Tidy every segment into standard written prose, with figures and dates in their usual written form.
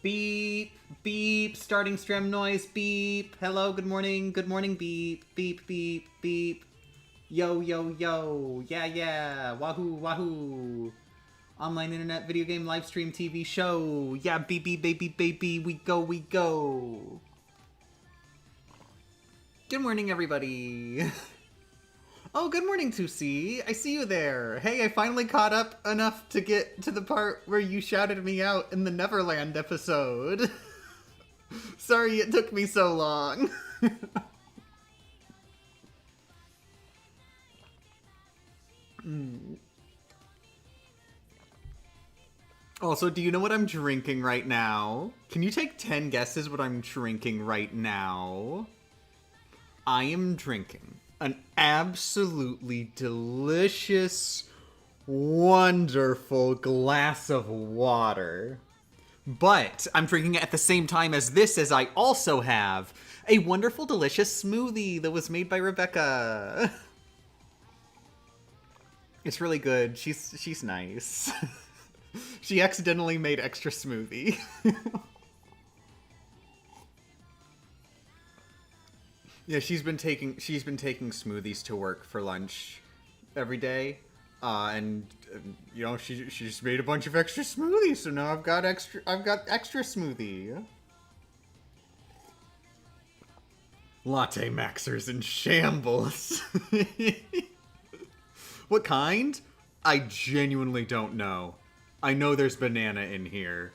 Beep, beep, starting stream noise, beep. Hello, good morning, beep, beep, beep, beep. Yo, yo, yo, yeah, yeah, wahoo, wahoo. Online internet video game live stream TV show. Yeah, baby, baby, baby, we go, we go. Good morning, everybody. Oh, good morning, 2C. I see you there. Hey, I finally caught up enough to get to the part where you shouted me out in the Neverland episode. Sorry it took me so long. Also, do you know what I'm drinking right now? Can you take 10 guesses what I'm drinking right now? I am drinking an absolutely delicious, wonderful glass of water. But I'm drinking it at the same time as this, as I also have a wonderful, delicious smoothie that was made by Rebecca. It's really good. She's nice. She accidentally made extra smoothie. Yeah, she's been taking smoothies to work for lunch every day, and you know she just made a bunch of extra smoothies. So now I've got extra smoothie. Latte maxers in shambles. What kind? I genuinely don't know. I know there's banana in here.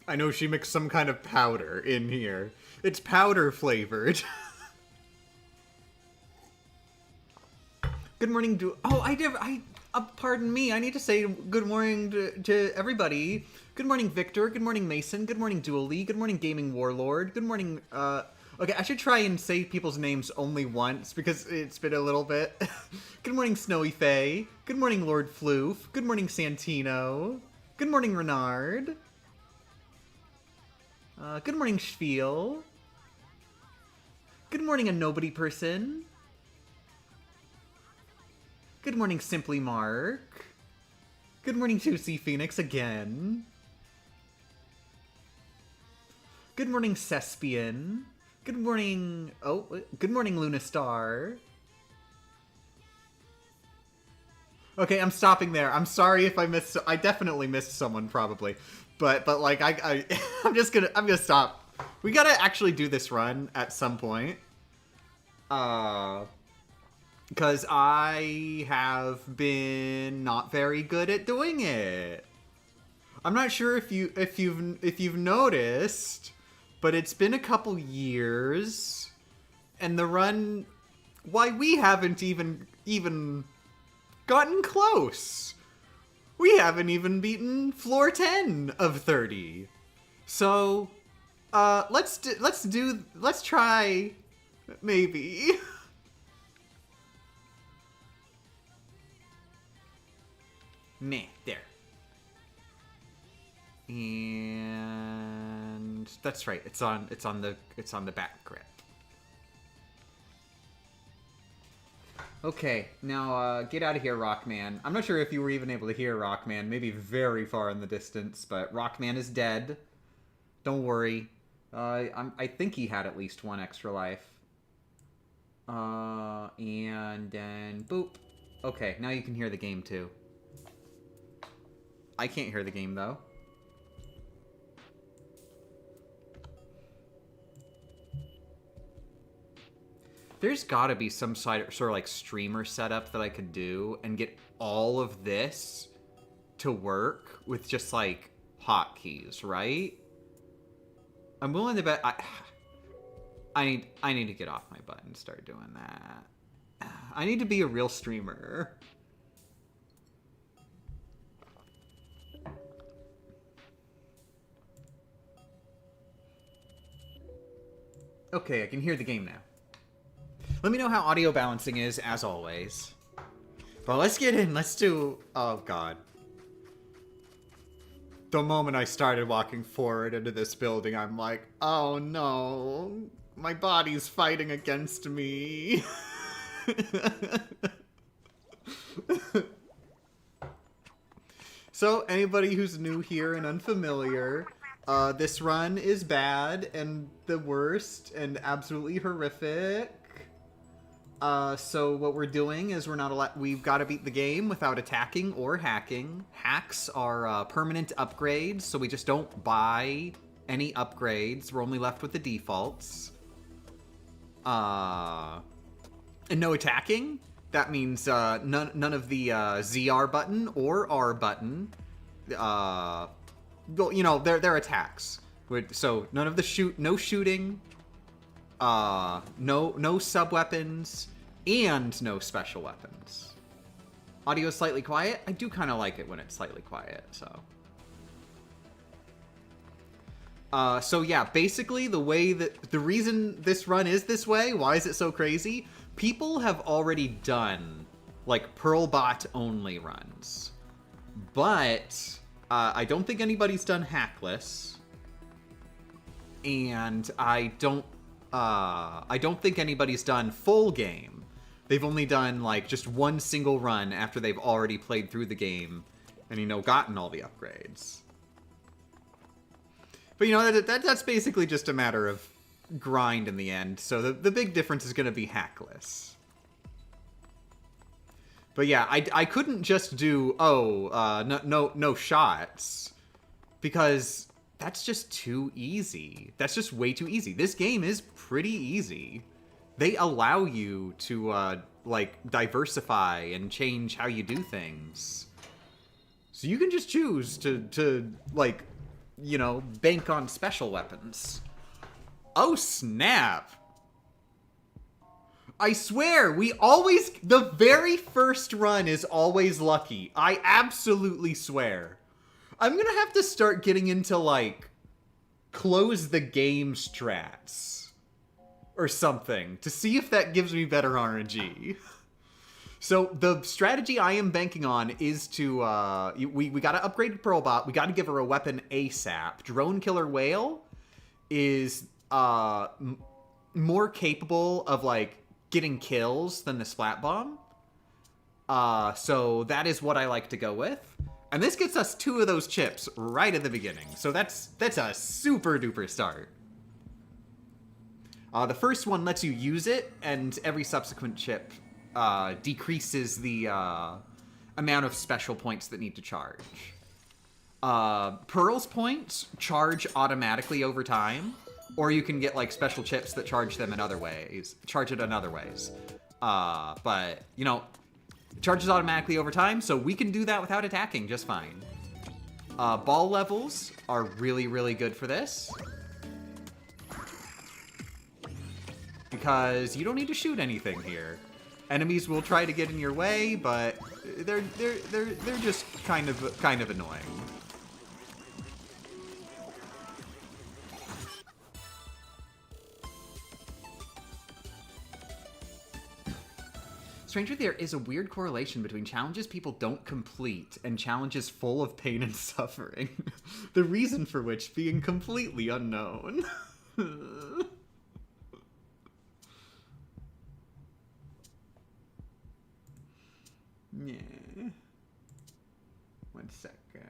I know she mixed some kind of powder in here. It's powder flavored. Good morning, pardon me. I need to say good morning to everybody. Good morning, Victor. Good morning, Mason. Good morning, Dualie. Good morning, Gaming Warlord. Good morning, okay, I should try and say people's names only once, because it's been a little bit. Good morning, Snowy Faye. Good morning, Lord Floof. Good morning, Santino. Good morning, Renard. Good morning, Spiel. Good morning, a nobody person. Good morning, Simply Mark. Good morning, 2C Phoenix again. Good morning, Cespian. Good morning... Oh, good morning, Luna Star. Okay, I'm stopping there. I'm sorry if I missed... I definitely missed someone, probably. But like, I'm gonna stop. We gotta actually do this run at some point. Because I have been not very good at doing it. I'm not sure if you've noticed, but it's been a couple years, and the run, why, we haven't even gotten close. We haven't even beaten floor 10 of 30. So, let's try, maybe. Meh, there. And that's right. It's on the back grip. Okay, now get out of here, Rockman. I'm not sure if you were even able to hear Rockman, maybe very far in the distance, but Rockman is dead. Don't worry. I think he had at least one extra life. And then boop. Okay, now you can hear the game too. I can't hear the game though. There's gotta be some sort of like streamer setup that I could do and get all of this to work with just like hotkeys, right? I'm willing to bet I need to get off my butt and start doing that. I need to be a real streamer. Okay, I can hear the game now. Let me know how audio balancing is, as always. But let's get in. Let's do... Oh, God. The moment I started walking forward into this building, I'm like, oh, no. My body's fighting against me. So, anybody who's new here and unfamiliar, this run is bad and the worst and absolutely horrific. So what we're doing is we've got to beat the game without attacking or hacking. Hacks are permanent upgrades, so we just don't buy any upgrades. We're only left with the defaults. And no attacking. That means none of the ZR button or R button. Well, you know, they're attacks. So none of the no shooting. No sub weapons and no special weapons. Audio is slightly quiet. I do kind of like it when it's slightly quiet. So yeah, basically the reason this run is this way, why is it so crazy? People have already done like Pearlbot only runs, but I don't think anybody's done Hackless, and I don't think anybody's done full game. They've only done like just one single run after they've already played through the game and, you know, gotten all the upgrades. But, you know, that's basically just a matter of grind in the end. So the big difference is going to be Hackless. But yeah, I couldn't just do, no shots, because that's just too easy. That's just way too easy. This game is pretty easy. They allow you to, like, diversify and change how you do things. So you can just choose to like, you know, bank on special weapons. Oh, snap. I swear, the very first run is always lucky. I absolutely swear. I'm gonna have to start getting into, like, close the game strats or something to see if that gives me better RNG. So the strategy I am banking on is to, we gotta upgrade Pearlbot. We gotta give her a weapon ASAP. Drone Killer Whale is, more capable of, like, getting kills than the Splat Bomb. So that is what I like to go with. And this gets us 2 of those chips right at the beginning. So that's a super duper start. The first one lets you use it, and every subsequent chip decreases the amount of special points that need to charge. Pearl's points charge automatically over time, or you can get, like, special chips that charge them in other ways. Charge it in other ways. But, you know, it charges automatically over time, so we can do that without attacking just fine. Ball levels are really, really good for this, because you don't need to shoot anything here. Enemies will try to get in your way, but they're just kind of annoying. Strangely, there is a weird correlation between challenges people don't complete and challenges full of pain and suffering. The reason for which being completely unknown. Yeah. 1 second.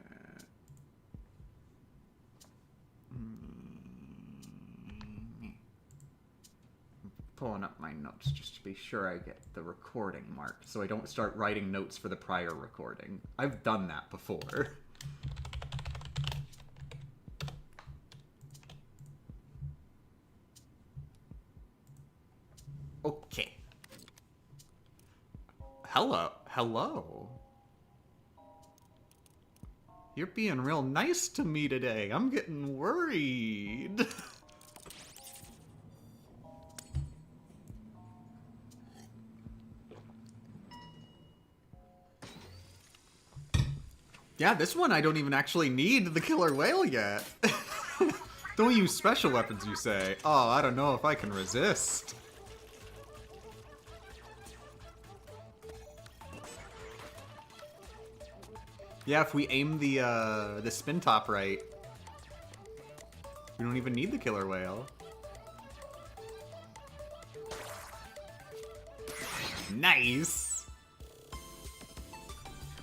Pulling up my notes just to be sure I get the recording marked, so I don't start writing notes for the prior recording. I've done that before. Okay. Hello. You're being real nice to me today. I'm getting worried. Yeah, this one I don't even actually need the killer whale yet. Don't use special weapons, you say? Oh, I don't know if I can resist. Yeah, if we aim the spin top right, we don't even need the killer whale. Nice.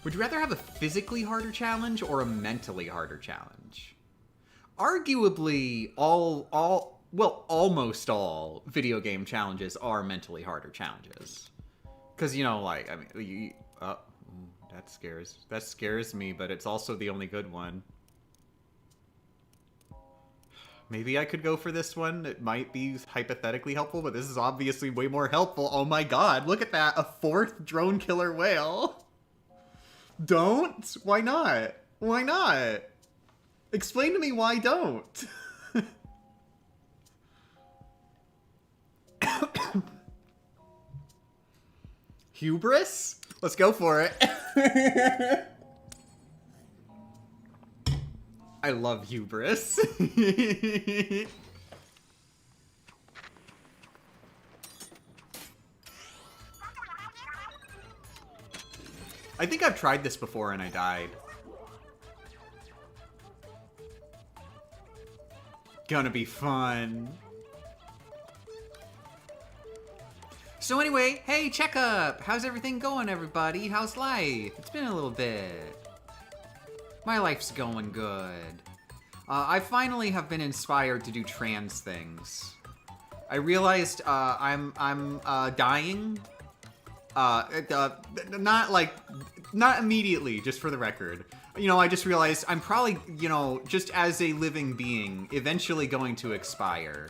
Would you rather have a physically harder challenge or a mentally harder challenge? Arguably, almost all video game challenges are mentally harder challenges. Because, you know, like, I mean, that scares me, but it's also the only good one. Maybe I could go for this one. It might be hypothetically helpful, but this is obviously way more helpful. Oh my god, look at that. A 4th drone killer whale. Don't? Why not? Why not? Explain to me why don't. Hubris? Let's go for it. I love hubris. I think I've tried this before and I died. Gonna be fun. So anyway, hey, checkup! How's everything going, everybody? How's life? It's been a little bit. My life's going good. I finally have been inspired to do trans things. I realized I'm dying. Not immediately, just for the record. You know, I just realized I'm probably, you know, just as a living being, eventually going to expire.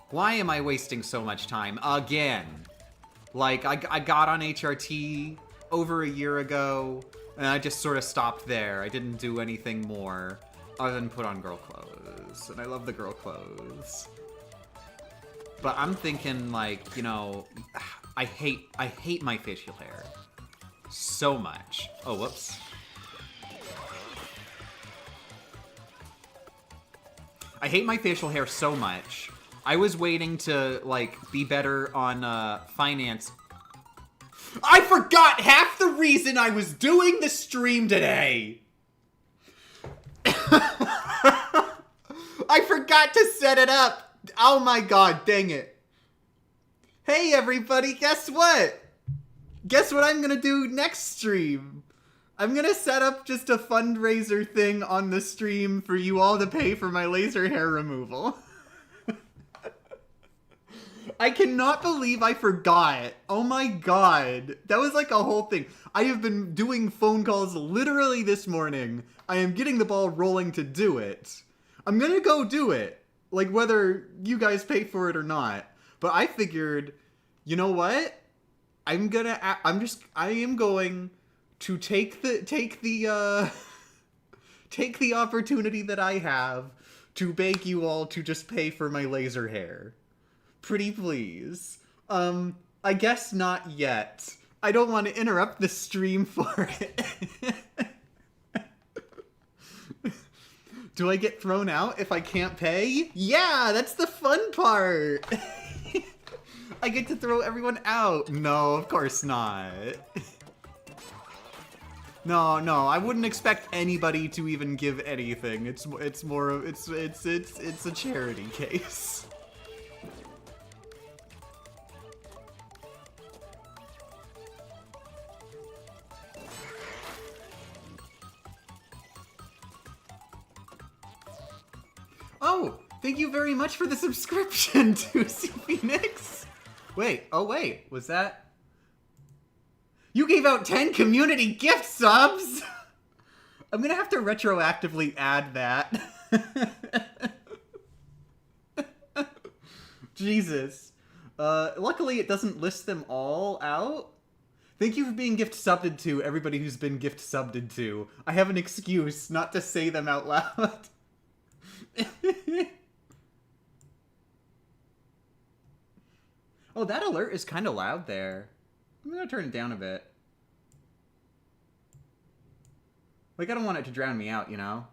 Why am I wasting so much time again? Like, I got on HRT over a year ago, and I just sort of stopped there. I didn't do anything more other than put on girl clothes, and I love the girl clothes. But I'm thinking, like, you know, I hate my facial hair so much. Oh, whoops. I hate my facial hair so much. I was waiting to, like, be better on finance. I forgot half the reason I was doing the stream today. I forgot to set it up. Oh my god, dang it. Hey everybody, guess what? Guess what I'm gonna do next stream? I'm gonna set up just a fundraiser thing on the stream for you all to pay for my laser hair removal. I cannot believe I forgot. Oh my god. That was like a whole thing. I have been doing phone calls literally this morning. I am getting the ball rolling to do it. I'm gonna go do it. Like, whether you guys pay for it or not. But I figured, you know what? I am going to take the opportunity that I have to beg you all to just pay for my laser hair. Pretty please. I guess not yet. I don't want to interrupt the stream for it. Do I get thrown out if I can't pay? Yeah, that's the fun part. I get to throw everyone out. No, of course not. No, I wouldn't expect anybody to even give anything. It's a charity case. Oh, thank you very much for the subscription to Phoenix. Wait, oh wait, was that? You gave out 10 community gift subs! I'm gonna have to retroactively add that. Jesus. Luckily it doesn't list them all out. Thank you for being gift subbed to, everybody who's been gift subbed to. I have an excuse not to say them out loud. Oh, that alert is kind of loud there. I'm gonna turn it down a bit. Like, I don't want it to drown me out, you know?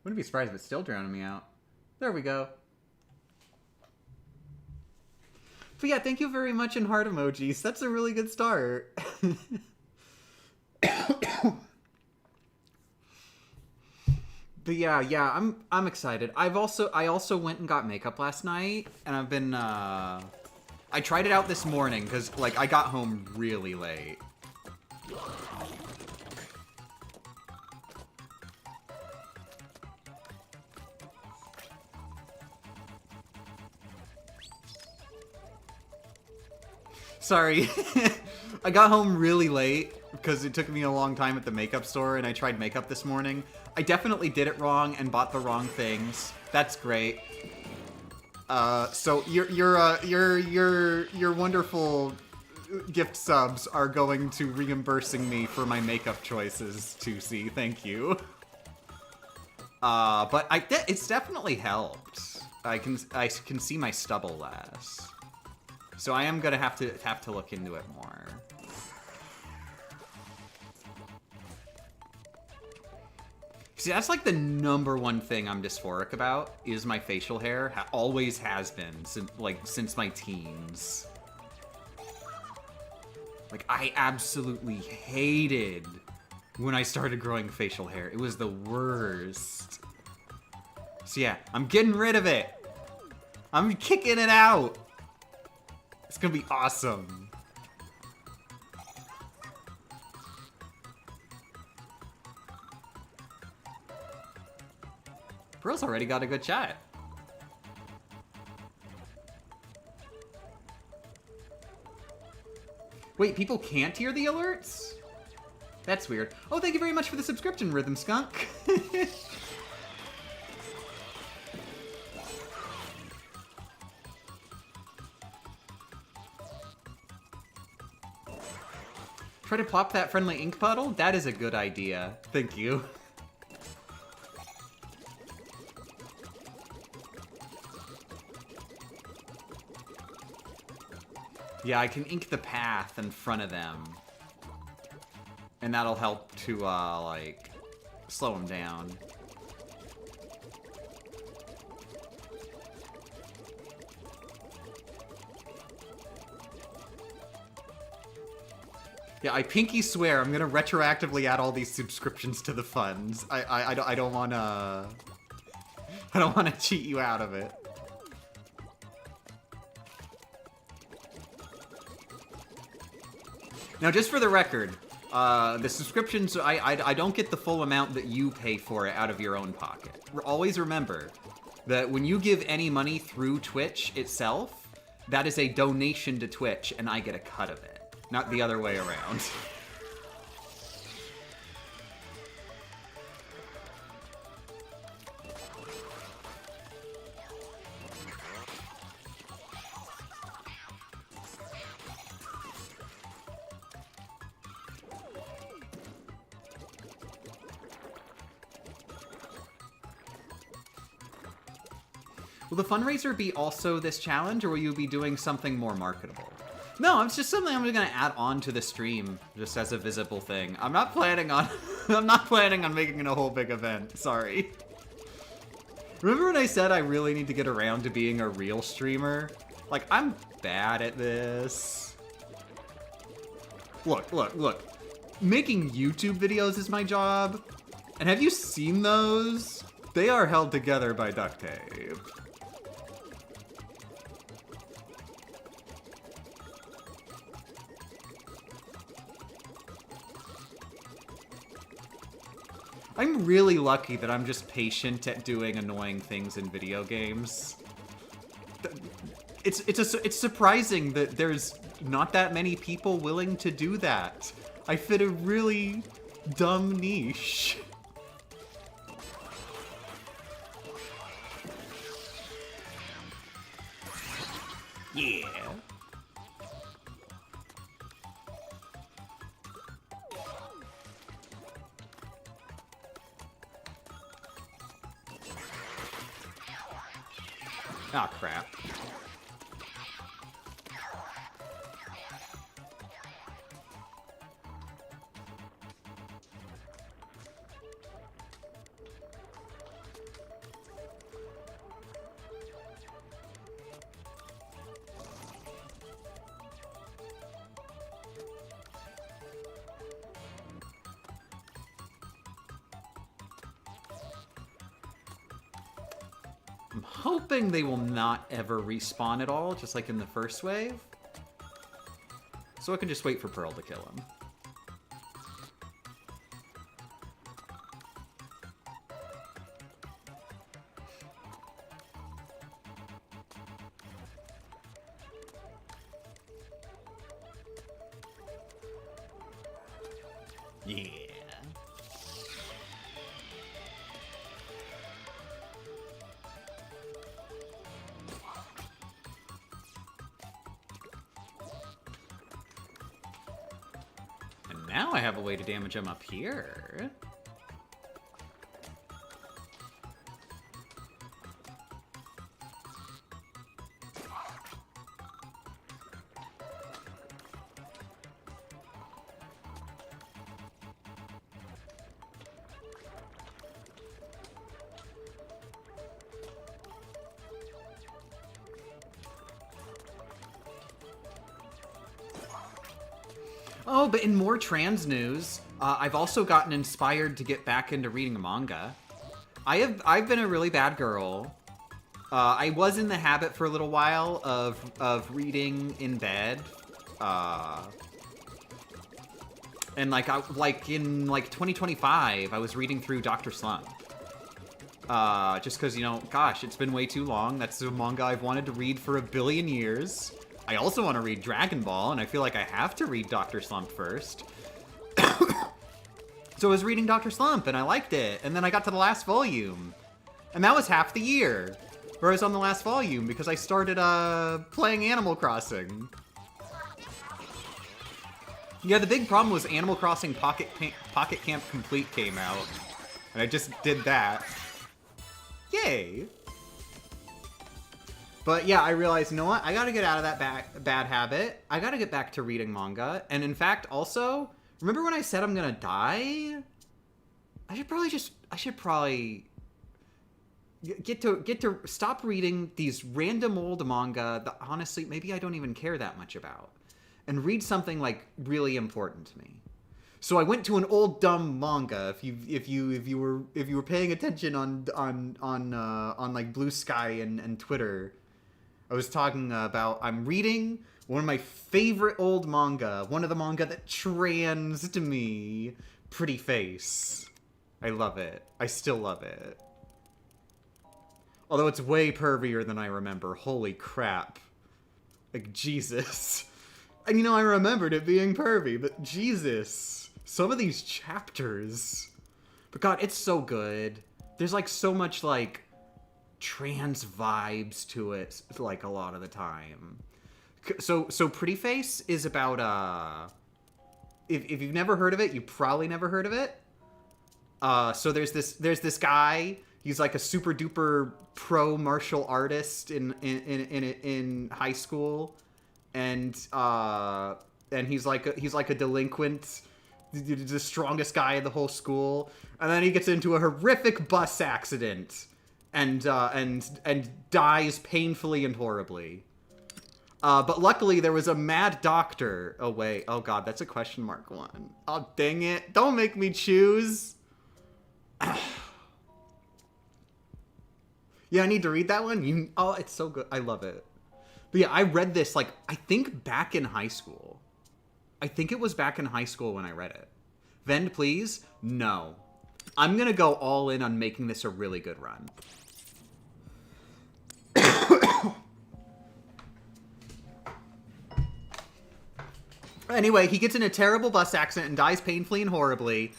Wouldn't be surprised if it's still drowning me out. There we go. But yeah, thank you very much in heart emojis. That's a really good start. But yeah, I'm excited. I also went and got makeup last night, and I've been I tried it out this morning because, like, I got home really late. Sorry. I got home really late because it took me a long time at the makeup store, and I tried makeup this morning. I definitely did it wrong and bought the wrong things. That's great. So your wonderful gift subs are going to reimbursing me for my makeup choices, 2C. Thank you. But it's definitely helped. I can see my stubble less. So I am gonna have to look into it more. See, that's like the #1 thing I'm dysphoric about, is my facial hair. Always has been, since my teens. Like, I absolutely hated when I started growing facial hair. It was the worst. So yeah, I'm getting rid of it. I'm kicking it out. It's gonna be awesome. Pearl's already got a good chat. Wait, people can't hear the alerts? That's weird. Oh, thank you very much for the subscription, Rhythm Skunk. Try to pop that friendly ink puddle? That is a good idea. Thank you. Yeah, I can ink the path in front of them. And that'll help to, like, slow them down. Yeah, I pinky swear I'm gonna retroactively add all these subscriptions to the funds. I don't wanna... I don't wanna cheat you out of it. Now, just for the record, the subscriptions, I don't get the full amount that you pay for it out of your own pocket. Always remember that when you give any money through Twitch itself, that is a donation to Twitch, and I get a cut of it. Not the other way around. Will the fundraiser be also this challenge, or will you be doing something more marketable? No, it's just something I'm gonna add on to the stream, just as a visible thing. I'm not planning on I'm not planning on making it a whole big event, sorry. Remember when I said I really need to get around to being a real streamer? Like, I'm bad at this. Look, look, look. Making YouTube videos is my job. And have you seen those? They are held together by duct tape. I'm really lucky that I'm just patient at doing annoying things in video games. It's surprising that there's not that many people willing to do that. I fit a really dumb niche. Yeah. Ah, crap. I'm hoping they will not ever respawn at all, just like in the first wave. So I can just wait for Pearl to kill him. Yeah. And now I have a way to damage him up here. Oh, but in more trans news, I've also gotten inspired to get back into reading manga. I've been a really bad girl. I was in the habit for a little while of reading in bed. And in 2025, I was reading through Dr. Slump. Just because, you know, gosh, it's been way too long. That's a manga I've wanted to read for a billion years. I also want to read Dragon Ball, and I feel like I have to read Dr. Slump first. So I was reading Dr. Slump, and I liked it. And then I got to the last volume. And that was half the year, where I was on the last volume, because I started playing Animal Crossing. Yeah, the big problem was Animal Crossing Pocket Camp Complete came out. And I just did that. Yay! But yeah, I realized, you know what? I gotta get out of that bad habit. I gotta get back to reading manga. And in fact, also, remember when I said I'm gonna die? I should probably get to stop reading these random old manga that honestly, maybe I don't even care that much about. And read something like really important to me. So I went to an old dumb manga. If you were paying attention on like Blue Sky and Twitter, I was talking about I'm reading one of my favorite old manga, one of the manga that trans to me, Pretty Face. I love it. I still love it. Although it's way pervier than I remember. Holy crap. Like, Jesus. And you know, I remembered it being pervy, but Jesus. Some of these chapters. But God, it's so good. There's like so much like trans vibes to it, like a lot of the time. So Pretty Face is about if you've never heard of it, you probably never heard of it. So there's this guy. He's like a super duper pro martial artist in high school, and he's like a delinquent, the strongest guy in the whole school. And then he gets into a horrific bus accident, and dies painfully and horribly. But luckily there was a mad doctor. Oh wait, oh God, that's a question mark one. Oh dang it! Don't make me choose. Yeah, I need to read that one. Oh, it's so good. I love it. But yeah, I read this, like, I think back in high school. I think it was back in high school when I read it. Vend, please? No. I'm gonna go all in on making this a really good run. Anyway, he gets in a terrible bus accident and dies painfully and horribly.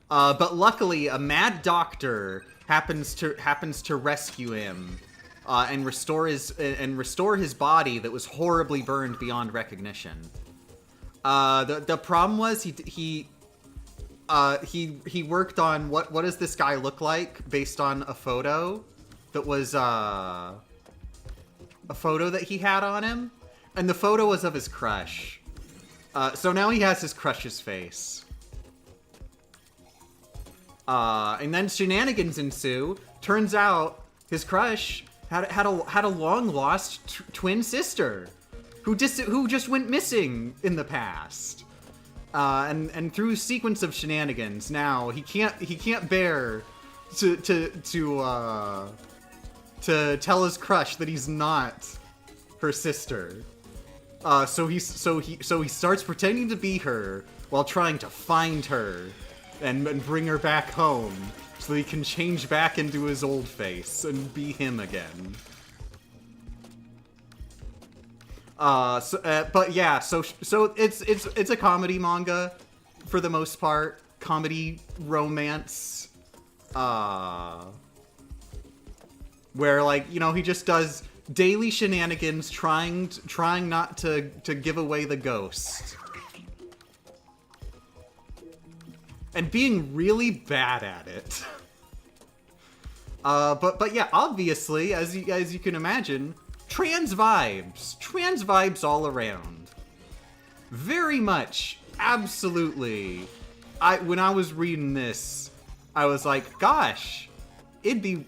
But luckily, a mad doctor happens to rescue him and restore his body that was horribly burned beyond recognition. The problem was he worked on what does this guy look like based on a photo that was a photo that he had on him, and the photo was of his crush. So now he has his crush's face. And then shenanigans ensue. Turns out his crush had a long lost twin sister who just went missing in the past. And through a sequence of shenanigans, now he can't bear to tell his crush that he's not her sister. So he starts pretending to be her while trying to find her and bring her back home so that he can change back into his old face and be him again. But yeah, so it's a comedy manga for the most part. comedy romance, where, like, you know, he just does daily shenanigans trying not to give away the ghost. And being really bad at it. But yeah, obviously, as you can imagine, trans vibes all around. Very much, absolutely. When I was reading this, I was like, gosh, it'd be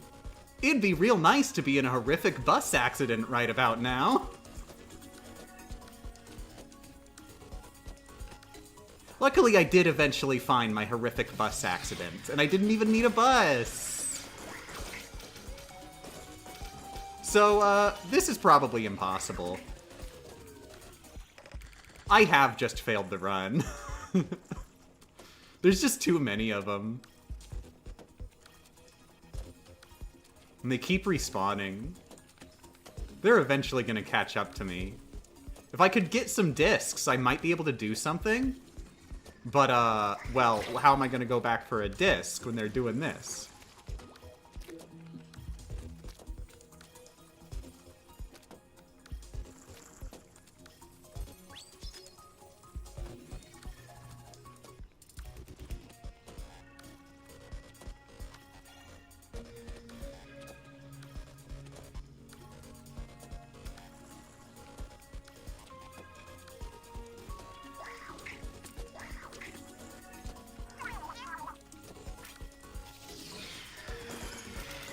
real nice to be in a horrific bus accident right about now. Luckily, I did eventually find my horrific bus accident, and I didn't even need a bus. So, this is probably impossible. I have just failed the run. There's just too many of them. And they keep respawning. They're eventually gonna catch up to me. If I could get some discs, I might be able to do something. But, well, how am I gonna go back for a disc when they're doing this?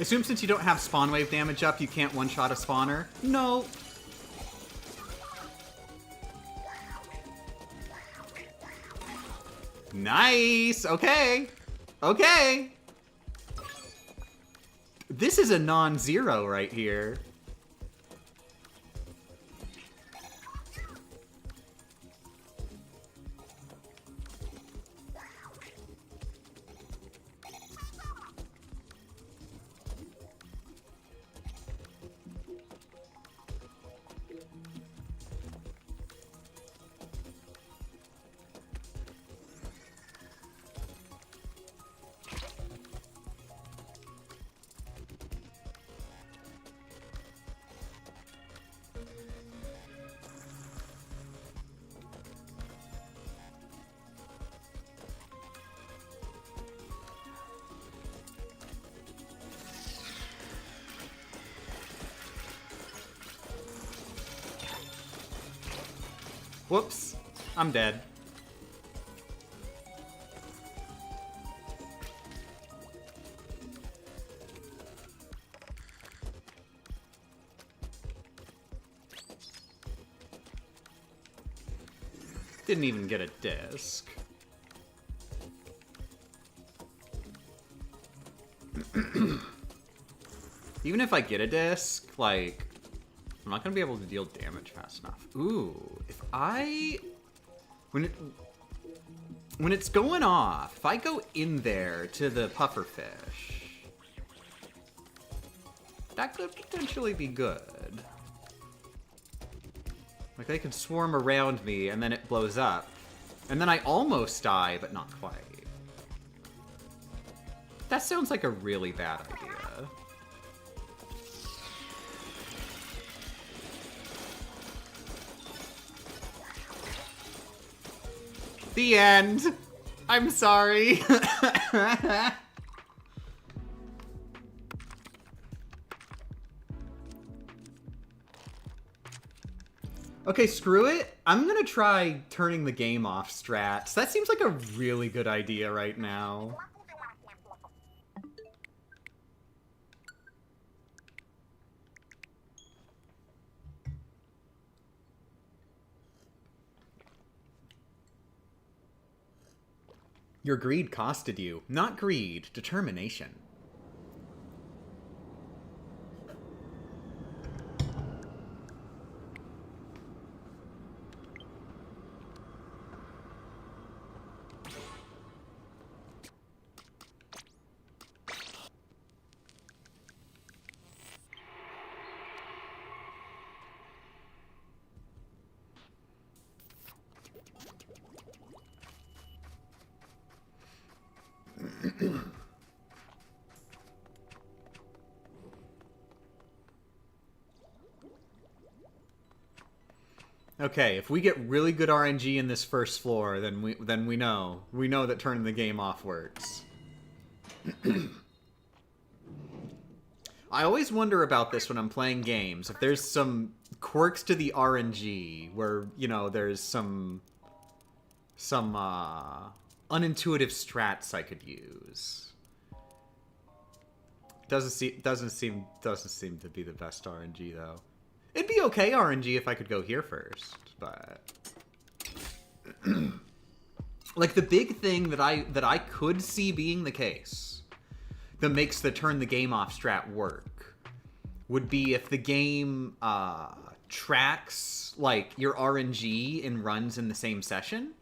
Assume since you don't have spawn wave damage up, you can't one-shot a spawner? No. Nice! Okay. Okay. This is a non-zero right here. Whoops. I'm dead. Didn't even get a disc. Even if I get a disc, like, I'm not gonna be able to deal damage fast enough. Ooh, if I... When it's going off, if I go in there to the pufferfish, that could potentially be good. Like, they could swarm around me, and then it blows up. And then I almost die, but not quite. That sounds like a really bad idea. The end. I'm sorry. Okay, screw it. I'm gonna try turning the game off strats. That seems like a really good idea right now. Your greed costed you. Not greed, determination. Okay, if we get really good RNG in this first floor, then we know that turning the game off works. I always wonder about this when I'm playing games. If there's some quirks to the RNG where, you know, there's some unintuitive strats I could use. Doesn't seem to be the best RNG though. It'd be okay RNG if I could go here first, but like the big thing that I could see being the case that makes the turn the game off strat work would be if the game tracks like your RNG and runs in the same session.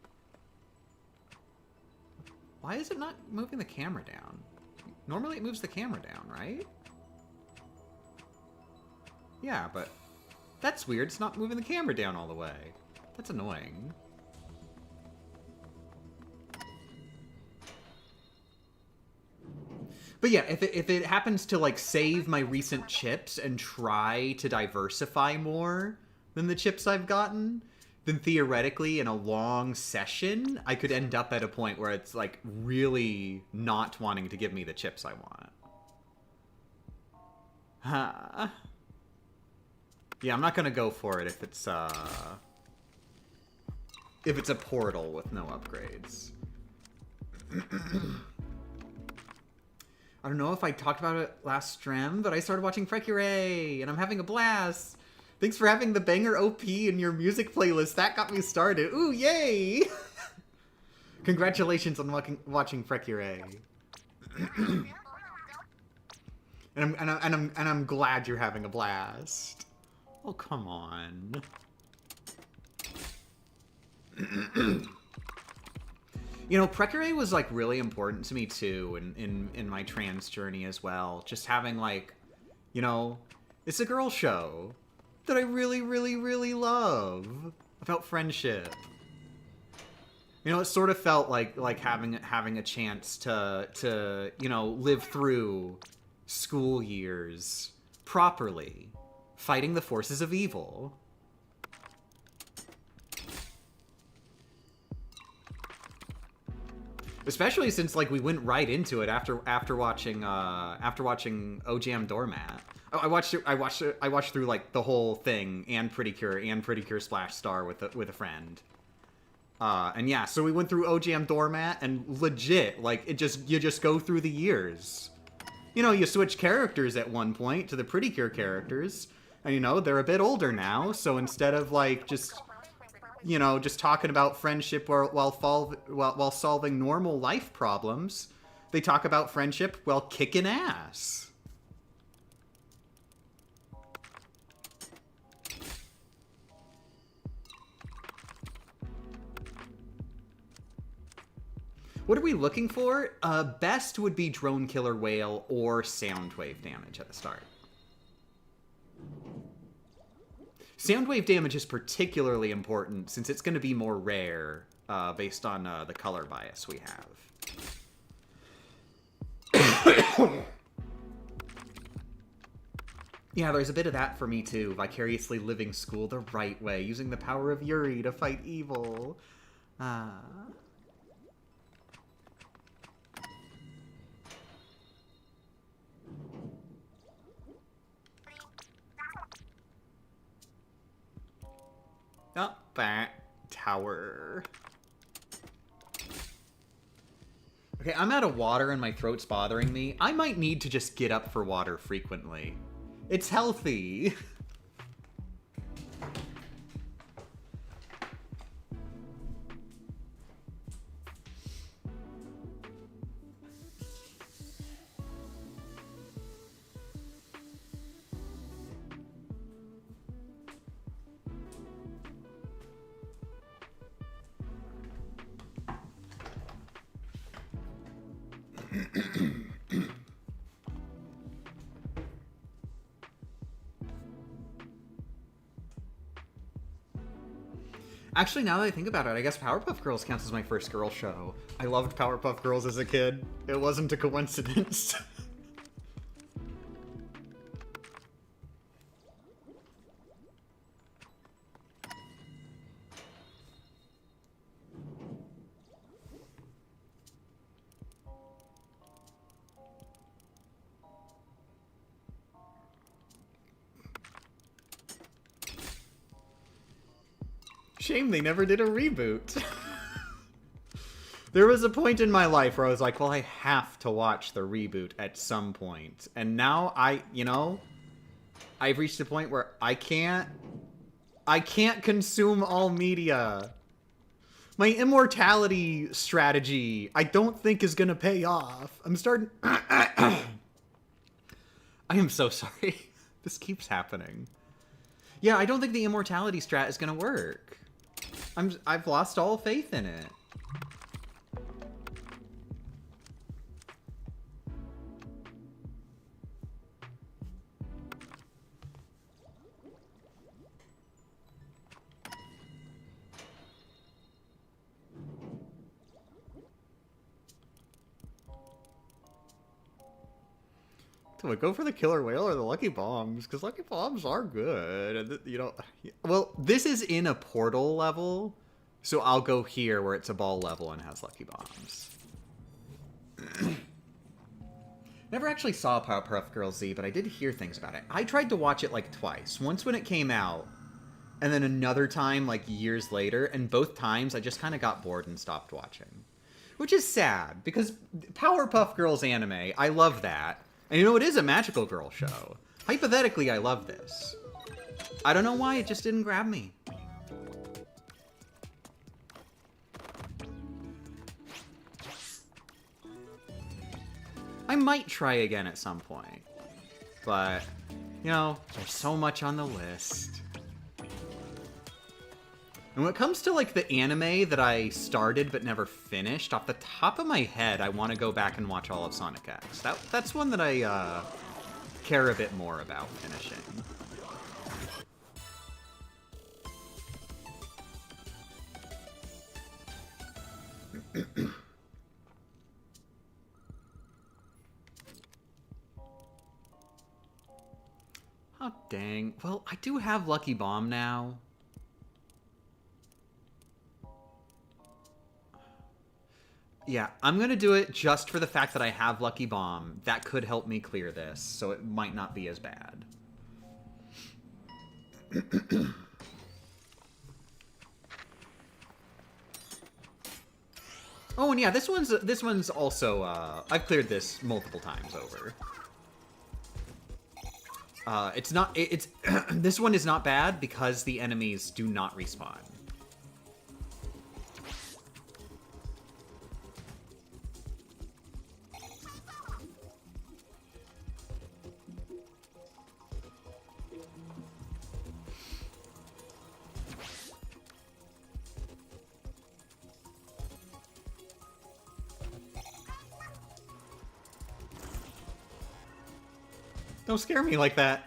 Why is it not moving the camera down? Normally it moves the camera down, right? Yeah, but that's weird. It's not moving the camera down all the way. That's annoying. But yeah, if it happens to like save my recent chips and try to diversify more than the chips I've gotten, then theoretically in a long session, I could end up at a point where it's like really not wanting to give me the chips I want. Huh. Yeah, I'm not gonna go for it if it's a portal with no upgrades. I don't know if I talked about it last stream, but I started watching Precure, and I'm having a blast. Thanks for having the banger OP in your music playlist. That got me started. Ooh, yay! Congratulations on watching Precure. and I'm glad you're having a blast. Oh, come on. You know, Precure was, like, really important to me, too, in my trans journey as well. Just having, like, you know, it's a girl show that I really, really, really love about friendship. You know, it sort of felt like having a chance to, you know, live through school years properly, fighting the forces of evil. Especially since like we went right into it after watching OJam Doormat. I watched through like the whole thing and Pretty Cure Splash Star with a friend. And yeah, so we went through OJam Doormat and legit like you just go through the years. You know, you switch characters at one point to the Pretty Cure characters, and you know they're a bit older now, so instead of like just, you know, just talking about friendship while solving normal life problems, they talk about friendship while kicking ass. What are we looking for? Best would be Drone Killer Whale or Sound Wave damage at the start. Sound wave damage is particularly important since it's going to be more rare based on the color bias we have. Yeah, there's a bit of that for me too. Vicariously living school the right way, using the power of Yuri to fight evil. Oh, that tower. Okay, I'm out of water and my throat's bothering me. I might need to just get up for water frequently. It's healthy. Actually, now that I think about it, I guess Powerpuff Girls counts as my first girl show. I loved Powerpuff Girls as a kid. It wasn't a coincidence. Shame they never did a reboot. There was a point in my life where I was like, well, I have to watch the reboot at some point. And now I've reached a point where I can't consume all media. My immortality strategy, I don't think is gonna pay off. I'm starting... I am so sorry. This keeps happening. Yeah, I don't think the immortality strat is gonna work. I've lost all faith in it. Do I go for the killer whale or the lucky bombs? Because lucky bombs are good. And, you know, well, this is in a portal level, so I'll go here where it's a ball level and has lucky bombs. Never actually saw Powerpuff Girls Z, but I did hear things about it. I tried to watch it like twice. Once when it came out, and then another time like years later, and both times I just kind of got bored and stopped watching. Which is sad, because Powerpuff Girls anime, I love that. And you know, it is a magical girl show. Hypothetically, I love this. I don't know why, it just didn't grab me. I might try again at some point. But, you know, there's so much on the list. And when it comes to, like, the anime that I started but never finished, off the top of my head, I want to go back and watch all of Sonic X. That's one that I care a bit more about finishing. Oh, dang. Well, I do have Lucky Bomb now. Yeah, I'm gonna do it just for the fact that I have Lucky Bomb. That could help me clear this, so it might not be as bad. Oh, and yeah, this one's also, I've cleared this multiple times over. It's this one is not bad because the enemies do not respawn. Don't scare me like that.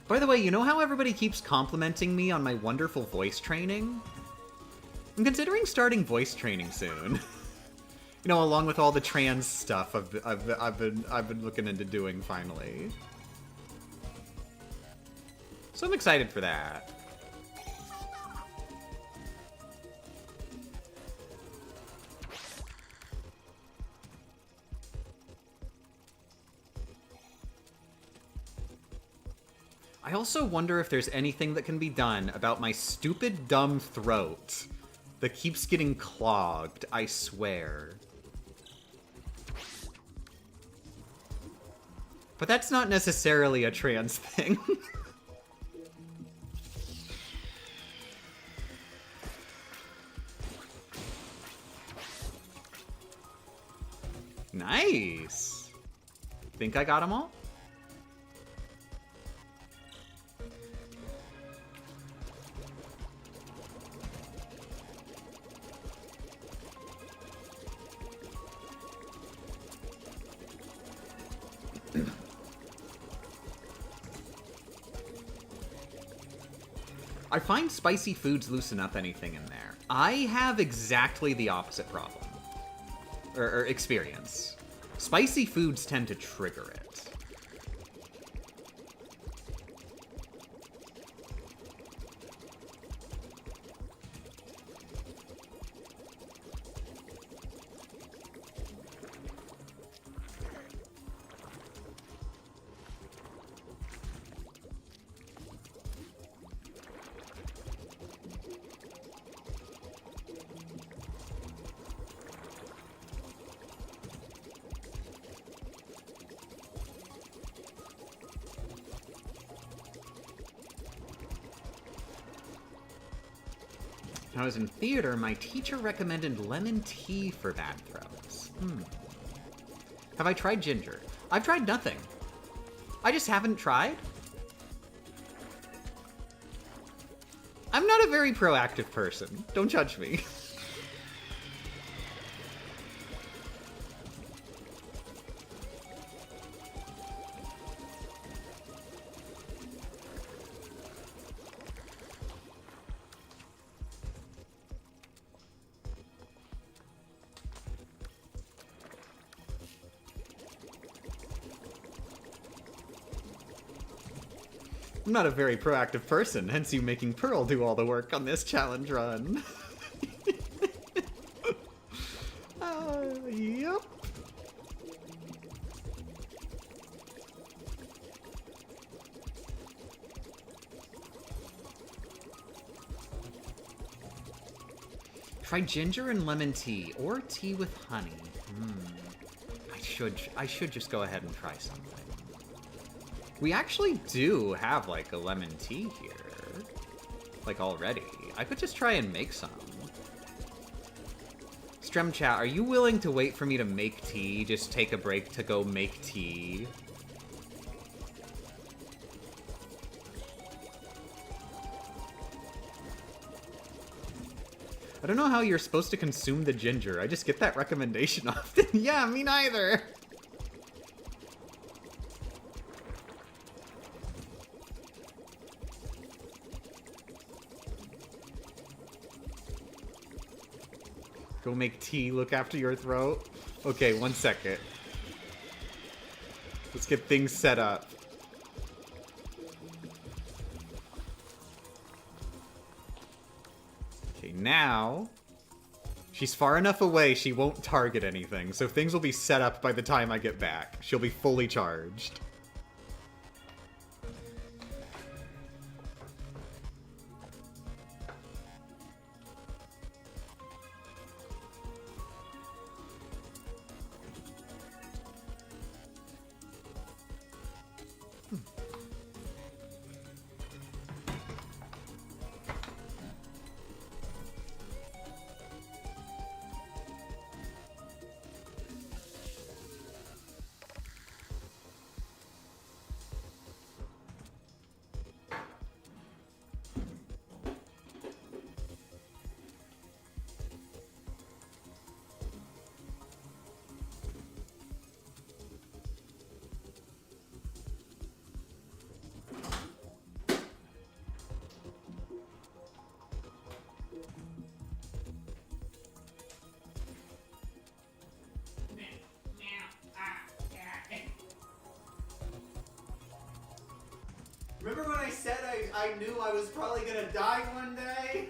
By the way, you know how everybody keeps complimenting me on my wonderful voice training? I'm considering starting voice training soon. You know, along with all the trans stuff I've been looking into doing finally. So I'm excited for that. I also wonder if there's anything that can be done about my stupid, dumb throat that keeps getting clogged, I swear. But that's not necessarily a trans thing. Nice. Think I got them all? I find spicy foods loosen up anything in there. I have exactly the opposite problem. Or experience. Spicy foods tend to trigger it. When I was in theater, my teacher recommended lemon tea for bad throats. Have I tried ginger? I've tried nothing. I just haven't tried. I'm not a very proactive person. Don't judge me. I'm not a very proactive person, hence you making Pearl do all the work on this challenge run. Yep. Try ginger and lemon tea, or tea with honey. I should just go ahead and try something. We actually do have, like, a lemon tea here. Like, already. I could just try and make some. Strem chat, are you willing to wait for me to make tea? Just take a break to go make tea? I don't know how you're supposed to consume the ginger. I just get that recommendation often. Yeah, me neither. Go make tea, look after your throat. Okay, 1 second. Let's get things set up. Okay, now... She's far enough away she won't target anything, so things will be set up by the time I get back. She'll be fully charged. Remember when I said I knew I was probably gonna die one day?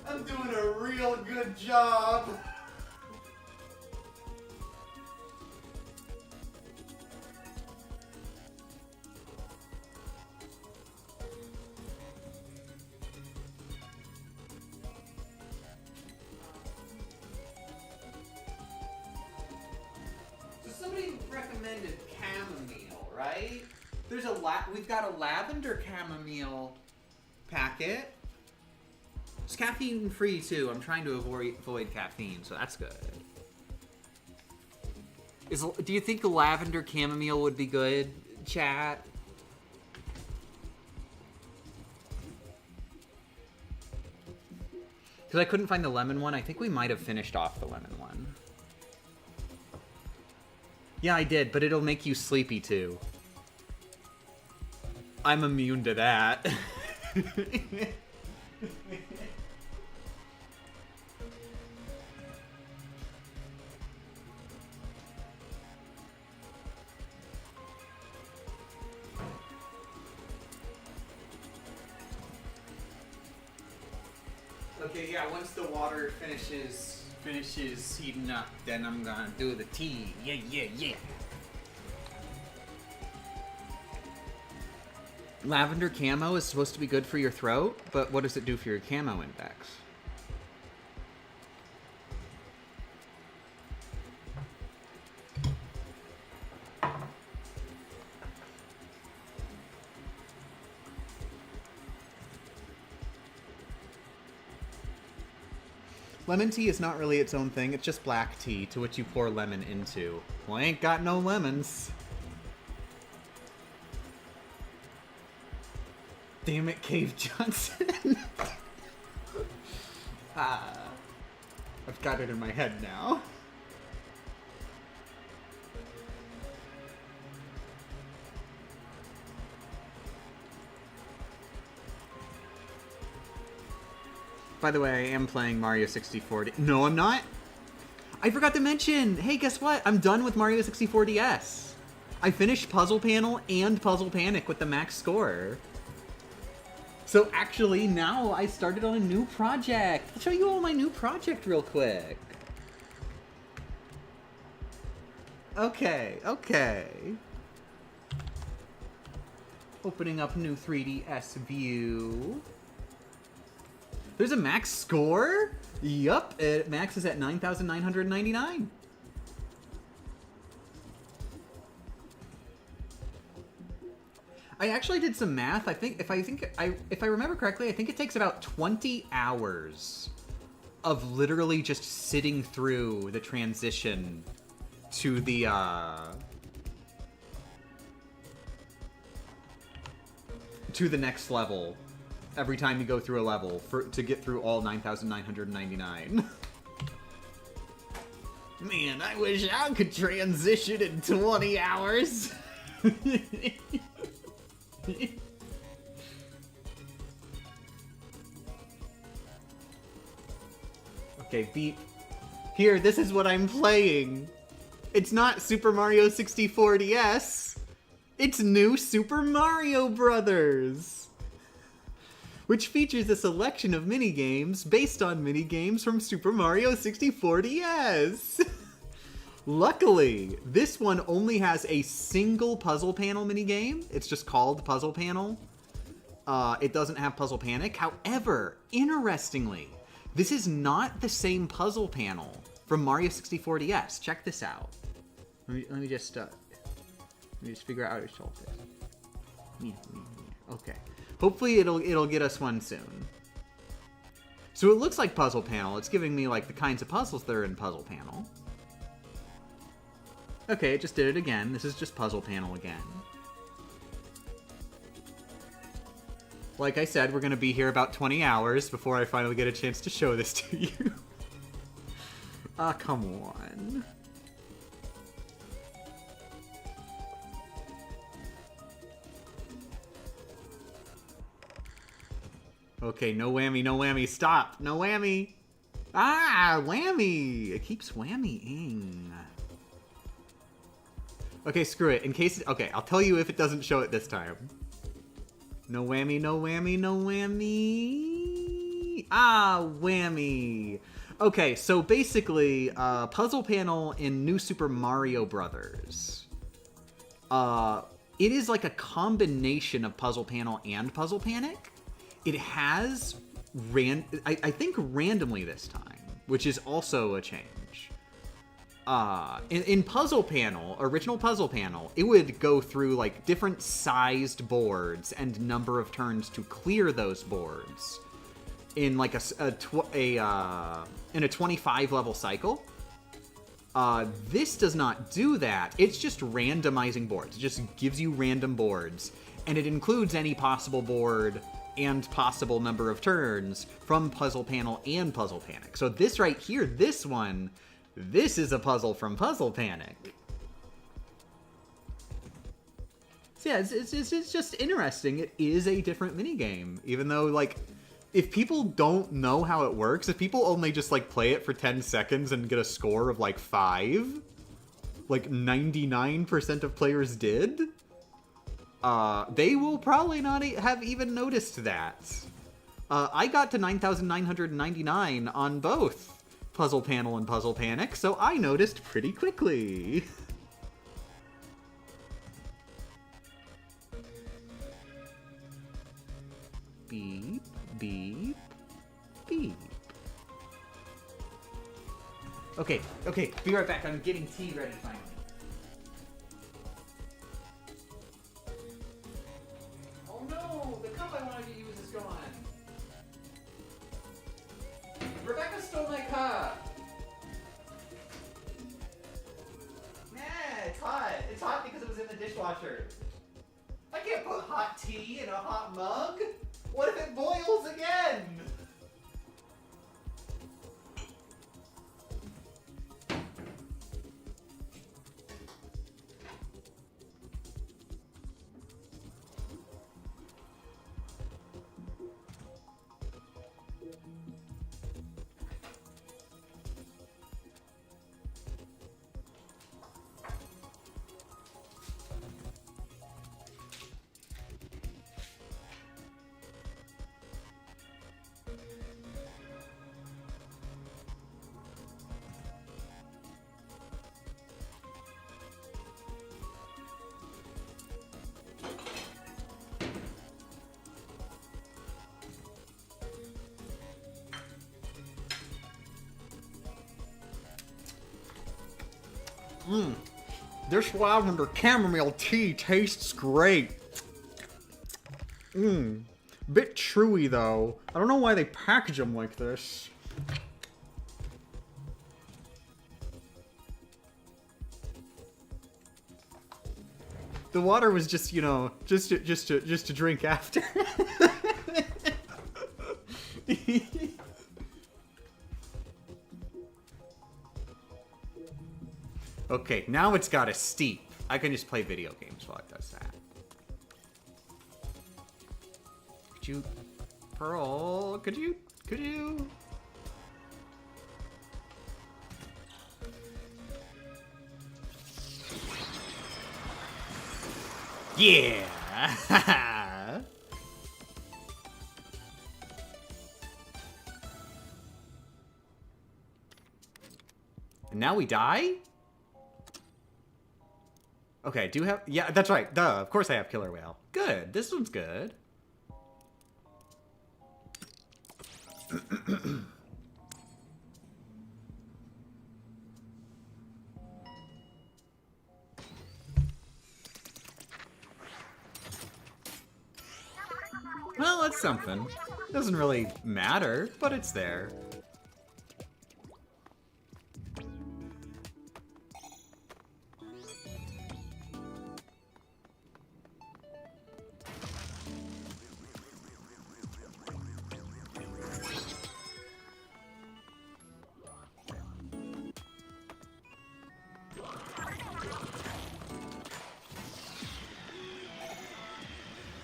I'm doing a real good job. So somebody recommended chamomile, right? There's we've got a lavender chamomile packet. It's caffeine free too. I'm trying to avoid caffeine, so that's good. Do you think the lavender chamomile would be good, chat? Because I couldn't find the lemon one. I think we might have finished off the lemon one. Yeah, I did, but it'll make you sleepy too. I'm immune to that. Okay, yeah, once the water finishes heating up, then I'm gonna do the tea. Yeah, yeah, yeah. Lavender camo is supposed to be good for your throat, but what does it do for your camo index? Lemon tea is not really its own thing, it's just black tea to which you pour lemon into. Well, I ain't got no lemons. Damn it, Cave Johnson. I've got it in my head now. By the way, I am playing Mario 64. No, I'm not. I forgot to mention. Hey, guess what? I'm done with Mario 64 DS. I finished Puzzle Panel and Puzzle Panic with the max score. So actually, now I started on a new project. I'll show you all my new project real quick. Okay. Opening up new 3DS view. There's a max score? Yup, max is at 9,999. I actually did some math. If I remember correctly, I think it takes about 20 hours of literally just sitting through the transition to the next level every time you go through a level to get through all 9,999. Man, I wish I could transition in 20 hours. Okay, beep. Here, this is what I'm playing. It's not Super Mario 64 DS. It's New Super Mario Brothers, which features a selection of minigames based on minigames from Super Mario 64 DS. Luckily, this one only has a single puzzle panel minigame. It's just called Puzzle Panel. It doesn't have Puzzle Panic. However, interestingly, this is not the same puzzle panel from Mario 64 DS. Check this out. Let me just figure out how to solve this. Okay. Hopefully it'll get us one soon. So it looks like Puzzle Panel. It's giving me like the kinds of puzzles that are in Puzzle Panel. Okay, it just did it again. This is just Puzzle Panel again. Like I said, we're going to be here about 20 hours before I finally get a chance to show this to you. Ah, come on. Okay, no whammy, no whammy. Stop. No whammy. Ah, whammy. It keeps whammying. Okay, screw it. In case... Okay, I'll tell you if it doesn't show it this time. No whammy, no whammy, no whammy. Ah, whammy. Okay, so basically, Puzzle Panel in New Super Mario Brothers. It is like a combination of Puzzle Panel and Puzzle Panic. It has, I think randomly this time, which is also a change. In Puzzle Panel, original Puzzle Panel, it would go through like different sized boards and number of turns to clear those boards in like in a 25 level cycle. This does not do that. It's just randomizing boards. It just gives you random boards, and it includes any possible board and possible number of turns from Puzzle Panel and Puzzle Panic. So this right here, this one, this is a puzzle from Puzzle Panic. So yeah, it's just interesting. It is a different minigame, even though, like, if people don't know how it works, if people only just, like, play it for 10 seconds and get a score of, like, 5, like 99% of players did, they will probably not have even noticed that. I got to 9,999 on both Puzzle Panel and Puzzle Panic, so I noticed pretty quickly. Beep, beep, beep. Okay, be right back. I'm getting tea ready finally. Oh no, the cup I wanted to use is gone. Rebecca stole my cup. dishwasher. I can't put hot tea in a hot mug. What if it boils again? This lavender chamomile tea tastes great. Bit chewy though. I don't know why they package them like this. The water was just, you know, just to drink after. Okay, now it's got a steep. I can just play video games while it does that. Could you... Pearl, could you... Yeah! And now we die? Okay, do you have... Yeah, that's right. Duh, of course I have Killer Whale. Good. This one's good. Well, it's something. Doesn't really matter, but it's there.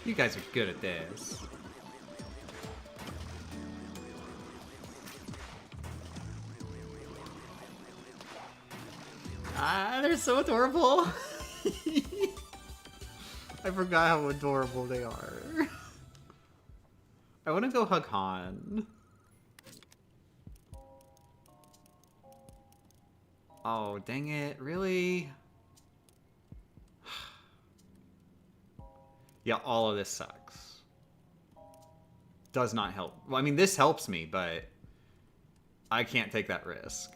You guys are good at this. Ah, they're so adorable. I forgot how adorable they are. I want to go hug Han. Oh, dang it. Really? Yeah, all of this sucks. Does not help. Well, I mean, this helps me, but I can't take that risk.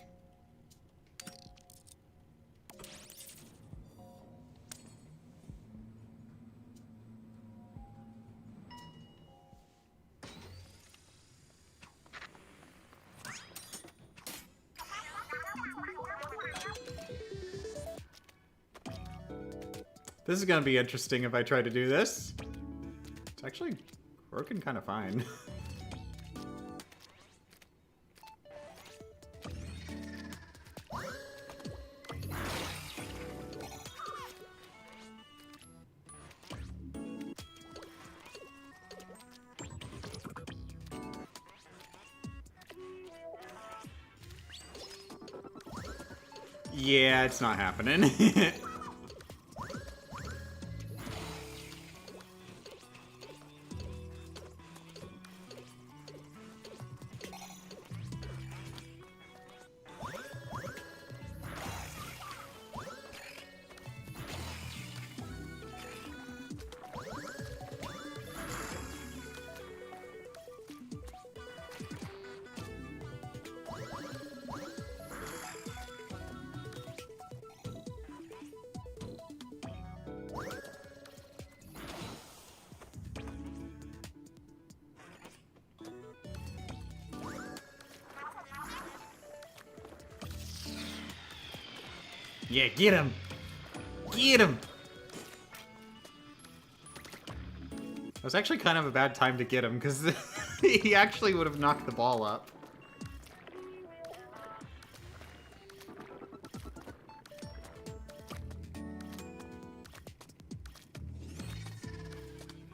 This is gonna be interesting if I try to do this. It's actually working kind of fine. Yeah, it's not happening. Yeah, get him! Get him! was actually kind of a bad time to get him, because he actually would have knocked the ball up.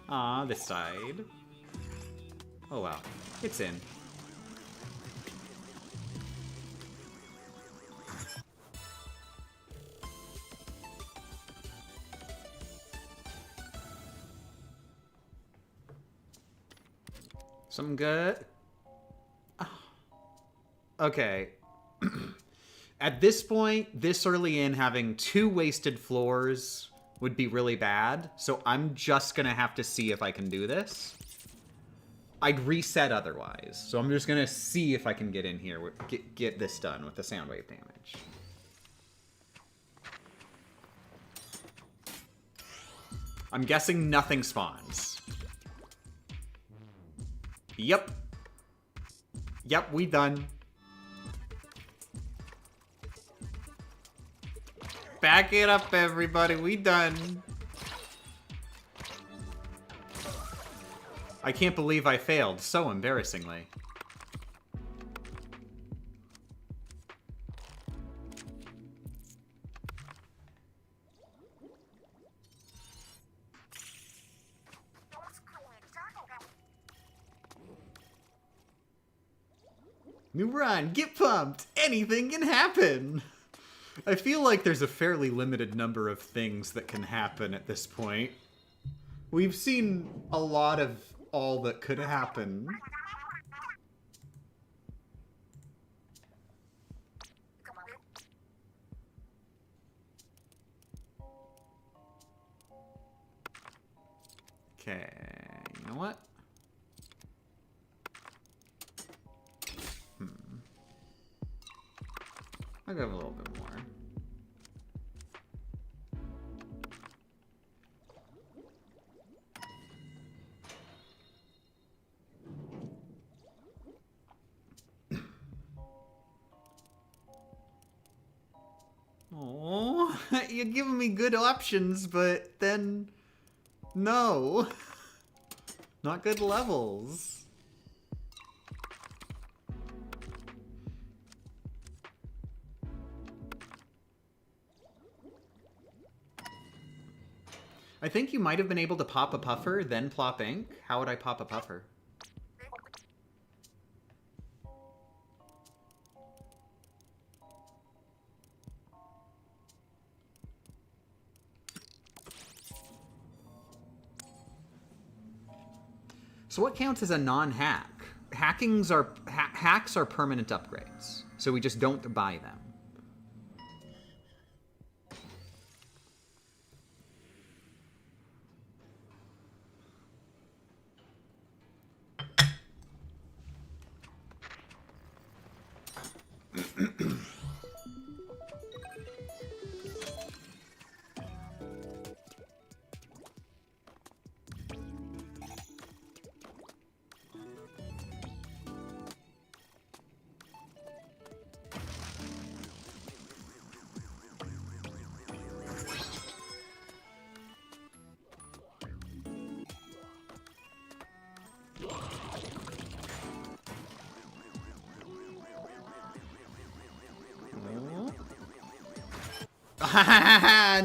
Ah, this side. Oh wow, it's in. Some good. Oh. Okay. At this point, this early in, having 2 wasted floors would be really bad. So I'm just going to have to see if I can do this. I'd reset otherwise. So I'm just going to see if I can get in here, get this done with the sound wave damage. I'm guessing nothing spawns. Yep. Yep, we done. Back it up, everybody. We done. I can't believe I failed so embarrassingly. New run, get pumped! Anything can happen! I feel like there's a fairly limited number of things that can happen at this point. We've seen a lot of all that could happen. Okay, you know what? I'll give a little bit more. Oh, you're giving me good options, but then no. Not good levels. I think you might have been able to pop a puffer, then plop ink. How would I pop a puffer? So what counts as a non-hack? Hacks are permanent upgrades, so we just don't buy them.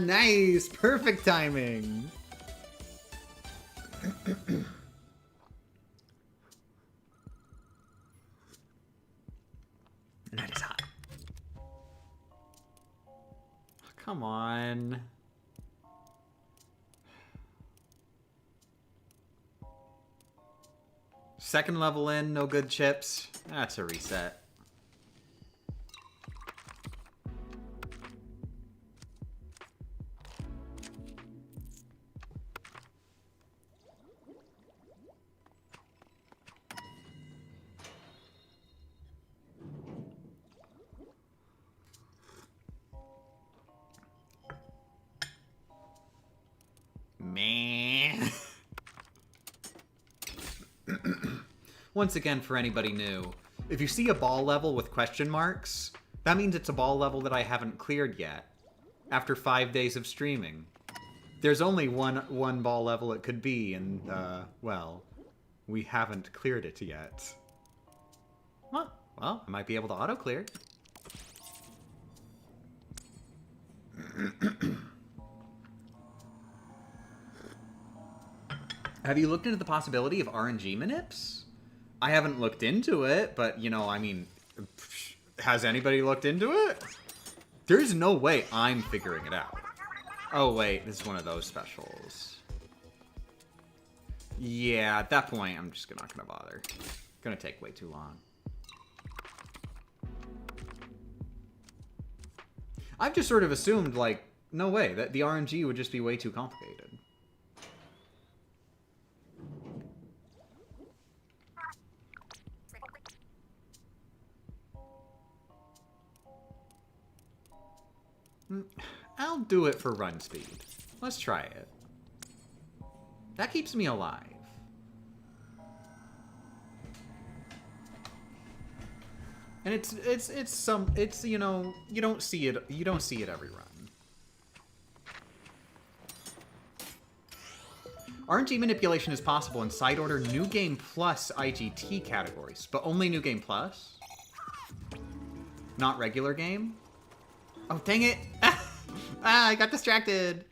Nice! Perfect timing! That is hot. Come on. Second level in, no good chips. That's a reset. Man. Once again, for anybody new, if you see a ball level with question marks, that means it's a ball level that I haven't cleared yet, after 5 days of streaming. There's only one ball level it could be, and, well, we haven't cleared it yet. Well, I might be able to auto-clear. Have you looked into the possibility of RNG manips? I haven't looked into it, but, you know, I mean, has anybody looked into it? There's no way I'm figuring it out. Oh, wait, this is one of those specials. Yeah, at that point, I'm just not gonna bother. Gonna take way too long. I've just sort of assumed, like, no way, that the RNG would just be way too complicated. I'll do it for run speed. Let's try it. That keeps me alive. And it's you know, you don't see it every run. RNG manipulation is possible in side order New Game Plus IGT categories, but only New Game Plus? Not regular game? Oh, dang it! I got distracted!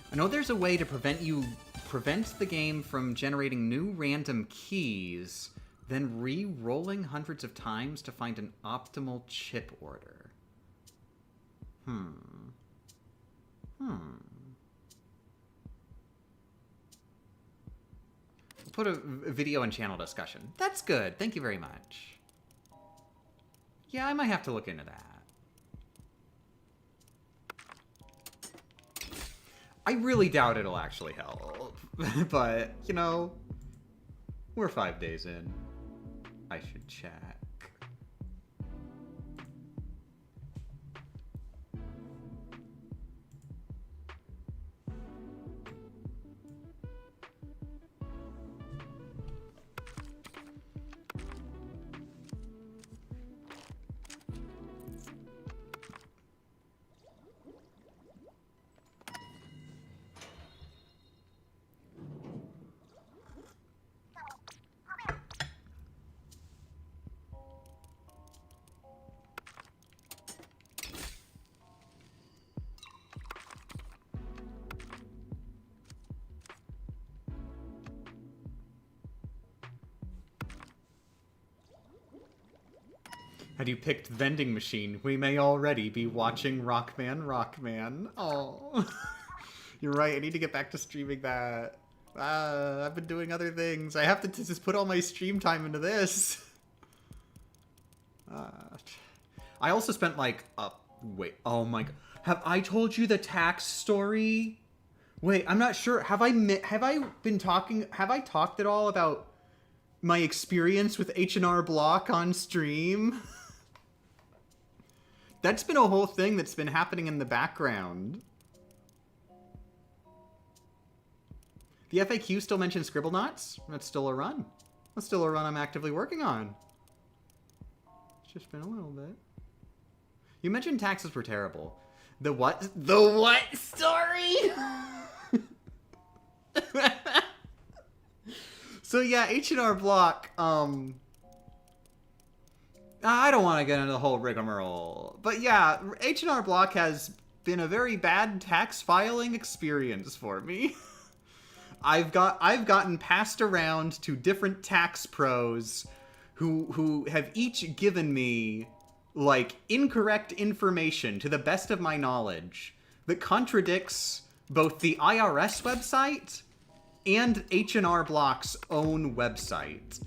I know there's a way to prevent the game from generating new random keys, then re-rolling hundreds of times to find an optimal chip order. Put a video and channel discussion. That's good. Thank you very much. Yeah, I might have to look into that. I really doubt it'll actually help. But, you know, we're 5 days in. I should check. Had you picked vending machine, we may already be watching Rockman. Oh, you're right. I need to get back to streaming that. I've been doing other things. I have to just put all my stream time into this. I also spent like, wait, oh my god. Have I told you the tax story? Wait, I'm not sure. Have I talked at all about my experience with H&R Block on stream? That's been a whole thing that's been happening in the background. The FAQ still mentions Scribblenauts. That's still a run. That's still a run I'm actively working on. It's just been a little bit. You mentioned taxes were terrible. The what? The what story? So yeah, H&R Block, I don't want to get into the whole rigmarole, but yeah, H&R Block has been a very bad tax filing experience for me. I've gotten passed around to different tax pros who have each given me like incorrect information to the best of my knowledge that contradicts both the IRS website and H&R Block's own website.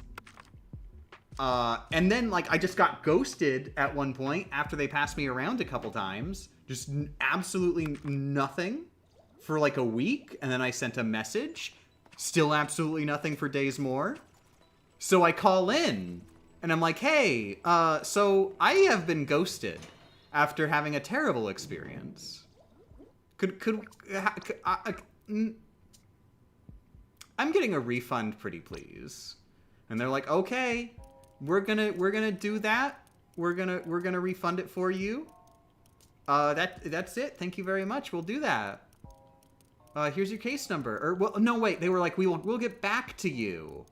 And then, like, I just got ghosted at one point after they passed me around a couple times. Just absolutely nothing for like a week, and then I sent a message. Still absolutely nothing for days more. So I call in, and I'm like, hey, so I have been ghosted after having a terrible experience. I'm getting a refund, pretty please. And they're like, okay, we're gonna do that. We're gonna refund it for you. That's it. Thank you very much. We'll do that. Here's your case number. Or, well, no, wait. They were like, we'll get back to you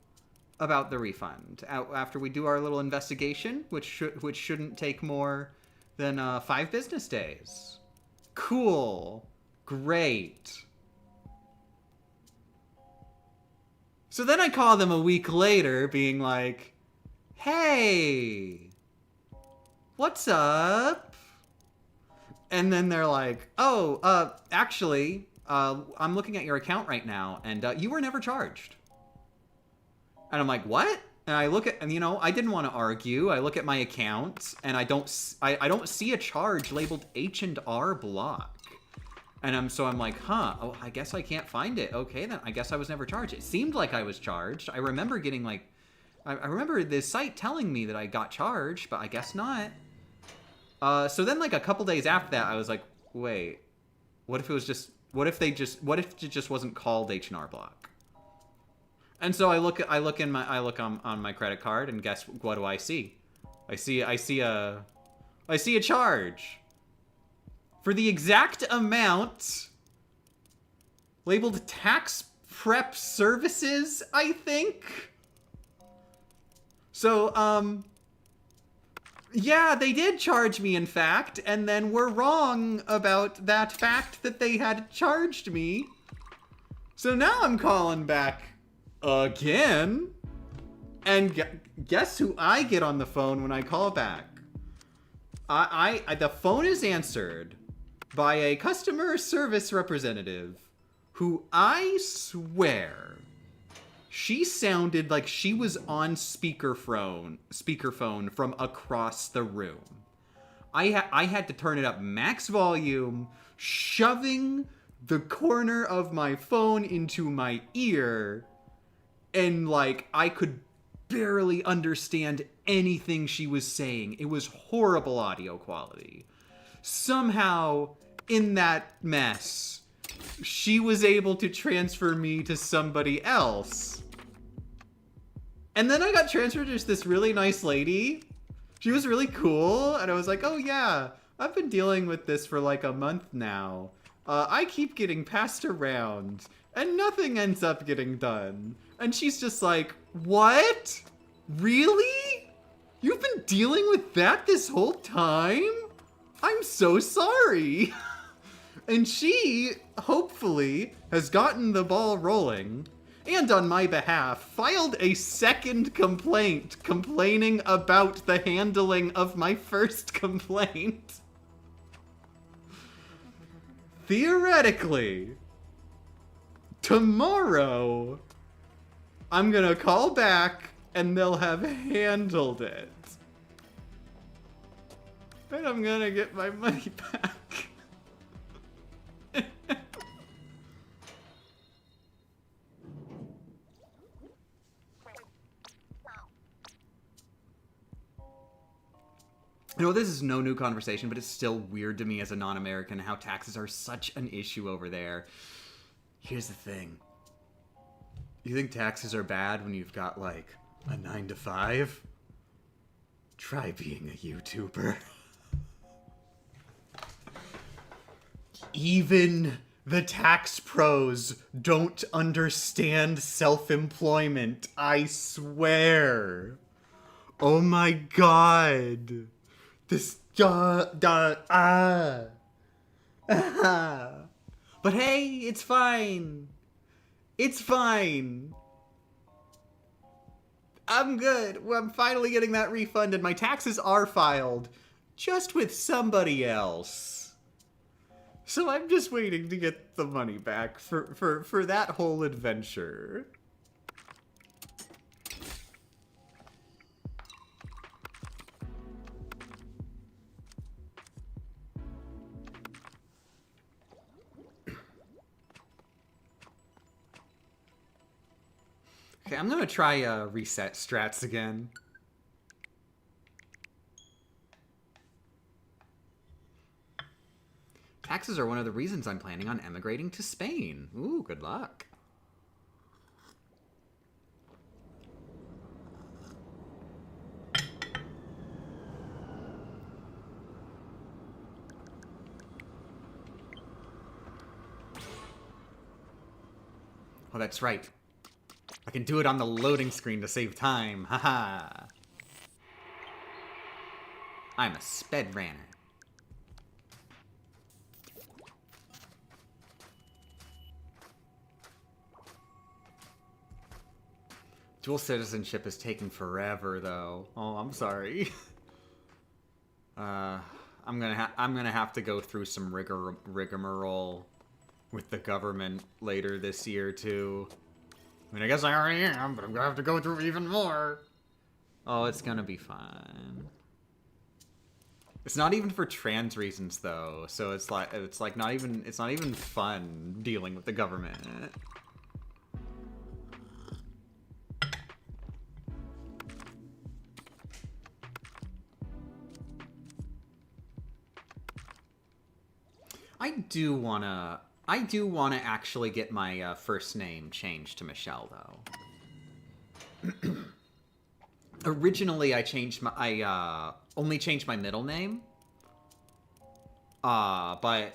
about the refund after we do our little investigation, which shouldn't take more than 5 business days. Cool. Great. So then I call them a week later, being like, hey, what's up? And then they're like, oh, actually, I'm looking at your account right now, and you were never charged. And I'm like, what? And I look at, and you know, I didn't want to argue. I look at my account, and I don't see a charge labeled H&R block. And I'm like, huh, oh, I guess I can't find it. Okay, then I guess I was never charged. It seemed like I was charged. I remember getting like, I remember the site telling me that I got charged, but I guess not. So then like a couple days after that, I was like, wait, what if it just wasn't called H&R block? And so I look on my credit card, and guess what do I see? I see a charge for the exact amount labeled tax prep services, I think. So, yeah, they did charge me, in fact, and then were wrong about that fact that they had charged me. So now I'm calling back again, and guess who I get on the phone when I call back? The phone is answered by a customer service representative who, I swear, she sounded like she was on speakerphone from across the room. I had to turn it up max volume, shoving the corner of my phone into my ear, and like I could barely understand anything she was saying. It was horrible audio quality. Somehow, in that mess, she was able to transfer me to somebody else. And then I got transferred to this really nice lady. She was really cool, and I was like, oh yeah, I've been dealing with this for like a month now. I keep getting passed around, and nothing ends up getting done. And she's just like, what? Really? You've been dealing with that this whole time? I'm so sorry. And she, hopefully, has gotten the ball rolling, and on my behalf, filed a second complaint complaining about the handling of my first complaint. Theoretically, tomorrow, I'm gonna call back and they'll have handled it. And I'm gonna get my money back. You know, this is no new conversation, but it's still weird to me as a non-American how taxes are such an issue over there. Here's the thing. You think taxes are bad when you've got, like, a 9-to-5? Try being a YouTuber. Even the tax pros don't understand self-employment, I swear. Oh my god. This, But hey, it's fine. It's fine. I'm good. Well, I'm finally getting that refunded. My taxes are filed, just with somebody else. So I'm just waiting to get the money back for that whole adventure. Okay, I'm gonna try reset strats again. Taxes are one of the reasons I'm planning on emigrating to Spain. Ooh, good luck. Oh, that's right. I can do it on the loading screen to save time. Haha. I'm a sped runner. Dual citizenship is taking forever, though. Oh, I'm sorry. I'm gonna have to go through some rigmarole with the government later this year too. I mean, I guess I already am, but I'm gonna have to go through even more. Oh, it's gonna be fun. It's not even for trans reasons though, so it's like not even fun dealing with the government. I do wanna actually get my first name changed to Michelle though. Originally, I only changed my middle name. But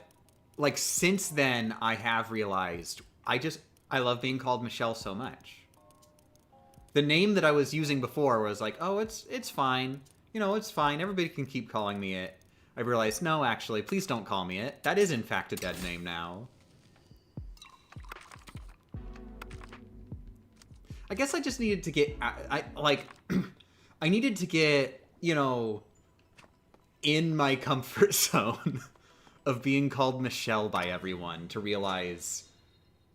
like since then, I have realized I love being called Michelle so much. The name that I was using before was like, oh, it's fine. You know, it's fine. Everybody can keep calling me it. I realized, no, actually, please don't call me it. That is, in fact, a dead name now. I guess I just needed to get... I needed to get, you know, in my comfort zone of being called Michelle by everyone to realize,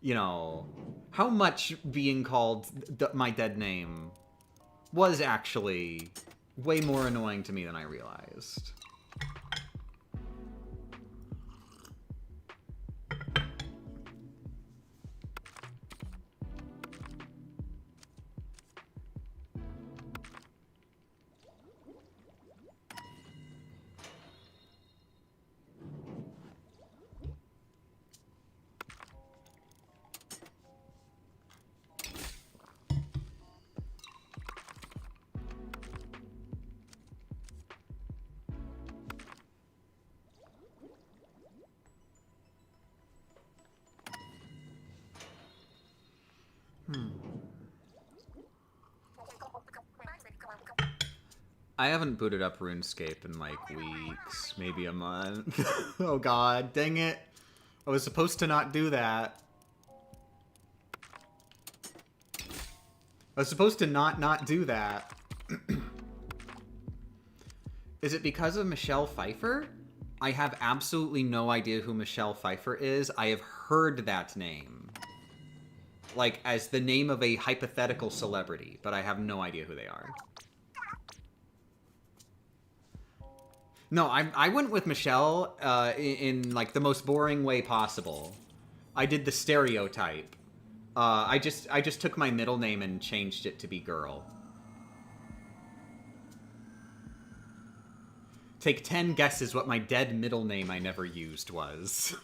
you know, how much being called my dead name was actually way more annoying to me than I realized. I haven't booted up RuneScape in like weeks, maybe a month. Oh god, dang it. I was supposed to not do that. I was supposed to not do that. Is it because of Michelle Pfeiffer? I have absolutely no idea who Michelle Pfeiffer is. I have heard that name. Like, as the name of a hypothetical celebrity, but I have no idea who they are. No, I went with Michelle in like the most boring way possible. I did the stereotype. I just took my middle name and changed it to be girl. Take 10 guesses what my dead middle name I never used was.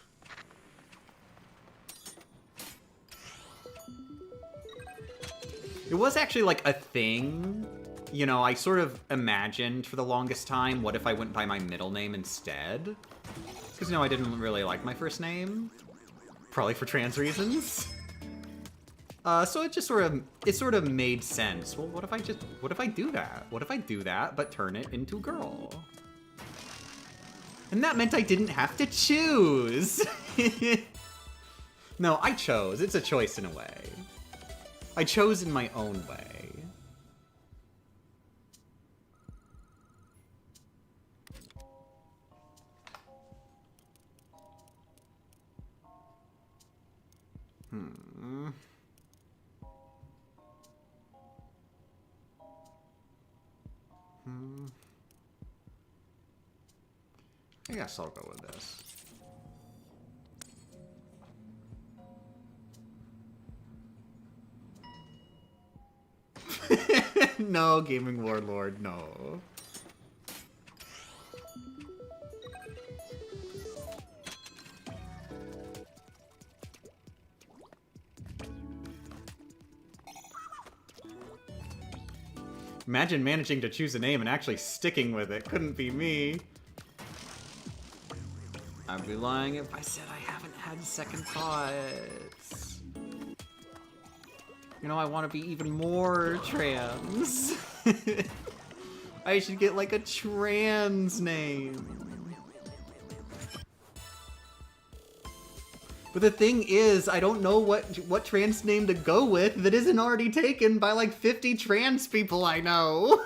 It was actually like a thing. You know, I sort of imagined for the longest time, what if I went by my middle name instead? Because, you know, I didn't really like my first name. Probably for trans reasons. So it just sort of made sense. Well, what if I do that? What if I do that, but turn it into girl? And that meant I didn't have to choose! No, I chose. It's a choice in a way. I chose in my own way. I guess I'll go with this. No, Gaming Warlord, no. Imagine managing to choose a name and actually sticking with it. Couldn't be me. I'd be lying if I said I haven't had second thoughts. You know, I want to be even more trans. I should get like a trans name. But the thing is, I don't know what trans name to go with that isn't already taken by like 50 trans people I know.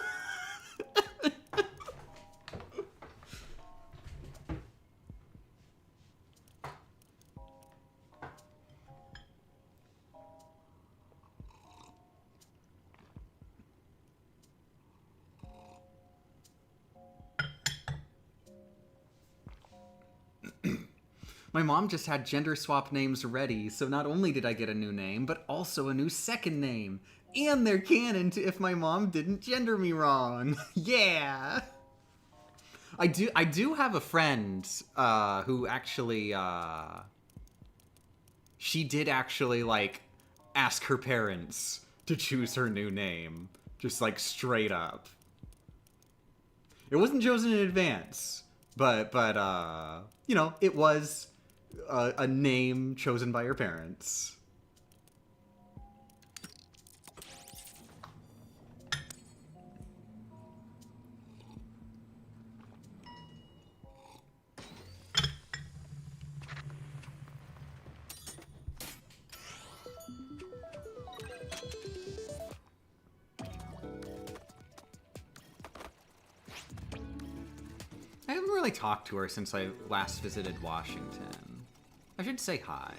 My mom just had gender swap names ready, so not only did I get a new name, but also a new second name. And they're canon to if my mom didn't gender me wrong. Yeah! I do have a friend who actually, she did actually, like, ask her parents to choose her new name. Just, like, straight up. It wasn't chosen in advance, but you know, it was a name chosen by her parents. I haven't really talked to her since I last visited Washington. I should say hi.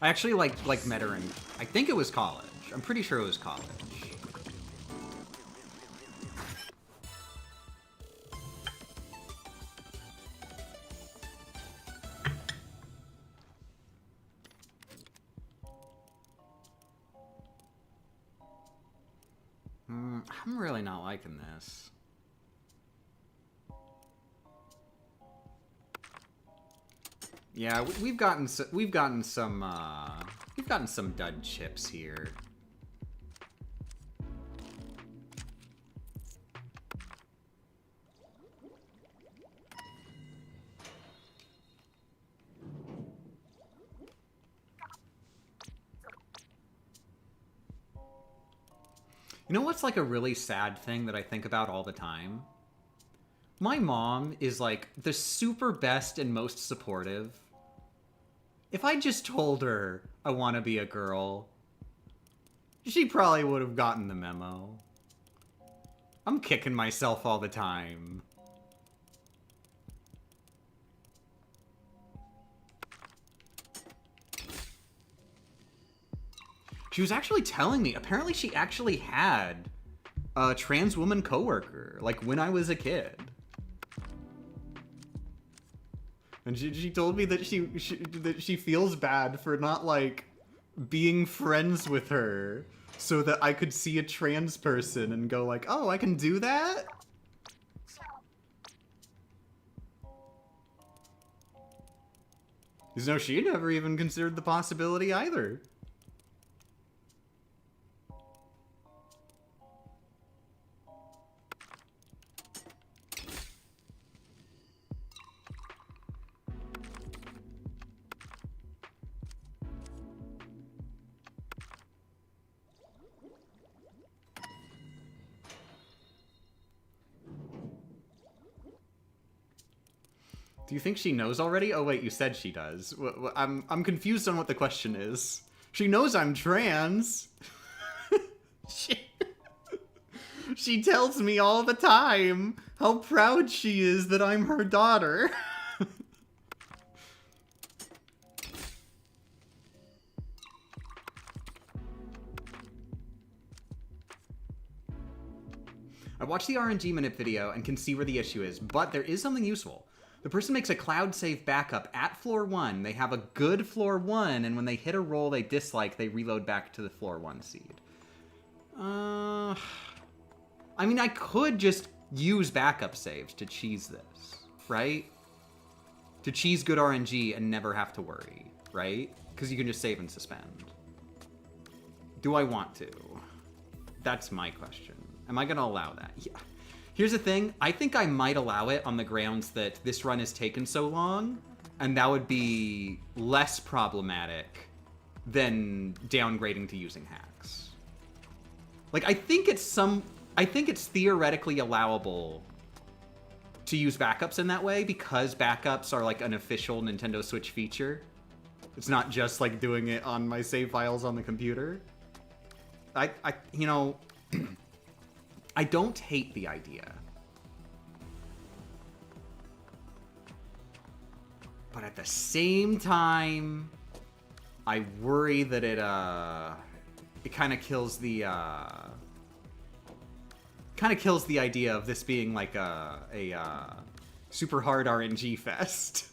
I actually like met her in, I think it was college. I'm pretty sure it was college. I'm really not liking this. Yeah, we've gotten some dud chips here. You know what's like a really sad thing that I think about all the time? My mom is like the super best and most supportive. If I just told her I want to be a girl, she probably would have gotten the memo. I'm kicking myself all the time. She was actually telling me, apparently she actually had a trans woman coworker, like when I was a kid. And she told me that she feels bad for not, like, being friends with her so that I could see a trans person and go like, oh, I can do that? Because no, she never even considered the possibility either. Do you think she knows already? Oh wait, you said she does. I'm confused on what the question is. She knows I'm trans. She tells me all the time how proud she is that I'm her daughter. I watched the RNG minute video and can see where the issue is, but there is something useful. The person makes a cloud save backup at floor 1. They have a good floor 1, and when they hit a roll they dislike, they reload back to the floor 1 seed. I mean, I could just use backup saves to cheese this, right? To cheese good RNG and never have to worry, right? Because you can just save and suspend. Do I want to? That's my question. Am I going to allow that? Yeah. Here's the thing. I think I might allow it on the grounds that this run has taken so long, and that would be less problematic than downgrading to using hacks. Like, I think it's theoretically allowable to use backups in that way because backups are like an official Nintendo Switch feature. It's not just like doing it on my save files on the computer. You know, I don't hate the idea. But at the same time, I worry that it kind of kills the idea of this being like a super hard RNG fest.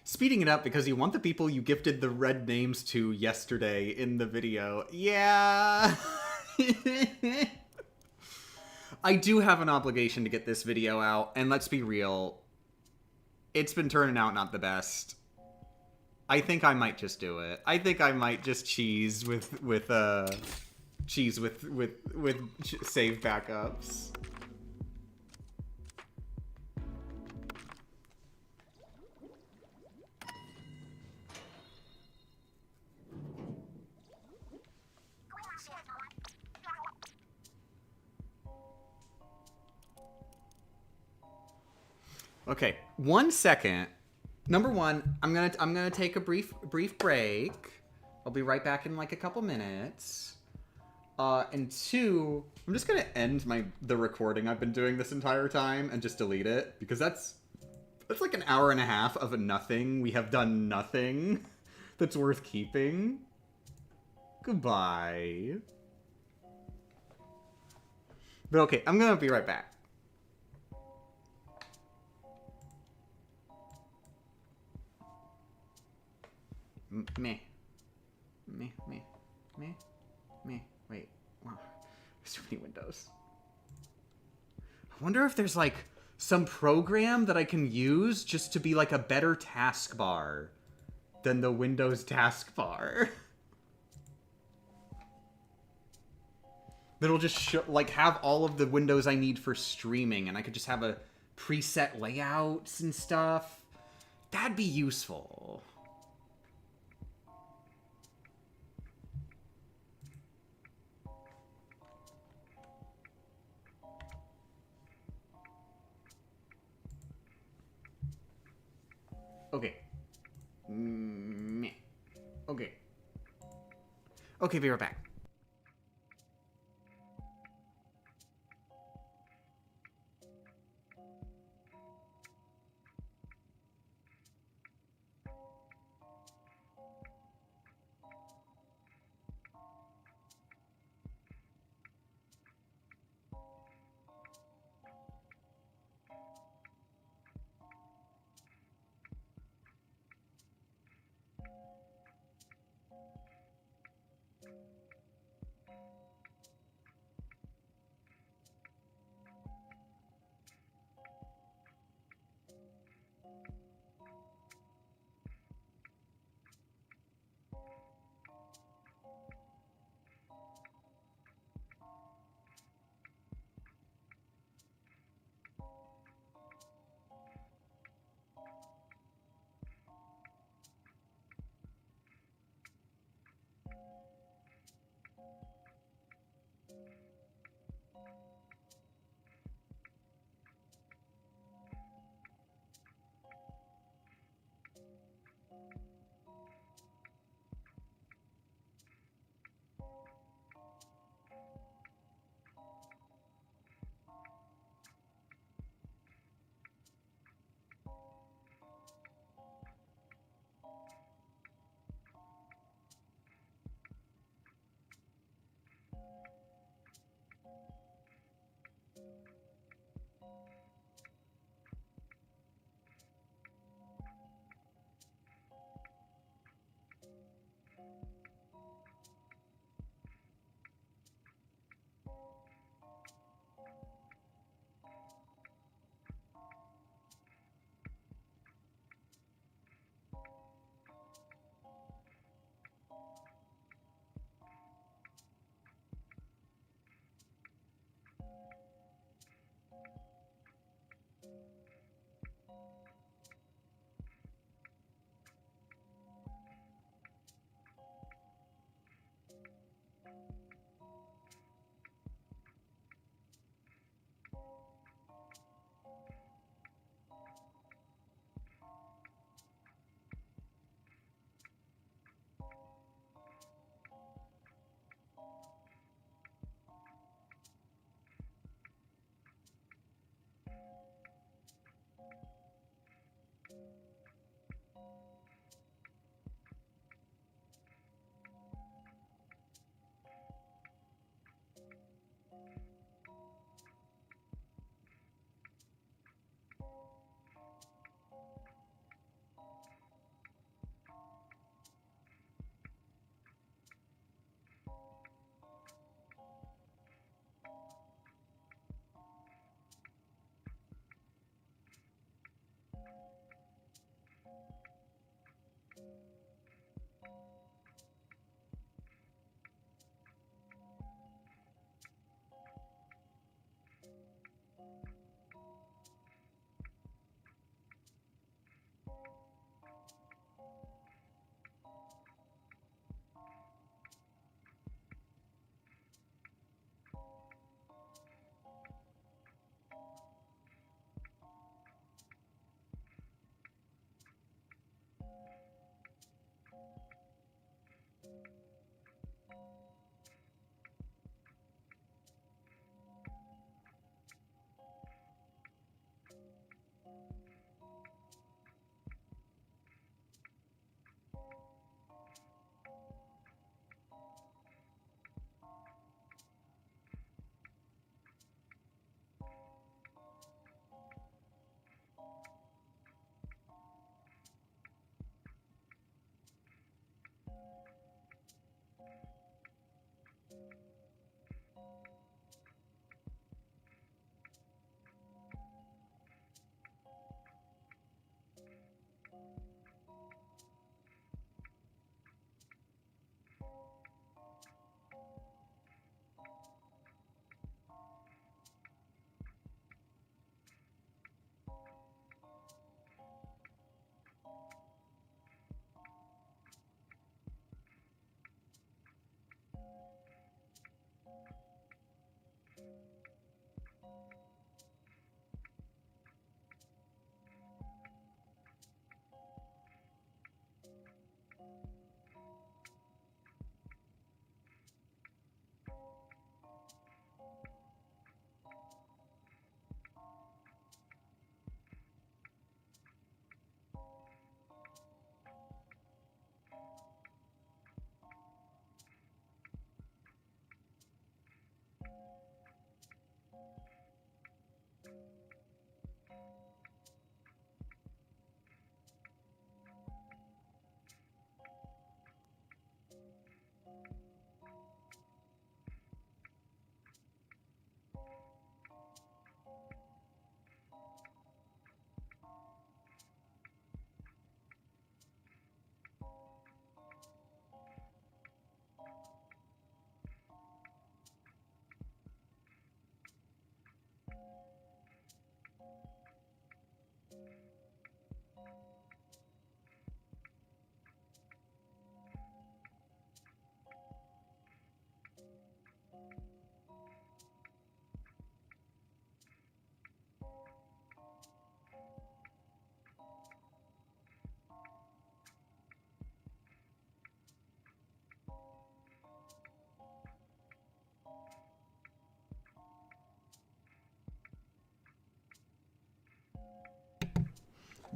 Speeding it up because you want the people you gifted the red names to yesterday in the video. Yeah. I do have an obligation to get this video out, and let's be real, it's been turning out not the best. I think I might just do it. I think I might just cheese with save backups. Okay, 1 second. Number one, I'm gonna take a brief break. I'll be right back in like a couple minutes. And two, I'm just gonna end the recording I've been doing this entire time and just delete it because that's like an hour and a half of nothing. We have done nothing that's worth keeping. Goodbye. But okay, I'm gonna be right back. Meh. Wait. Wow. There's too many windows. I wonder if there's like some program that I can use just to be like a better taskbar than the Windows taskbar. That'll just have all of the windows I need for streaming, and I could just have a preset layouts and stuff. That'd be useful. Okay. Okay. Okay, be right back.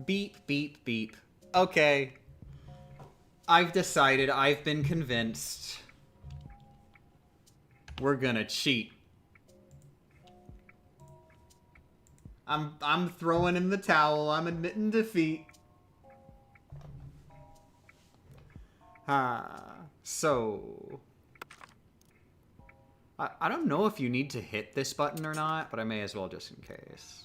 Beep, beep, beep. Okay. I've decided, I've been convinced. We're gonna cheat. I'm throwing in the towel. I'm admitting defeat. So... I don't know if you need to hit this button or not, but I may as well just in case.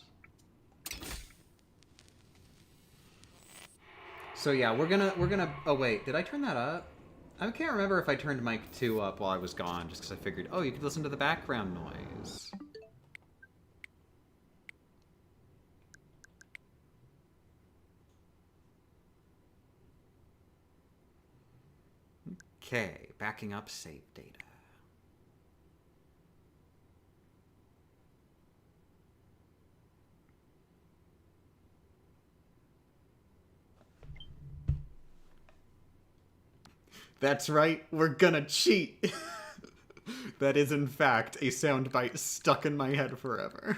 So yeah, we're gonna... Oh wait, did I turn that up? I can't remember if I turned mic 2 up while I was gone, just because I figured, oh, you could listen to the background noise. Okay, backing up save data. That's right, we're gonna cheat. That is, in fact, a soundbite stuck in my head forever.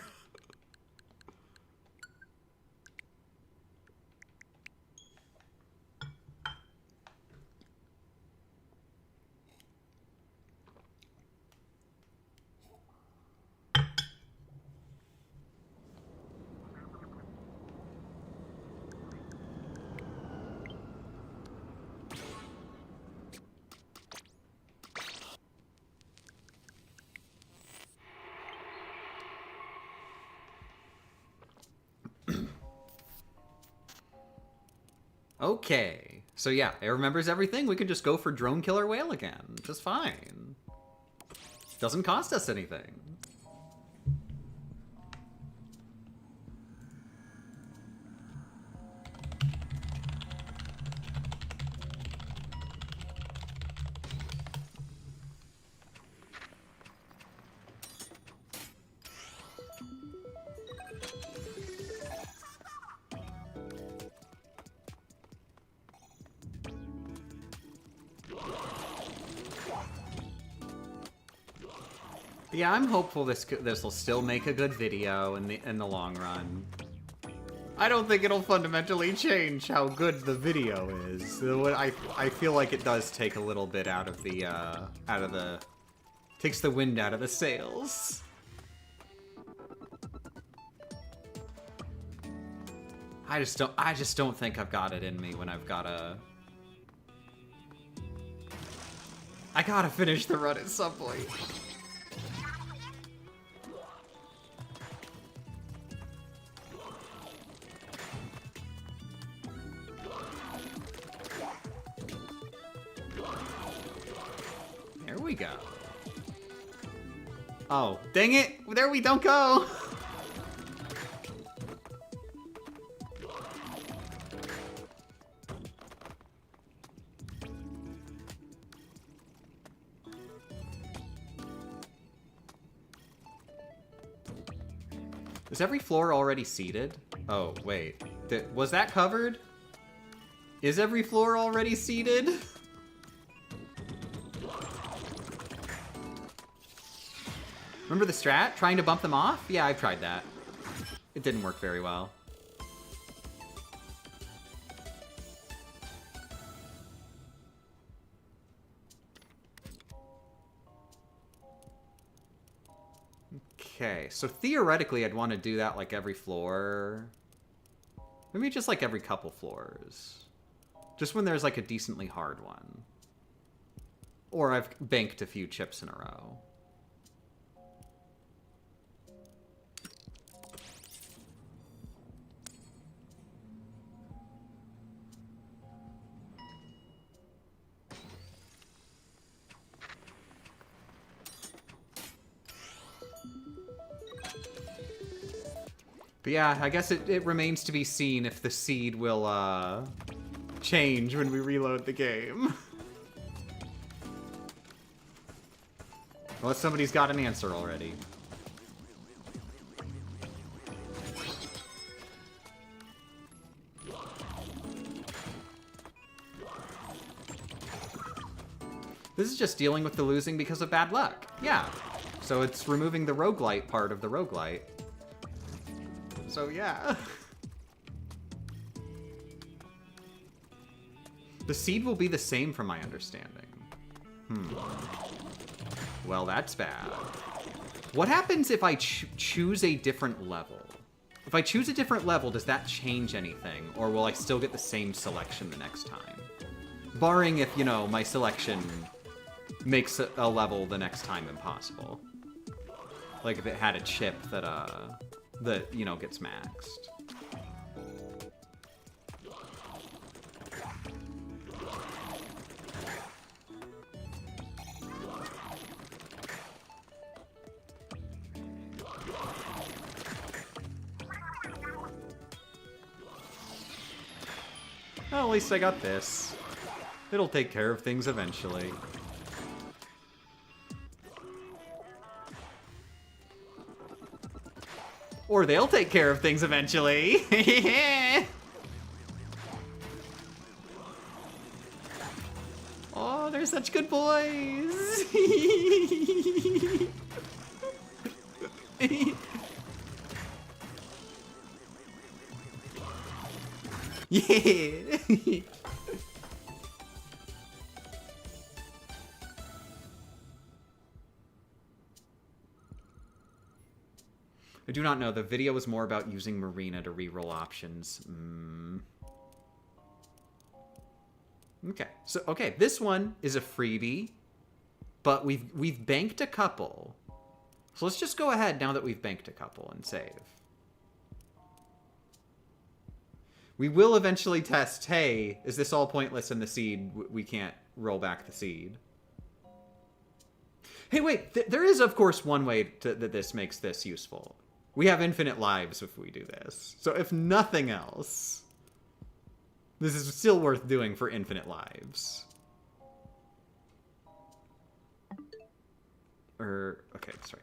Okay. So yeah, it remembers everything. We can just go for Drone Killer Whale again. Just fine. Doesn't cost us anything. Yeah, I'm hopeful this will still make a good video in the long run. I don't think it'll fundamentally change how good the video is. I feel like it does take a little bit out of the takes the wind out of the sails. I just don't think I've got it in me when I've gotta... I gotta finish the run at some point. There we go. Oh, dang it! There we don't go! Is every floor already seeded? Oh, wait. Was that covered? Is every floor already seeded? Remember the strat? Trying to bump them off? Yeah, I've tried that. It didn't work very well. Okay, so theoretically I'd want to do that like every floor. Maybe just like every couple floors. Just when there's like a decently hard one. Or I've banked a few chips in a row. But yeah, I guess it remains to be seen if the seed will, change when we reload the game. Unless somebody's got an answer already. This is just dealing with the losing because of bad luck. Yeah. So it's removing the roguelite part of the roguelite. So yeah. The seed will be the same from my understanding. Well, that's bad. What happens if I choose a different level? If I choose a different level, does that change anything? Or will I still get the same selection the next time? Barring if, you know, my selection makes a level the next time impossible. Like if it had a chip that, you know, gets maxed. Well, at least I got this. It'll take care of things eventually. Or they'll take care of things eventually. Oh, they're such good boys. Yeah. I do not know. The video was more about using Marina to reroll options. Okay. So, okay, this one is a freebie, but we've banked a couple. So let's just go ahead now that we've banked a couple and save. We will eventually test, hey, is this all pointless in the seed? We can't roll back the seed. Hey, wait, there is, of course, one way that this makes this useful. We have infinite lives if we do this. So if nothing else, this is still worth doing for infinite lives. Okay, that's right.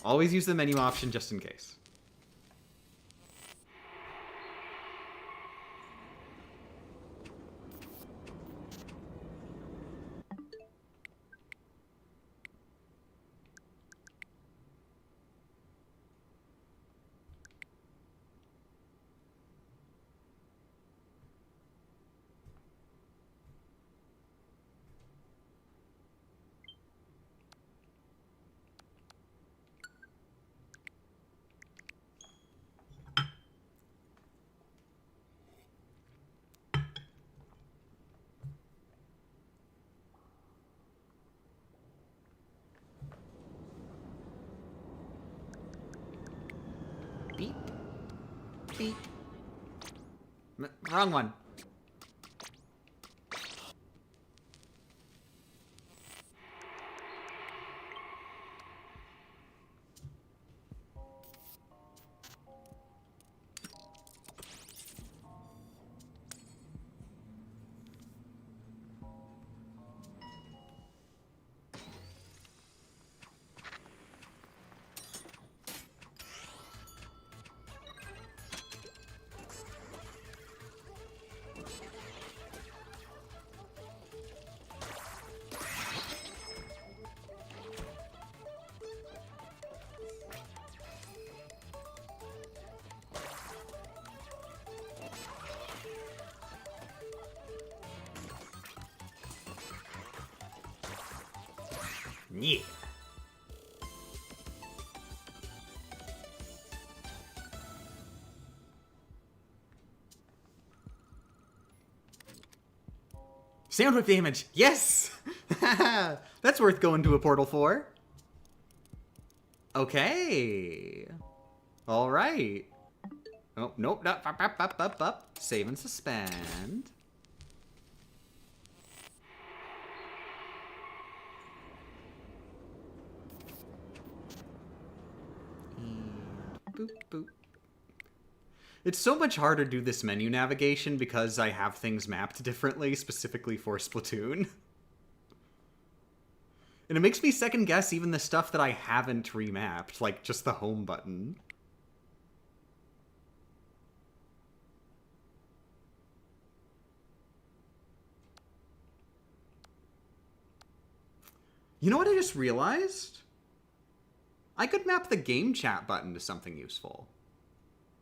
Always use the menu option just in case. Beep. Beep. Wrong one. Yeah. Sound whip damage. Yes. That's worth going to a portal for. Okay. All right. Oh, nope. Up. Save and suspend. Boop, boop. It's so much harder to do this menu navigation because I have things mapped differently, specifically for Splatoon. And it makes me second guess even the stuff that I haven't remapped, like just the home button. You know what I just realized? I could map the game chat button to something useful.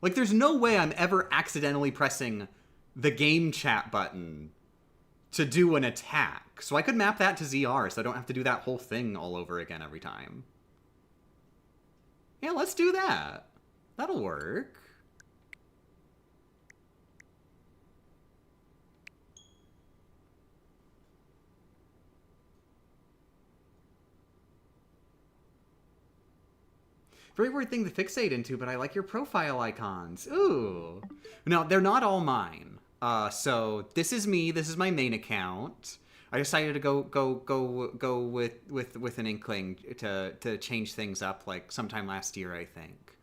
Like, there's no way I'm ever accidentally pressing the game chat button to do an attack. So I could map that to ZR so I don't have to do that whole thing all over again every time. Yeah, let's do that. That'll work. Very weird thing to fixate into, but I like your profile icons. Ooh. No, they're not all mine. So this is me. This is my main account. I decided to go with an inkling to change things up like sometime last year, I think.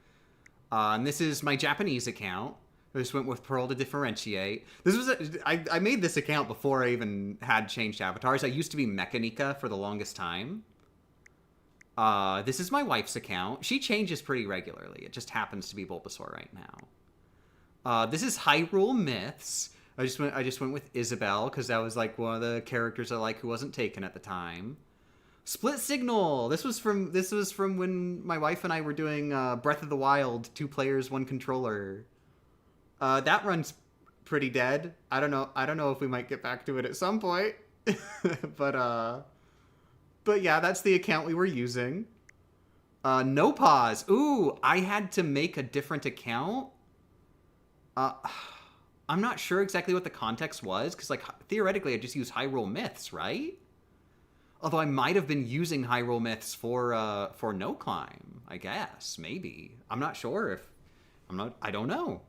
And this is my Japanese account. I just went with Pearl to differentiate. This was I made this account before I even had changed avatars. I used to be Mechanica for the longest time. This is my wife's account. She changes pretty regularly. It just happens to be Bulbasaur right now. This is Hyrule Myths. I just went with Isabelle because that was like one of the characters I like who wasn't taken at the time. Split Signal. This was from when my wife and I were doing Breath of the Wild, 2 players, 1 controller. That runs pretty dead. I don't know if we might get back to it at some point. But yeah, that's the account we were using. No pause. Ooh, I had to make a different account. I'm not sure exactly what the context was, because like theoretically I just use Hyrule Myths, right? Although I might have been using Hyrule Myths for No Climb, I guess, maybe. I'm not sure if I don't know.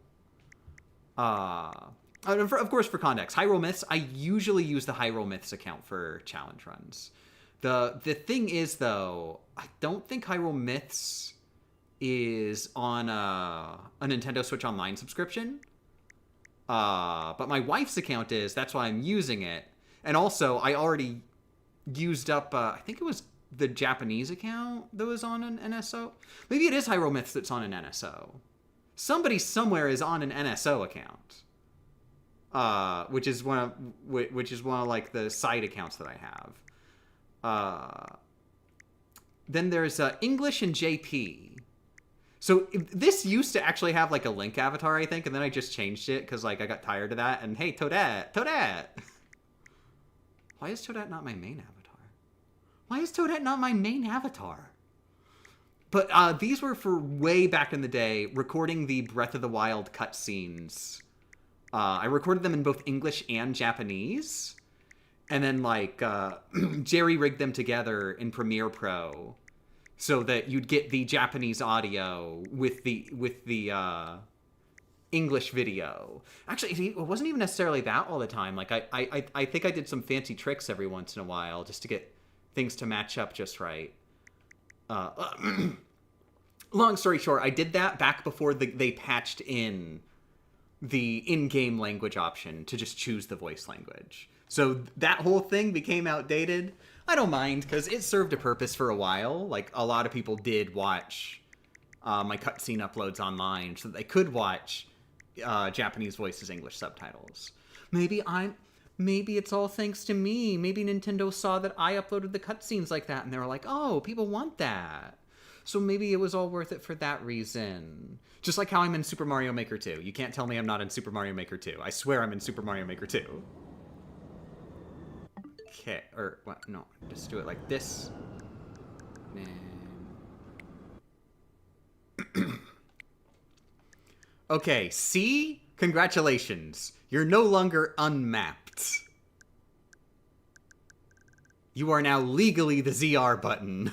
Of course, for context, Hyrule Myths, I usually use the Hyrule Myths account for challenge runs. The thing is, though, I don't think Hyrule Myths is on a Nintendo Switch Online subscription. But my wife's account is. That's why I'm using it. And also, I already used up, I think it was the Japanese account that was on an NSO. Maybe it is Hyrule Myths that's on an NSO. Somebody somewhere is on an NSO account. Which is one of like the side accounts that I have. Then there's English and JP. So this used to actually have like a Link avatar, I think, and then I just changed it because like I got tired of that. And hey, Toadette! Why is Toadette not my main avatar? Why is Toadette not my main avatar? But these were for way back in the day, recording the Breath of the Wild cutscenes. I recorded them in both English and Japanese. And then, like, jerry-rigged them together in Premiere Pro so that you'd get the Japanese audio with the English video. Actually, it wasn't even necessarily that all the time. Like, I think I did some fancy tricks every once in a while just to get things to match up just right. Long story short, I did that back before they patched in the in-game language option to just choose the voice language. So that whole thing became outdated. I don't mind, because it served a purpose for a while. Like, a lot of people did watch my cutscene uploads online so that they could watch Japanese voices, English subtitles. Maybe it's all thanks to me. Maybe Nintendo saw that I uploaded the cutscenes like that, and they were like, oh, people want that. So maybe it was all worth it for that reason. Just like how I'm in Super Mario Maker 2. You can't tell me I'm not in Super Mario Maker 2. I swear I'm in Super Mario Maker 2. Okay, or what? No, just do it like this. And... Okay, see? Congratulations. You're no longer unmapped. You are now legally the ZR button.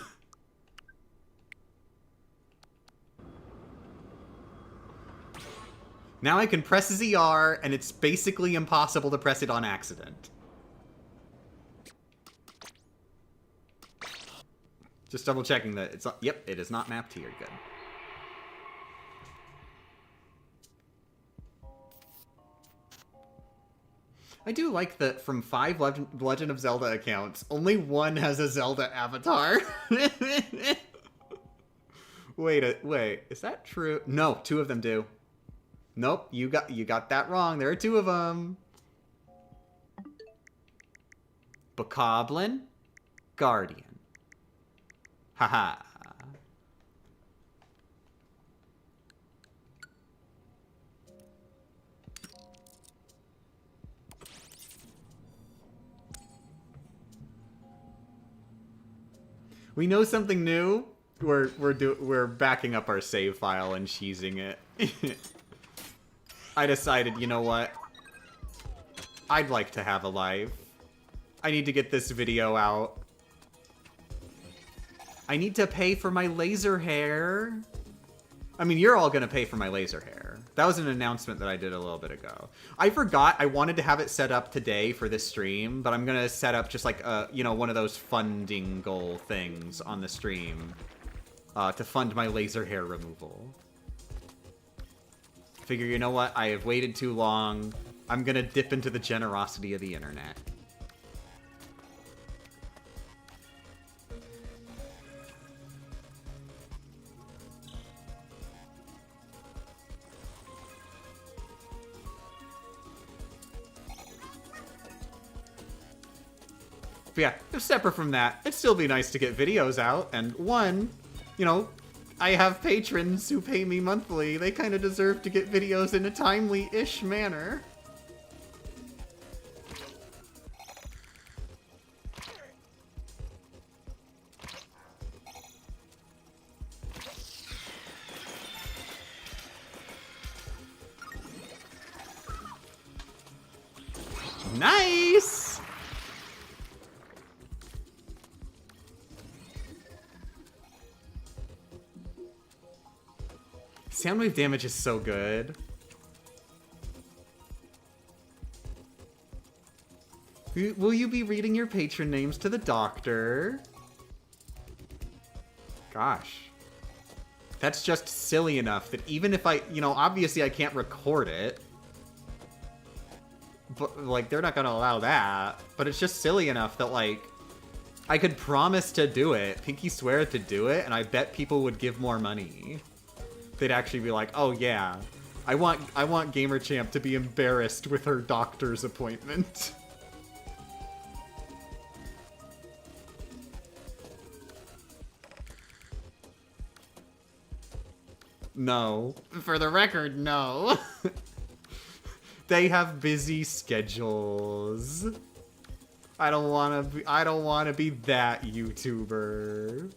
Now I can press ZR, and it's basically impossible to press it on accident. Just double checking that it's... Yep, it is not mapped here. Good. I do like that from 5 Legend of Zelda accounts, only 1 has a Zelda avatar. Wait, is that true? No, 2 of them do. Nope, you got that wrong. There are 2 of them. Bokoblin, Guardian. Haha. We know something new. We're backing up our save file and cheesing it. I decided, you know what? I'd like to have a life. I need to get this video out. I need to pay for my laser hair. I mean, you're all gonna pay for my laser hair. That was an announcement that I did a little bit ago. I forgot I wanted to have it set up today for this stream, but I'm gonna set up just like a, you know, one of those funding goal things on the stream to fund my laser hair removal. Figure, you know what? I have waited too long. I'm gonna dip into the generosity of the internet. But yeah, if separate from that, it'd still be nice to get videos out. And one, you know, I have patrons who pay me monthly. They kind of deserve to get videos in a timely-ish manner. Nice! Soundwave damage is so good. Will you be reading your patron names to the doctor? Gosh. That's just silly enough that even if I, you know, obviously I can't record it. But, like, they're not gonna allow that. But it's just silly enough that, like, I could promise to do it, pinky swear to do it, and I bet people would give more money. They'd actually be like, oh yeah, I want Gamer Champ to be embarrassed with her doctor's appointment. No. For the record, no. They have busy schedules. I don't want to be that YouTuber.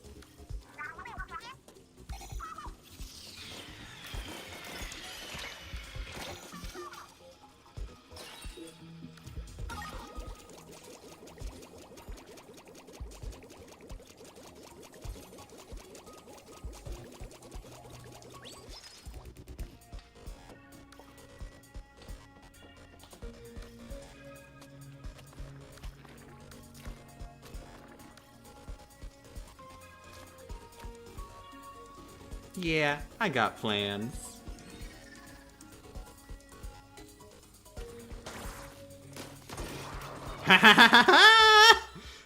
Yeah, I got plans.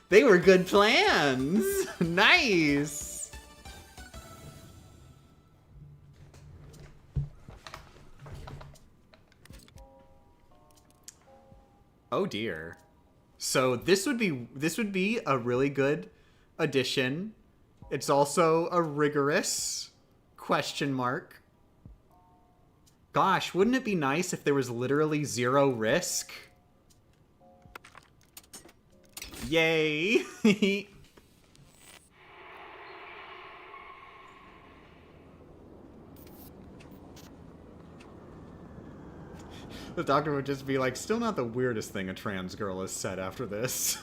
They were good plans. Nice. Oh dear. So this would be a really good addition. It's also a rigorous question mark. Gosh, wouldn't it be nice if there was literally zero risk? Yay! The doctor would just be like, still not the weirdest thing a trans girl has said after this.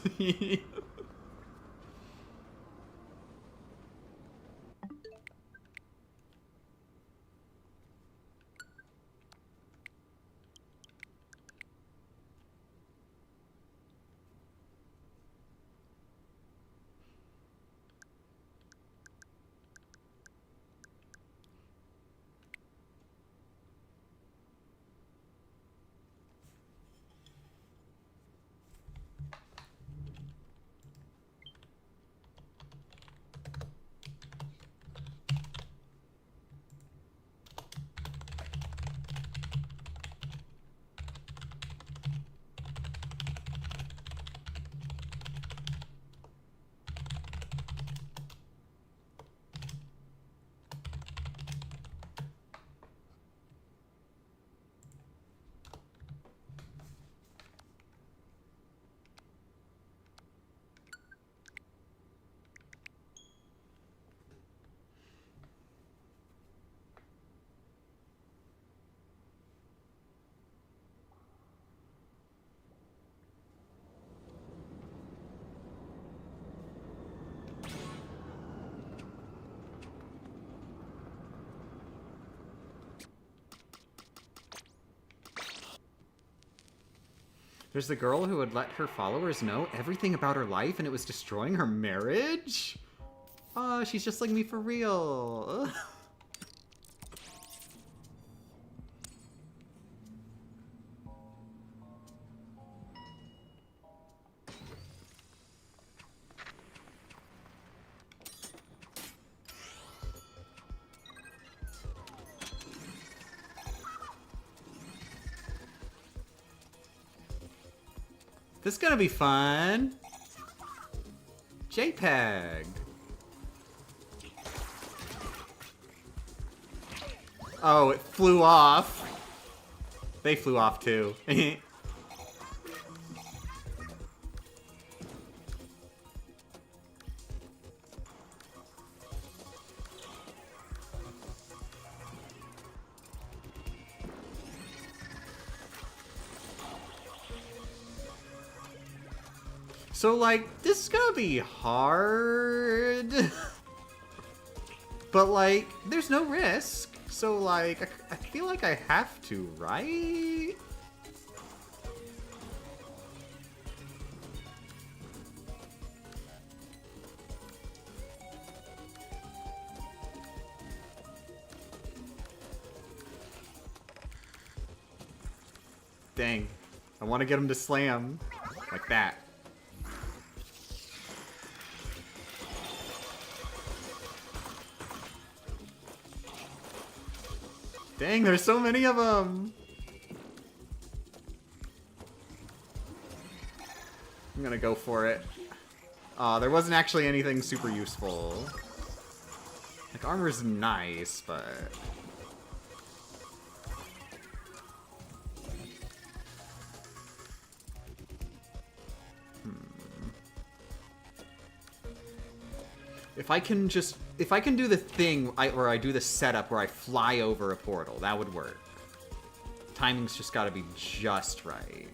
There's the girl who would let her followers know everything about her life and it was destroying her marriage? Oh, she's just like me for real. This is gonna be fun. JPEG. Oh, it flew off. They flew off too. So, like, this is gonna be hard. But, like, there's no risk. So, like, I feel like I have to, right? Dang. I want to get him to slam. Like that. Dang, there's so many of them. I'm gonna go for it. There wasn't actually anything super useful. Like, armor's nice, but... If I can do the thing where I do the setup where I fly over a portal, that would work. Timing's just gotta be just right.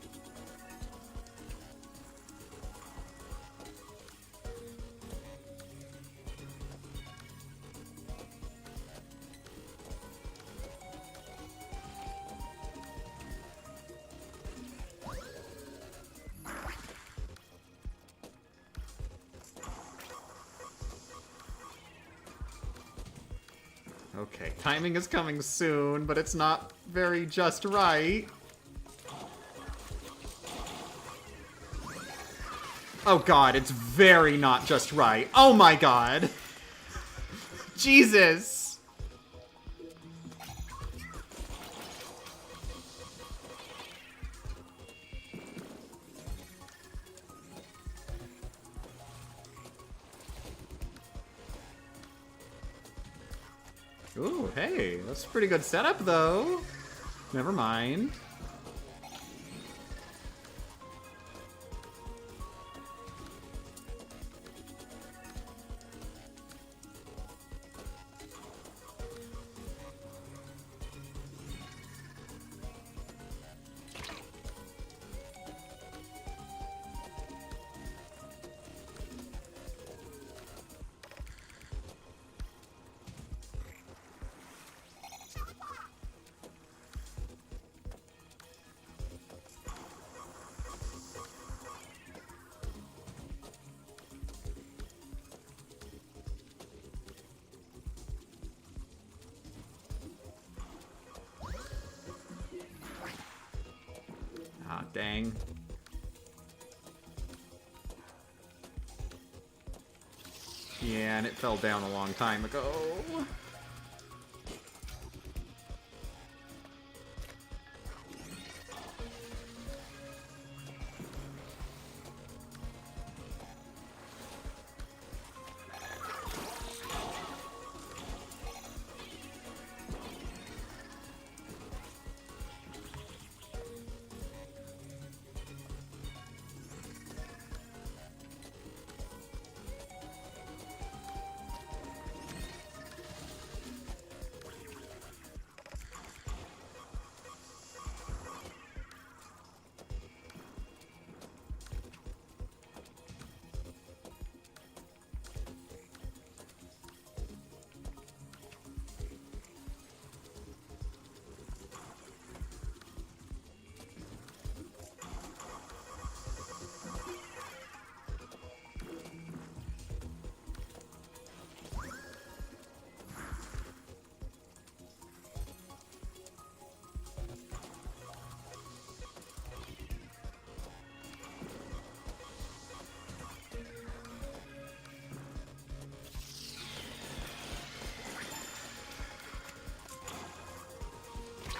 Okay, timing is coming soon, but it's not very just right. Oh god, it's very not just right. Oh my god! Jesus! Ooh, hey, that's a pretty good setup, though. Never mind. Ah, dang. Yeah, and it fell down a long time ago.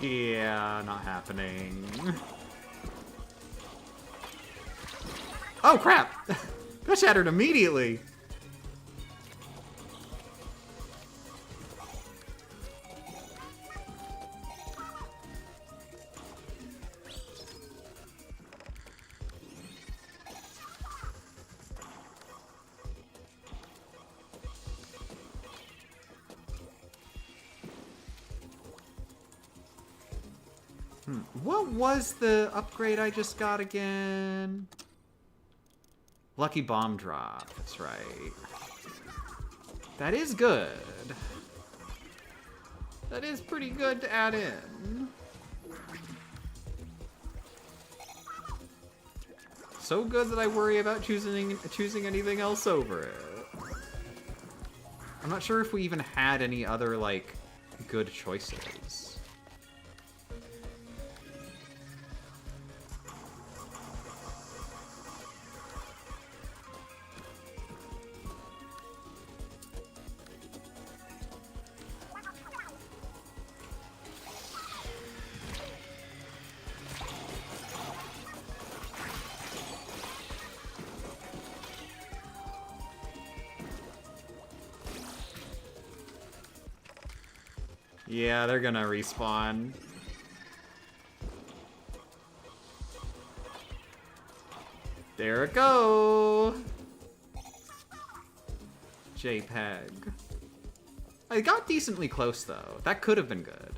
Yeah, not happening. Oh, crap! That shattered immediately! What was the upgrade I just got again? Lucky bomb drop, that's right. That is good. That is pretty good to add in. So good that I worry about choosing anything else over it. I'm not sure if we even had any other, like, good choices. Yeah, they're gonna respawn. There it go! JPEG. I got decently close, though. That could have been good.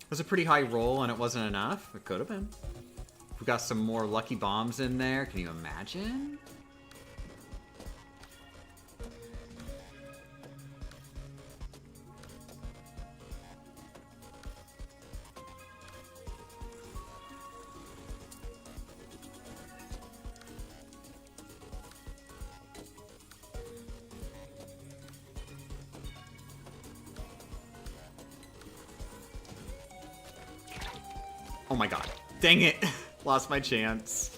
It was a pretty high roll and it wasn't enough. It could have been. We got some more lucky bombs in there. Can you imagine? Oh my god. Dang it. Lost my chance.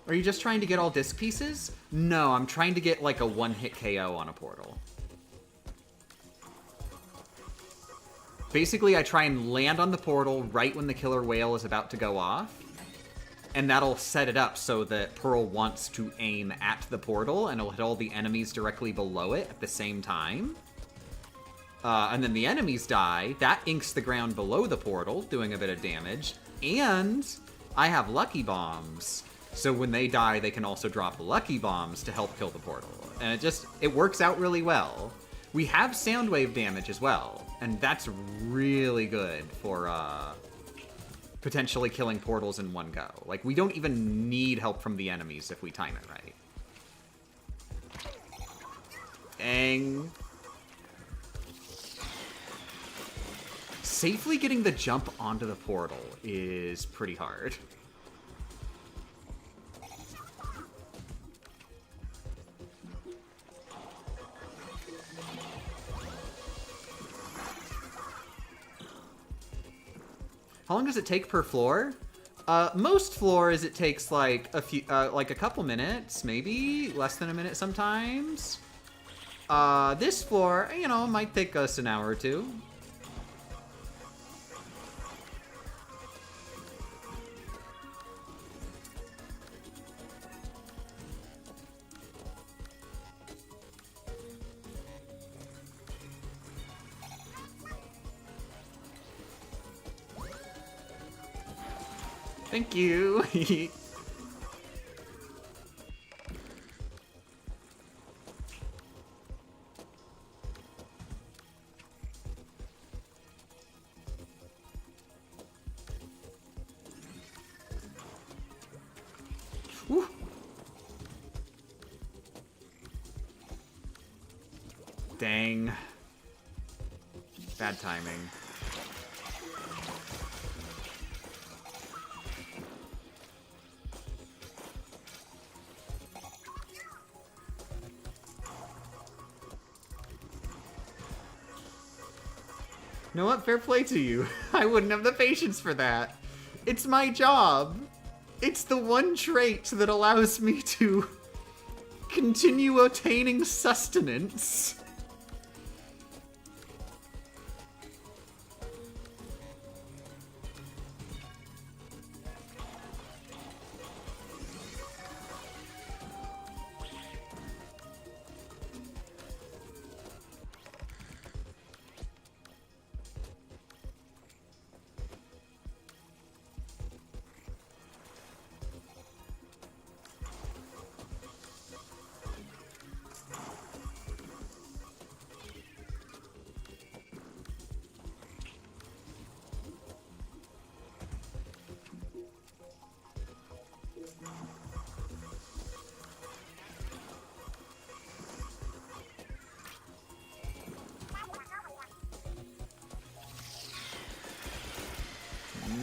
Are you just trying to get all disc pieces? No, I'm trying to get like a one-hit KO on a portal. Basically, I try and land on the portal right when the killer whale is about to go off. And that'll set it up so that Pearl wants to aim at the portal and it'll hit all the enemies directly below it at the same time. And then the enemies die. That inks the ground below the portal, doing a bit of damage. And I have lucky bombs. So when they die, they can also drop lucky bombs to help kill the portal. And it works out really well. We have soundwave damage as well, and that's really good for potentially killing portals in one go. Like, we don't even need help from the enemies if we time it right. Dang. Safely getting the jump onto the portal is pretty hard. How long does it take per floor? Most floors it takes like a couple minutes, maybe less than a minute sometimes. This floor, you know, might take us an hour or two. Thank you. dang. Bad timing. You know what? Fair play to you. I wouldn't have the patience for that. It's my job. It's the one trait that allows me to continue attaining sustenance.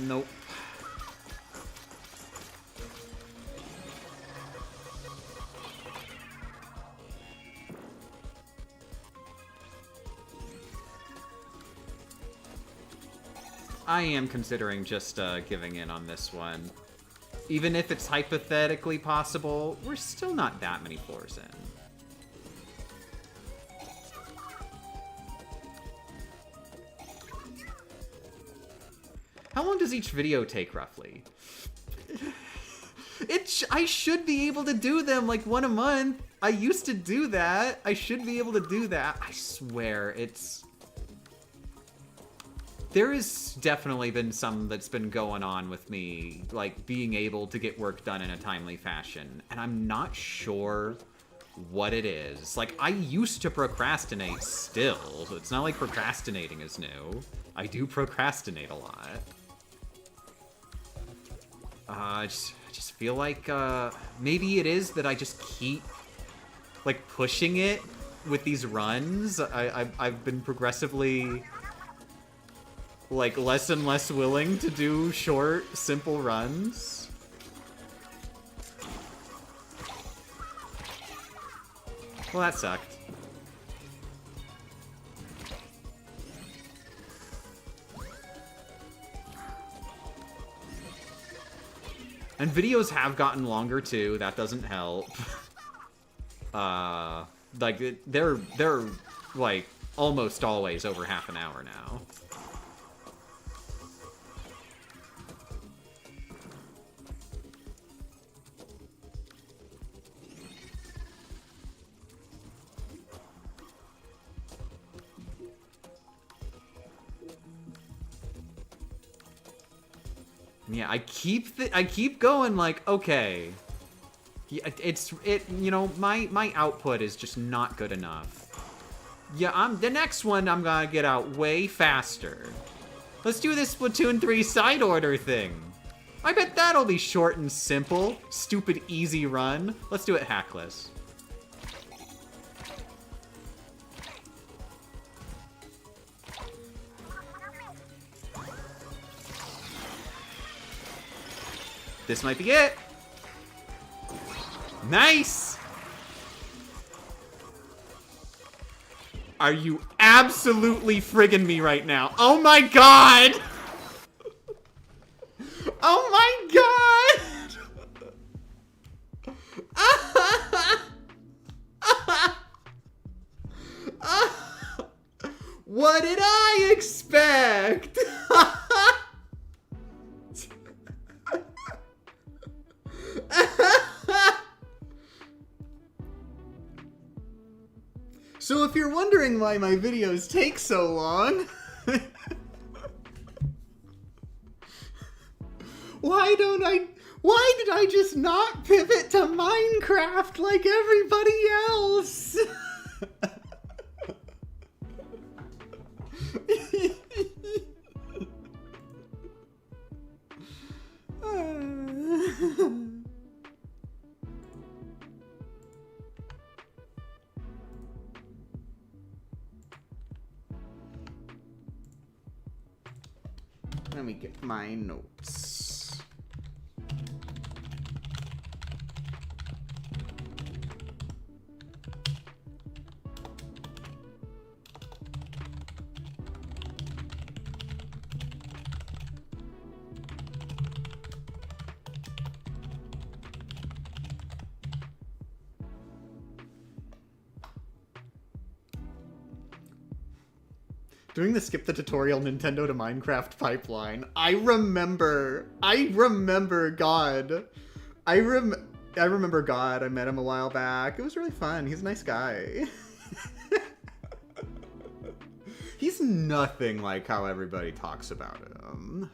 Nope. I am considering just giving in on this one. Even if it's hypothetically possible, we're still not that many floors in. How long does each video take, roughly? I should be able to do them, like, one a month. I used to do that. I should be able to do that. I swear, there has definitely been some that's been going on with me, like, being able to get work done in a timely fashion. And I'm not sure what it is. Like, I used to procrastinate still, so it's not like procrastinating is new. I do procrastinate a lot. I just feel like, maybe it is that I just keep, like, pushing it with these runs. I've been progressively, like, less and less willing to do short, simple runs. Well, that sucked. And videos have gotten longer too. That doesn't help. Like they're like almost always over half an hour now. Yeah, I keep going like, okay. Yeah, you know, my output is just not good enough. Yeah, the next one I'm gonna get out way faster. Let's do this Splatoon 3 side order thing. I bet that'll be short and simple. Stupid easy run. Let's do it hackless. This might be it. Nice! Are you absolutely friggin' me right now? Oh my god! Oh my god! What did I expect? So if you're wondering why my videos take so long, why did I just not pivot to Minecraft like everybody else? Let me get my notes. Doing the skip the tutorial Nintendo to Minecraft pipeline. I remember God. I remember God. I met him a while back. It was really fun. He's a nice guy. He's nothing like how everybody talks about him.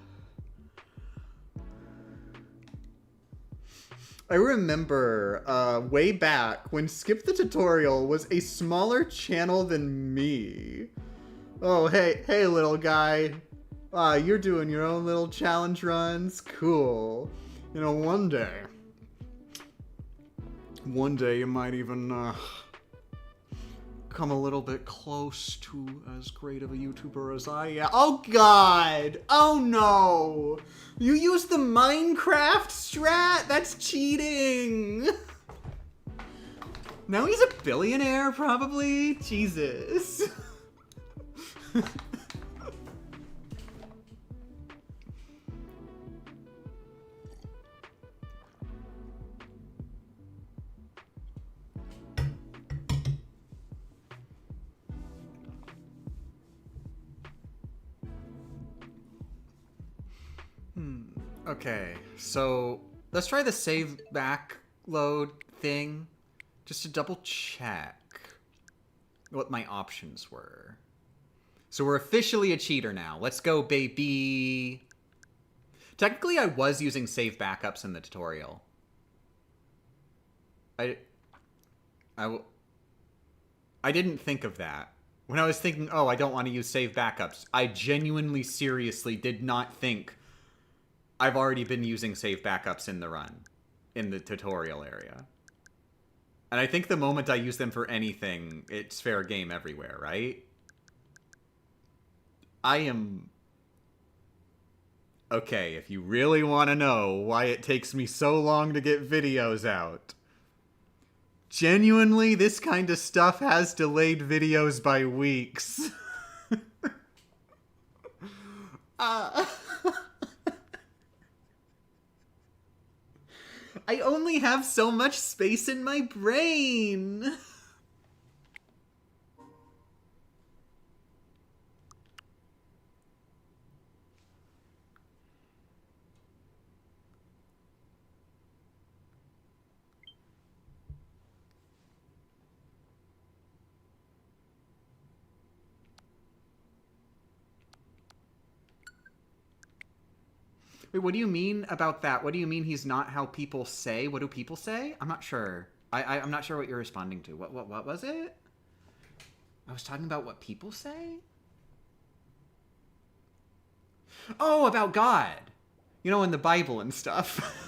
I remember way back when Skip the Tutorial was a smaller channel than me. Oh, hey, little guy. You're doing your own little challenge runs? Cool. You know, one day you might even, come a little bit close to as great of a YouTuber as I am. Oh, God! Oh, no! You used the Minecraft strat? That's cheating! Now he's a billionaire, probably? Jesus. Okay, so let's try the save backload thing just to double check what my options were. So we're officially a cheater now. Let's go, baby. Technically, I was using save backups in the tutorial. I didn't think of that. When I was thinking, oh, I don't want to use save backups, I genuinely, seriously did not think I've already been using save backups in the run, in the tutorial area. And I think the moment I use them for anything, it's fair game everywhere, right? I am... Okay, if you really want to know why it takes me so long to get videos out. Genuinely, this kind of stuff has delayed videos by weeks. I only have so much space in my brain. Wait, what do you mean about that? What do you mean he's not how people say? What do people say? I'm not sure. I'm not sure what you're responding to. What was it? I was talking about what people say? Oh, about God. You know, in the Bible and stuff.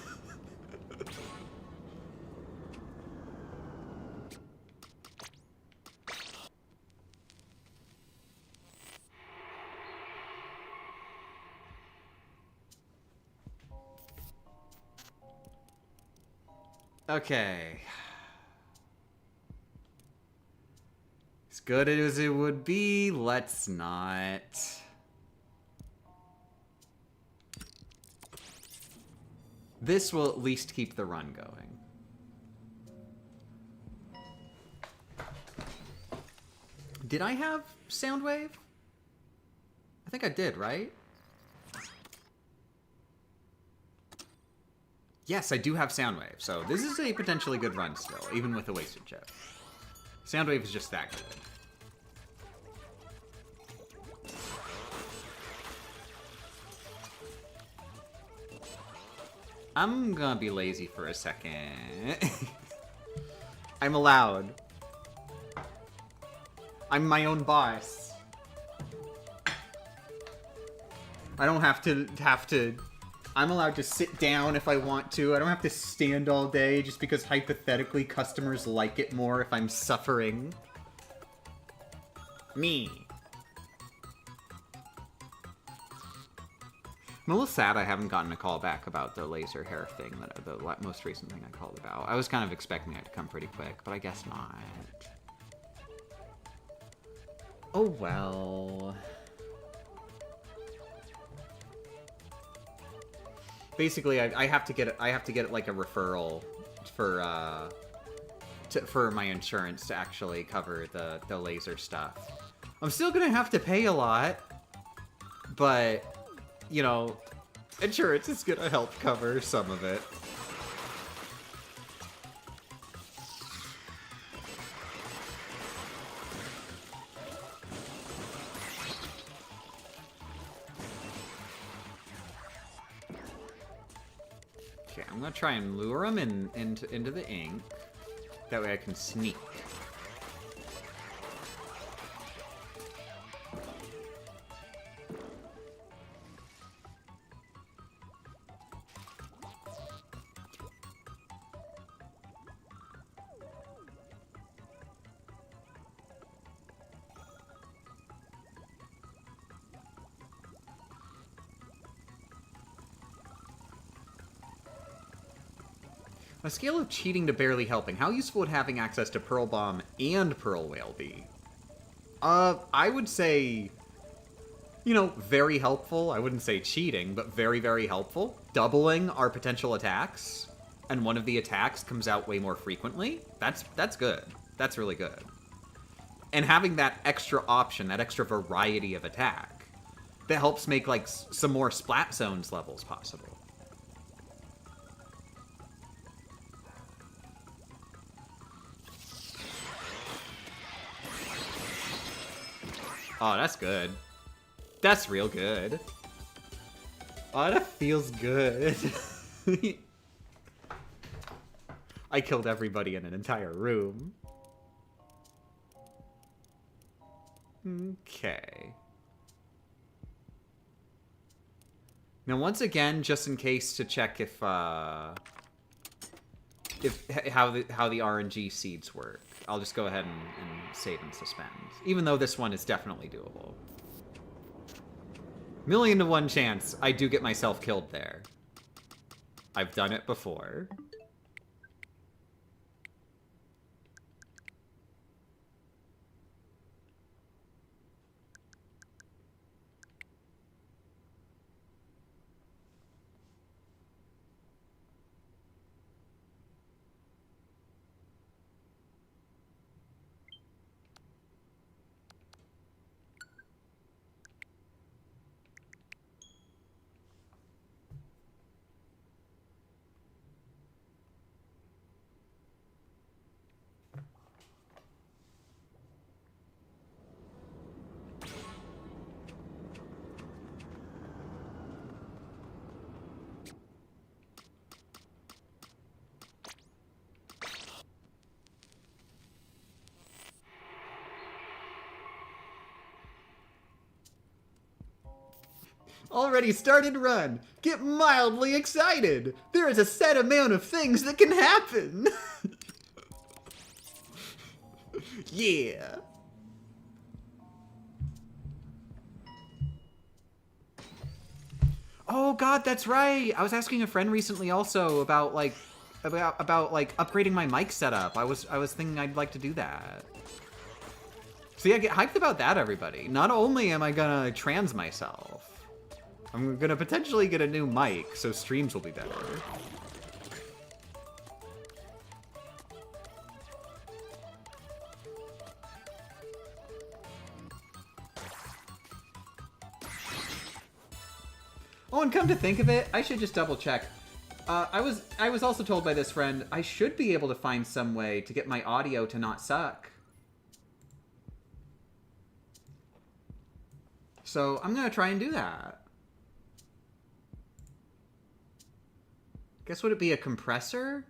Okay. As good as it would be, let's not. This will at least keep the run going. Did I have Soundwave? I think I did, right? Yes, I do have Soundwave, so this is a potentially good run still, even with a wasted chip. Soundwave is just that good. I'm gonna be lazy for a second. I'm allowed. I'm my own boss. I don't have to I'm allowed to sit down if I want to. I don't have to stand all day just because hypothetically customers like it more if I'm suffering. Me. I'm a little sad I haven't gotten a call back about the laser hair thing, the most recent thing I called about. I was kind of expecting it to come pretty quick, but I guess not. Oh well. Basically, I have to get it like a referral for my insurance to actually cover the laser stuff. I'm still gonna have to pay a lot, but you know, insurance is gonna help cover some of it. Okay, I'm gonna try and lure him into the ink. That way I can sneak. On a scale of cheating to barely helping, how useful would having access to Pearl Bomb and Pearl Whale be? I would say, you know, very helpful. I wouldn't say cheating, but very, very helpful. Doubling our potential attacks, and one of the attacks comes out way more frequently. That's good. That's really good. And having that extra option, that extra variety of attack, that helps make, like, some more Splat Zones levels possible. Oh, that's good. That's real good. Oh, that feels good. I killed everybody in an entire room. Okay. Now, once again, just in case to check if how the RNG seeds work, I'll just go ahead and save and suspend. Even though this one is definitely doable. 1,000,000 to 1 chance I do get myself killed there. I've done it before. Already started run. Get mildly excited. There is a set amount of things that can happen. Yeah. Oh god, that's right. I was asking a friend recently also about like upgrading my mic setup. I was thinking I'd like to do that. So yeah, get hyped about that, everybody. Not only am I gonna trans myself, I'm gonna potentially get a new mic, so streams will be better. Oh, and come to think of it, I should just double check. I was also told by this friend I should be able to find some way to get my audio to not suck. So I'm gonna try and do that. Guess would it be a compressor?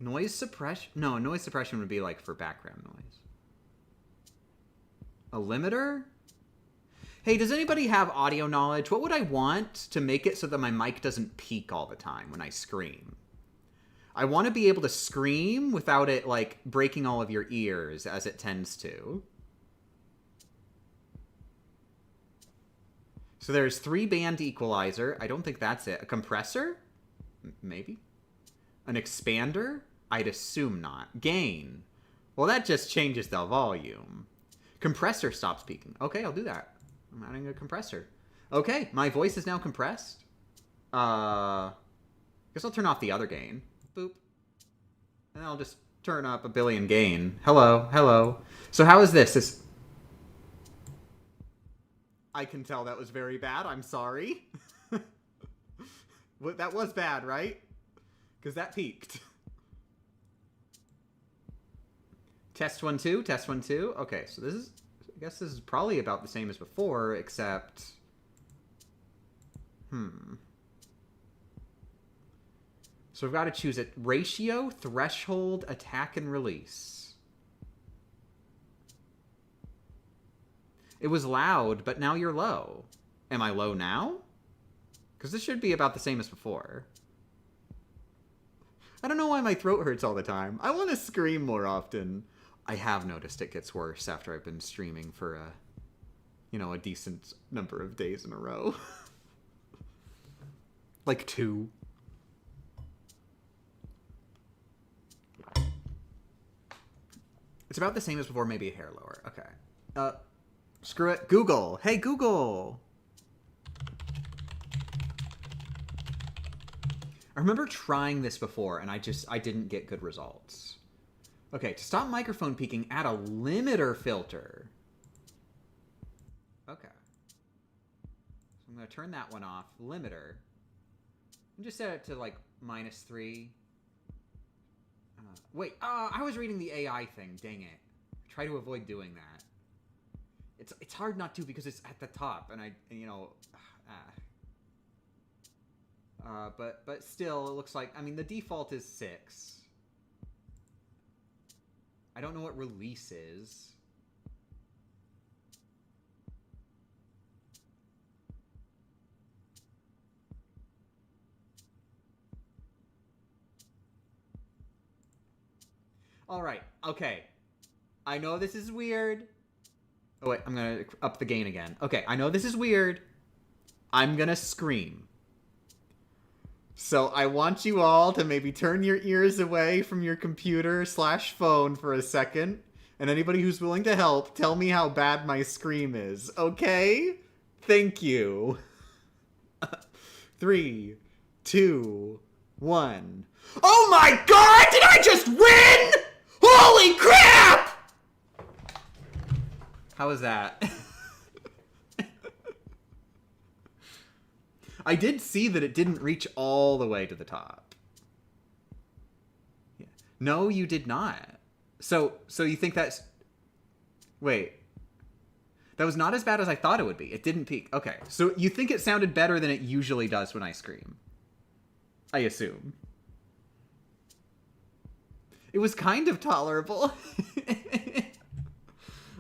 Noise suppression? No, noise suppression would be like for background noise. A limiter? Hey, does anybody have audio knowledge? What would I want to make it so that my mic doesn't peak all the time when I scream? I want to be able to scream without it, like, breaking all of your ears as it tends to. So there's 3-band equalizer. I don't think that's it. A compressor? Maybe. An expander? I'd assume not. Gain. Well, that just changes the volume. Compressor stops peaking. Okay, I'll do that. I'm adding a compressor. Okay, my voice is now compressed. Guess I'll turn off the other gain. Boop. And I'll just turn up a billion gain. Hello, hello. So how is this? I can tell that was very bad. I'm sorry. That was bad, right? Because that peaked. Test 1, 2. Test 1, 2. Okay, so this is... I guess this is probably about the same as before, except... So we've got to choose it. Ratio, threshold, attack, and release. It was loud, but now you're low. Am I low now? Because this should be about the same as before. I don't know why my throat hurts all the time. I want to scream more often. I have noticed it gets worse after I've been streaming for a decent number of days in a row. Like 2. It's about the same as before, maybe a hair lower. Okay. Screw it. Google. Hey, Google. I remember trying this before, and I didn't get good results. Okay, to stop microphone peaking, add a limiter filter. Okay. So I'm going to turn that one off. Limiter. And just set it to, like, -3. Wait, I was reading the AI thing. Dang it. Try to avoid doing that. It's hard not to because it's at the top, and but still, it looks like, I mean, the default is 6. I don't know what release is. All right. Okay. I know this is weird. Oh, wait. I'm going to up the gain again. Okay. I know this is weird. I'm going to scream. So I want you all to maybe turn your ears away from your computer/phone for a second. And anybody who's willing to help, tell me how bad my scream is. Okay? Thank you. 3, 2, 1. Oh my god! Did I just win? Holy crap! How was that? I did see that it didn't reach all the way to the top. Yeah. No, you did not. So you think that's... Wait. That was not as bad as I thought it would be. It didn't peak. Okay. So you think it sounded better than it usually does when I scream. I assume. It was kind of tolerable.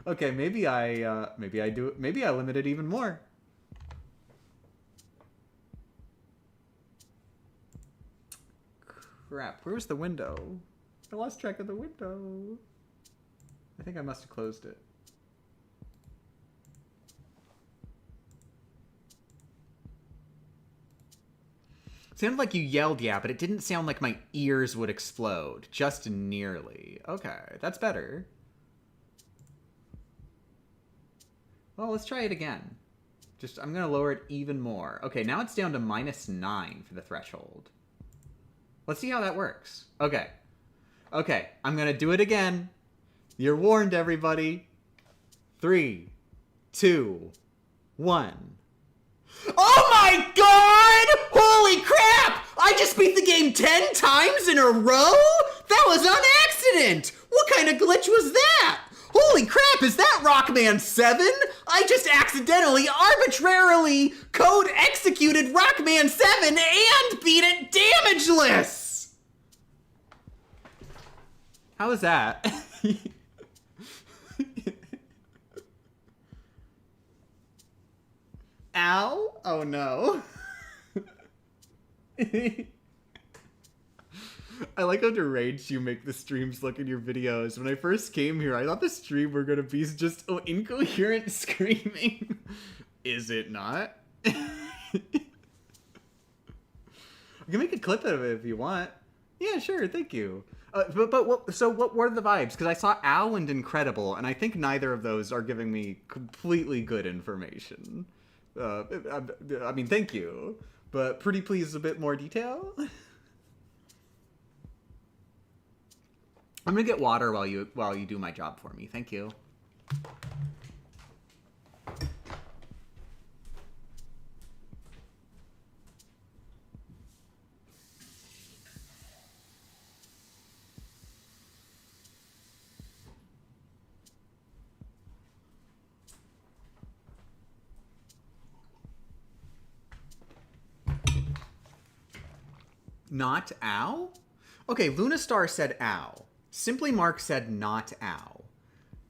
Okay, maybe I limit it even more. Crap, where was the window? I lost track of the window. I think I must have closed it. Sounded like you yelled, yeah, but it didn't sound like my ears would explode. Just nearly. Okay, that's better. Well, let's try it again. I'm gonna lower it even more. Okay, now it's down to -9 for the threshold. Let's see how that works. Okay. Okay, I'm gonna do it again. You're warned, everybody. 3, 2, 1. Oh my god! Holy crap! I just beat the game 10 times in a row? That was on accident! What kind of glitch was that? Holy crap, is that Rockman 7? I just accidentally, arbitrarily code executed Rockman 7 and beat it damageless! How was that? Ow? Oh no. I like how deranged you make the streams look in your videos. When I first came here, I thought the stream were gonna be just incoherent screaming. Is it not? You can make a clip out of it if you want. Yeah, sure. Thank you. What were the vibes? Because I saw Ow and Incredible, and I think neither of those are giving me completely good information. I mean, thank you, but pretty please a bit more detail. I'm gonna get water while you do my job for me. Thank you. Not ow? Okay, Lunastar said ow. Simply Mark said not ow.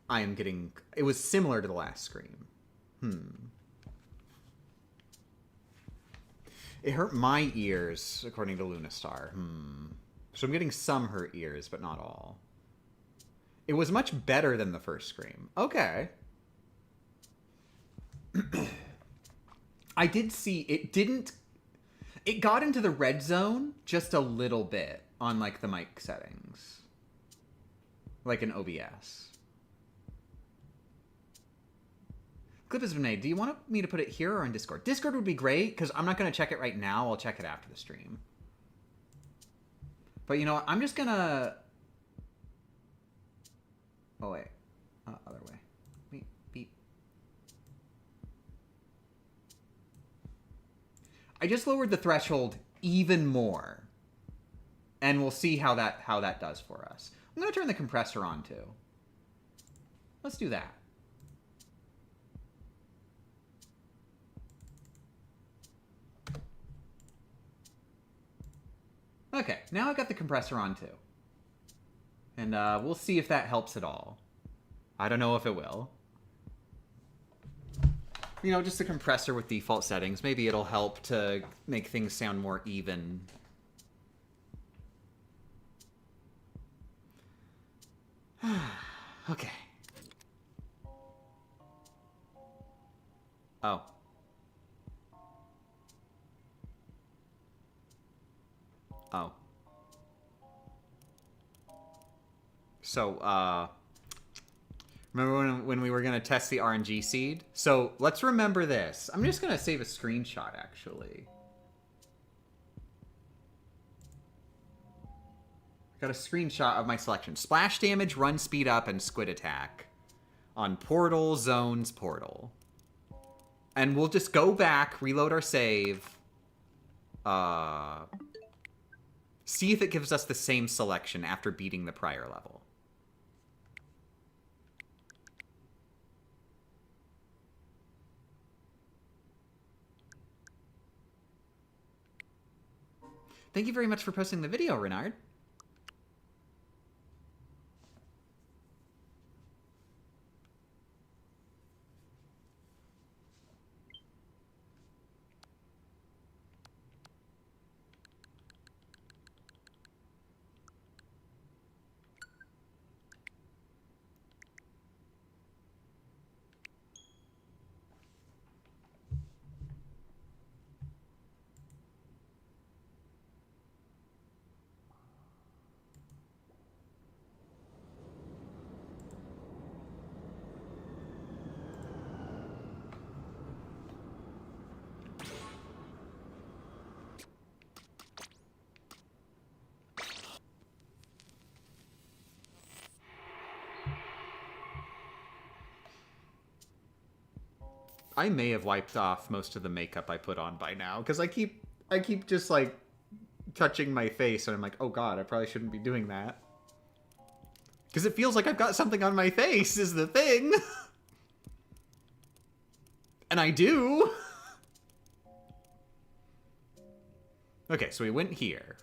I am getting... It was similar to the last scream. It hurt my ears, according to Lunastar. So I'm getting some hurt ears, but not all. It was much better than the first scream. Okay. I did see... It didn't... It got into the red zone just a little bit on, like, the mic settings. Like an OBS. Clip has been made. Do you want me to put it here or in Discord? Discord would be great, because I'm not going to check it right now. I'll check it after the stream. But you know what? I'm just going to... Oh, wait. Other way. Beep, beep. I just lowered the threshold even more. And we'll see how that does for us. I'm going to turn the compressor on, too. Let's do that. Okay, now I've got the compressor on, too. And we'll see if that helps at all. I don't know if it will. You know, just the compressor with default settings. Maybe it'll help to make things sound more even. Okay. Oh. Oh. So, remember when we were going to test the RNG seed? So, let's remember this. I'm just going to save a screenshot, actually. Got a screenshot of my selection. Splash damage, run speed up, and squid attack. On Portal, Zones, Portal. And we'll just go back, reload our save. See if it gives us the same selection after beating the prior level. Thank you very much for posting the video, Renard. I may have wiped off most of the makeup I put on by now, because I keep just, like, touching my face, and I'm like, oh god, I probably shouldn't be doing that. Because it feels like I've got something on my face, is the thing. And I do. Okay, so we went here.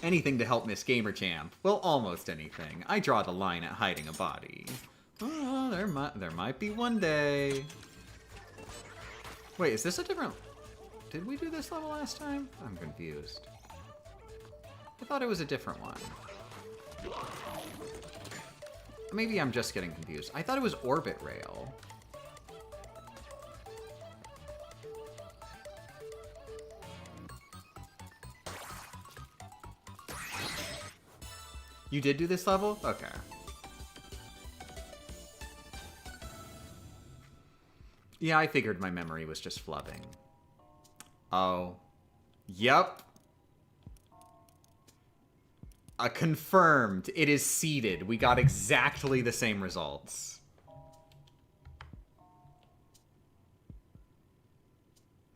Anything to help Miss Gamerchamp. Well, almost anything. I draw the line at hiding a body. Oh, there might be one day. Wait, is this a different... Did we do this level last time? I'm confused. I thought it was a different one. maybe I'm just getting confused. I thought it was orbit rail. You did do this level? Okay. Yeah, I figured my memory was just flubbing. Oh. Yep. Confirmed. It is seeded. We got exactly the same results.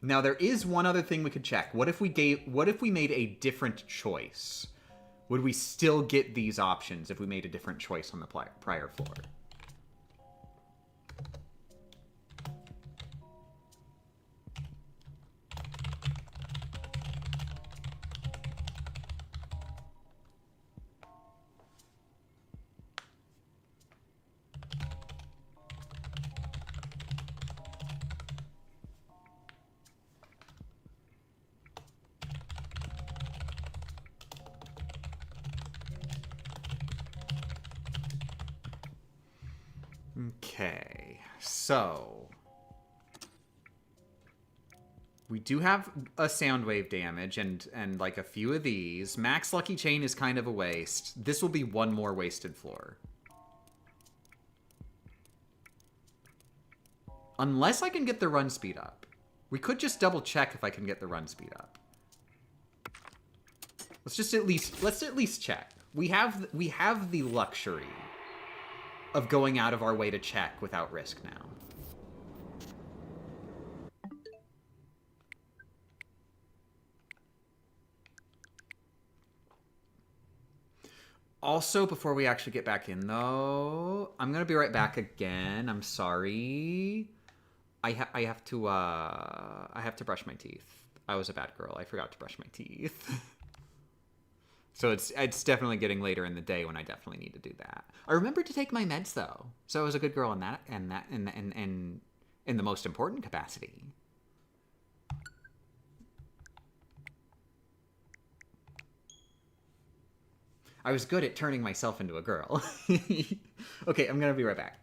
Now there is one other thing we could check. What if we made a different choice? Would we still get these options if we made a different choice on the prior floor? Okay, so we do have a sound wave damage and like a few of these. Max Lucky Chain is kind of a waste. This will be one more wasted floor. Unless I can get the run speed up. We could just double check if I can get the run speed up. Let's at least check. We have the luxury of going out of our way to check without risk now. Also, before we actually get back in, though, I'm gonna be right back again. I'm sorry. I have to brush my teeth. I was a bad girl. I forgot to brush my teeth. So it's definitely getting later in the day when I definitely need to do that. I remembered to take my meds though, so I was a good girl in that in the most important capacity. I was good at turning myself into a girl. Okay, I'm gonna be right back.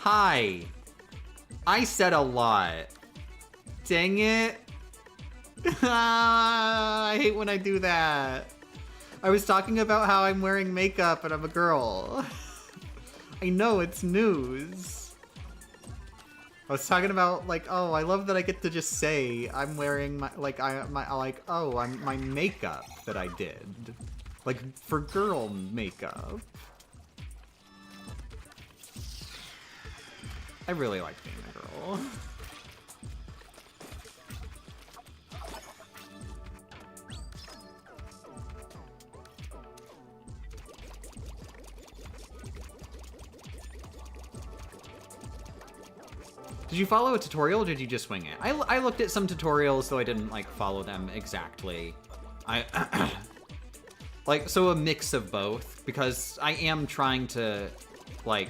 Hi. I said a lot. Dang it. I hate when I do that. I was talking about how I'm wearing makeup and I'm a girl. I know, it's news. I was talking about, like, oh, I love that I get to just say I'm wearing my, like, my makeup that I did. Like, for girl makeup. I really like being a girl. Did you follow a tutorial or did you just wing it? I looked at some tutorials, though I didn't, like, follow them exactly. Like, so a mix of both, because I am trying to, like...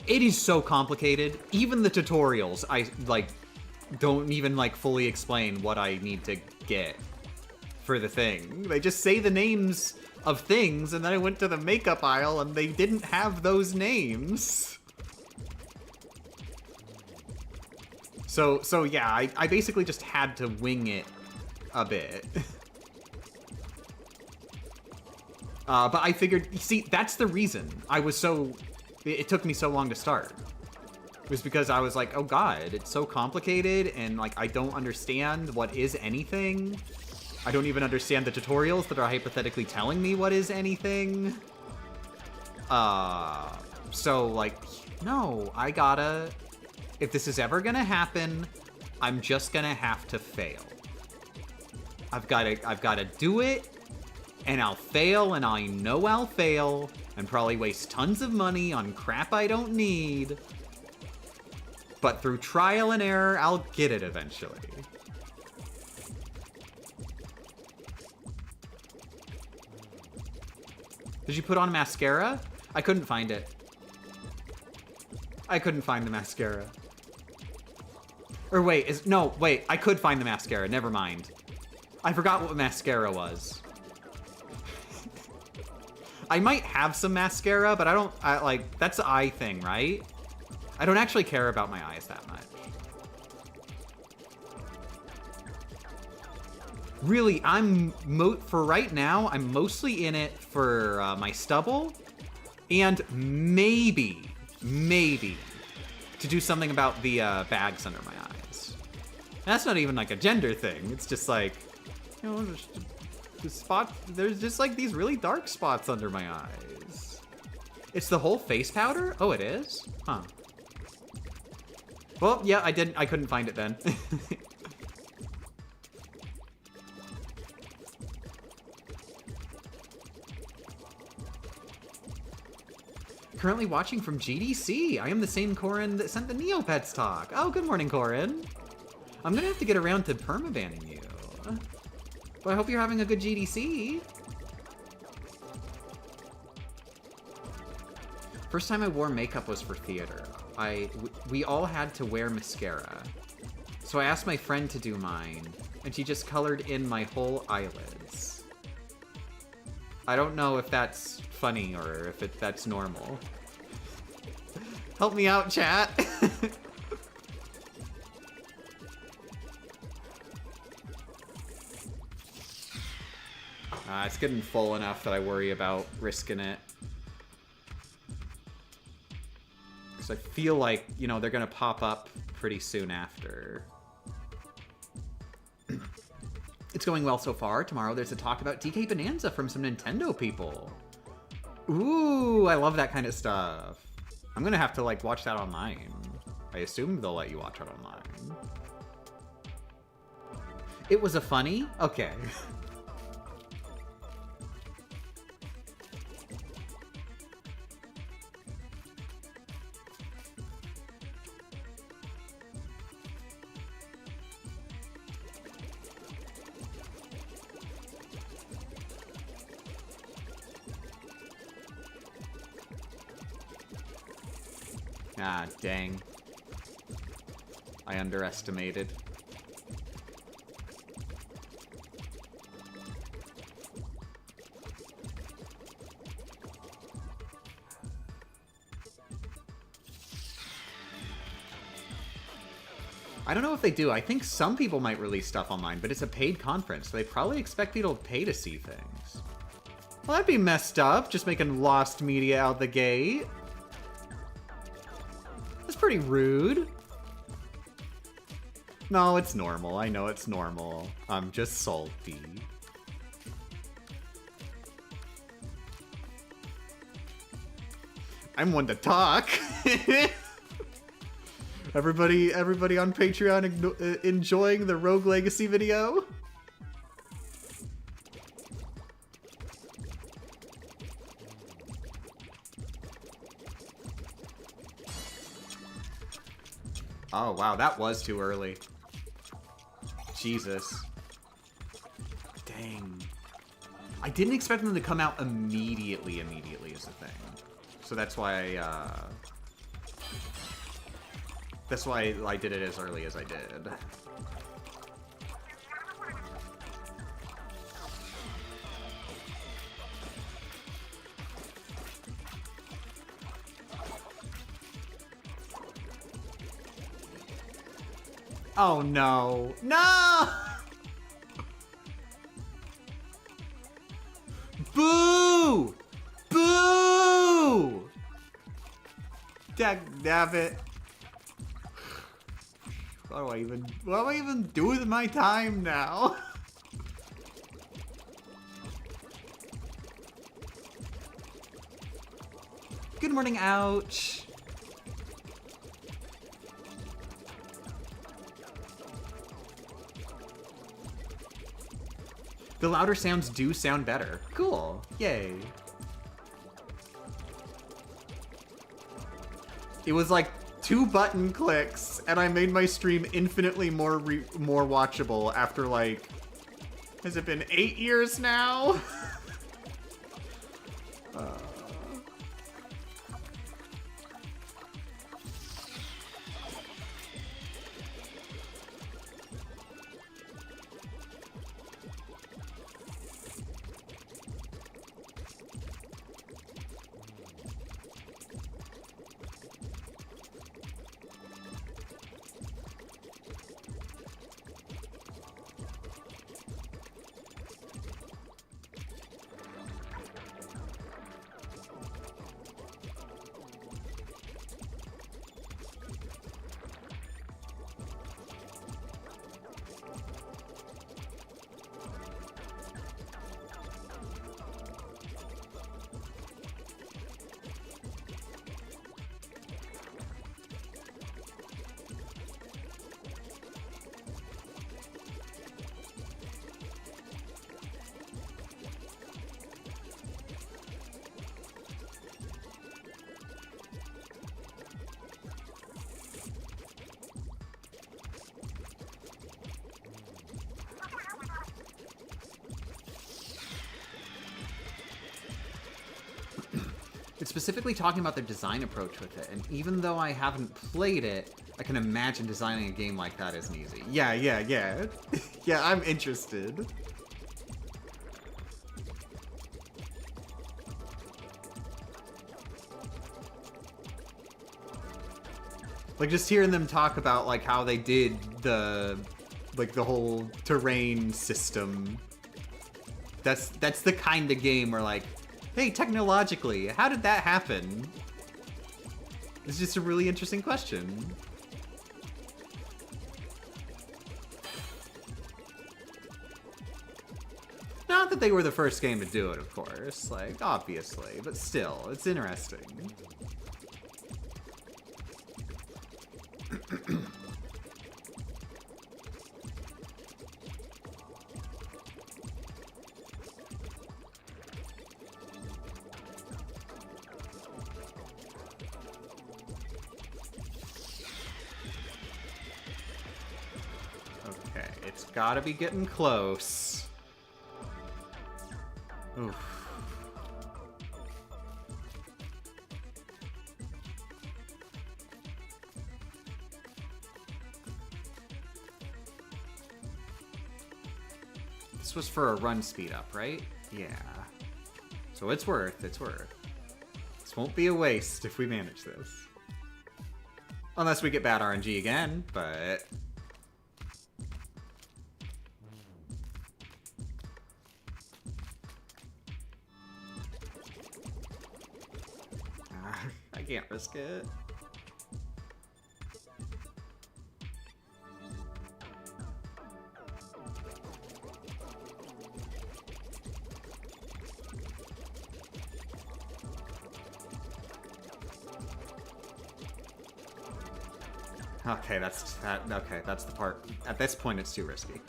It is so complicated. Even the tutorials, I, like, don't even, like, fully explain what I need to get for the thing. They just say the names of things, and then I went to the makeup aisle, and they didn't have those names. So yeah, I basically just had to wing it a bit. But I figured, see, that's the reason I was so... It took me so long to start. It was because I was like, oh god, it's so complicated, and, like, I don't understand what is anything. I don't even understand the tutorials that are hypothetically telling me what is anything. So, like, no, I gotta... If this is ever gonna happen, I'm just gonna have to fail. I've gotta do it, and I'll fail, and I know I'll fail, and probably waste tons of money on crap I don't need. But through trial and error, I'll get it eventually. Did you put on mascara? I couldn't find it. I couldn't find the mascara. Or wait, wait, I could find the mascara, never mind. I forgot what mascara was. I might have some mascara, but like, that's the eye thing, right? I don't actually care about my eyes that much. Really, for right now, I'm mostly in it for my stubble, and maybe, to do something about the bags under my eyes. And that's not even like a gender thing, it's just like, you know, there's just like these really dark spots under my eyes. It's the whole face powder? Oh, it is? Huh. Well, yeah, I couldn't find it then. Currently watching from GDC. I am the same Corin that sent the Neopets talk. Oh, good morning, Corin. I'm gonna have to get around to permabanning you. But I hope you're having a good GDC. First time I wore makeup was for theater. We all had to wear mascara. So I asked my friend to do mine, and she just colored in my whole eyelids. I don't know if that's funny or if that's normal. Help me out, chat. It's getting full enough that I worry about risking it. Because I feel like, you know, they're going to pop up pretty soon after. It's going well so far. Tomorrow there's a talk about DK Bonanza from some Nintendo people. Ooh, I love that kind of stuff. I'm going to have to, like, watch that online. I assume they'll let you watch it online. It was a funny? Okay. Ah, dang. I underestimated. I don't know if they do. I think some people might release stuff online, but it's a paid conference, so they probably expect people to pay to see things. Well, that'd be messed up, just making lost media out the gate. That's pretty rude. No, it's normal. I know it's normal. I'm just salty. I'm one to talk. Everybody on Patreon enjoying the Rogue Legacy video? Oh, wow, that was too early. Jesus. Dang. I didn't expect them to come out immediately is the thing. So that's why I did it as early as I did. Oh no. No! Boo! Boo! Daggnabbit. What do I even do with my time now? Good morning, ouch. The louder sounds do sound better. Cool. Yay. It was like 2 button clicks, and I made my stream infinitely more watchable after, like, has it been 8 years now? It's specifically talking about their design approach with it, and even though I haven't played it, I can imagine designing a game like that isn't easy. Yeah. Yeah, I'm interested. Like, just hearing them talk about, like, how they did the whole terrain system. That's the kind of game where, like, hey, technologically, how did that happen? It's just a really interesting question. Not that they were the first game to do it, of course, like, obviously, but still, it's interesting. Gotta be getting close. Oof. This was for a run speed up, right? Yeah. So it's worth. This won't be a waste if we manage this. Unless we get bad RNG again, but can't risk it. Okay, that's the part. At this point, it's too risky.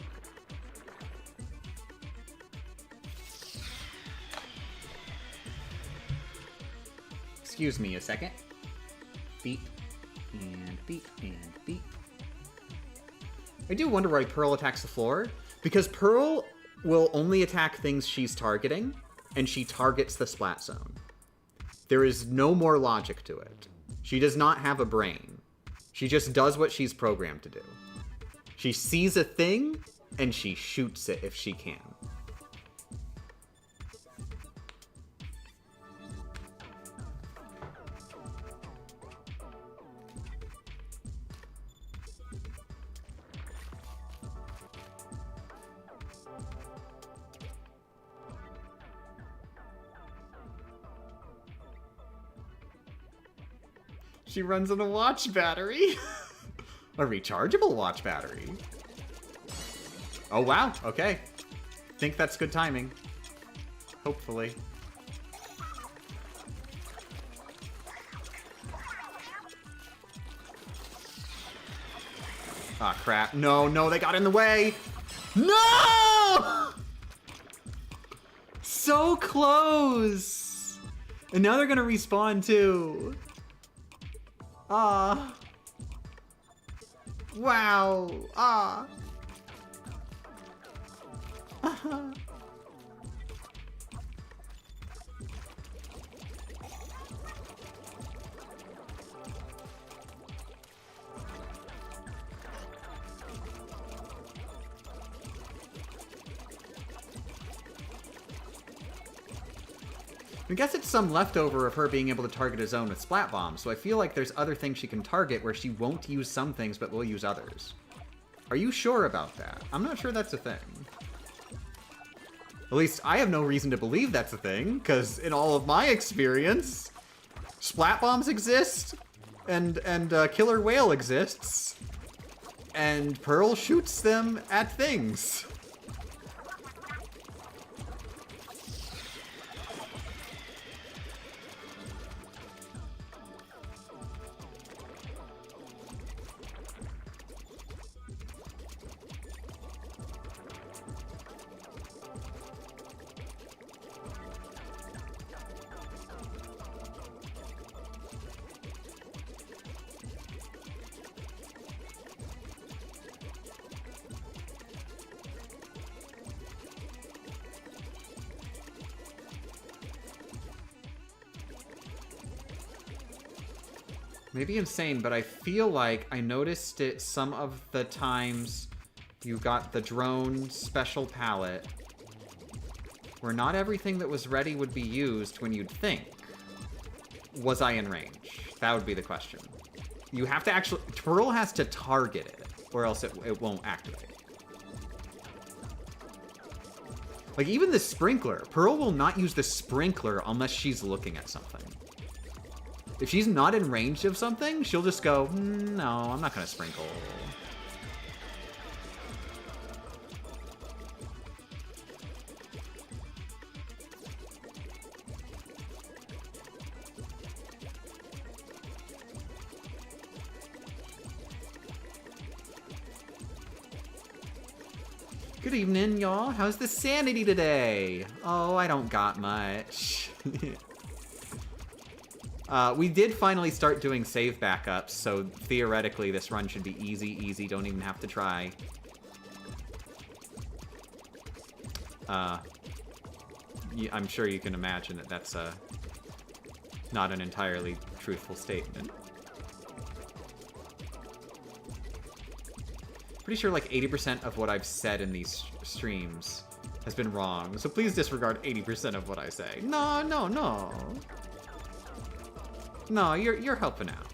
Excuse me a second. Beep, and beep, and beep. I do wonder why Pearl attacks the floor. Because Pearl will only attack things she's targeting, and she targets the splat zone. There is no more logic to it. She does not have a brain. She just does what she's programmed to do. She sees a thing, and she shoots it if she can. She runs on a watch battery. A rechargeable watch battery. Oh, wow. Okay. Think that's good timing. Hopefully. Ah, crap. No, no, they got in the way. No! So close. And now they're going to respawn, too. Ah. Wow. Ah. I guess it's some leftover of her being able to target a zone with splat bombs, so I feel like there's other things she can target where she won't use some things but will use others. Are you sure about that? I'm not sure that's a thing. At least I have no reason to believe that's a thing, because in all of my experience, splat bombs exist, and Killer Whale exists, and Pearl shoots them at things. Maybe insane, but I feel like I noticed it some of the times you got the drone special palette where not everything that was ready would be used when you'd think. Was I in range? That would be the question. You have to actually... Pearl has to target it, or else it won't activate. Like, even the sprinkler. Pearl will not use the sprinkler unless she's looking at something. If she's not in range of something, she'll just go, no, I'm not going to sprinkle. Good evening, y'all. How's the sanity today? Oh, I don't got much. We did finally start doing save backups, so theoretically this run should be easy, don't even have to try. I'm sure you can imagine that that's not an entirely truthful statement. Pretty sure like 80% of what I've said in these streams has been wrong, so please disregard 80% of what I say. No, no, no. No, you're helping out.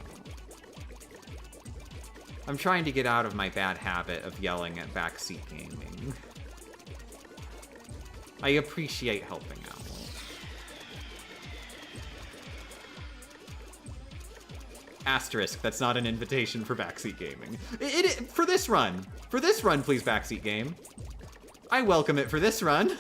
I'm trying to get out of my bad habit of yelling at backseat gaming. I appreciate helping out. Asterisk, that's not an invitation for backseat gaming. For this run, please, backseat game. I welcome it for this run.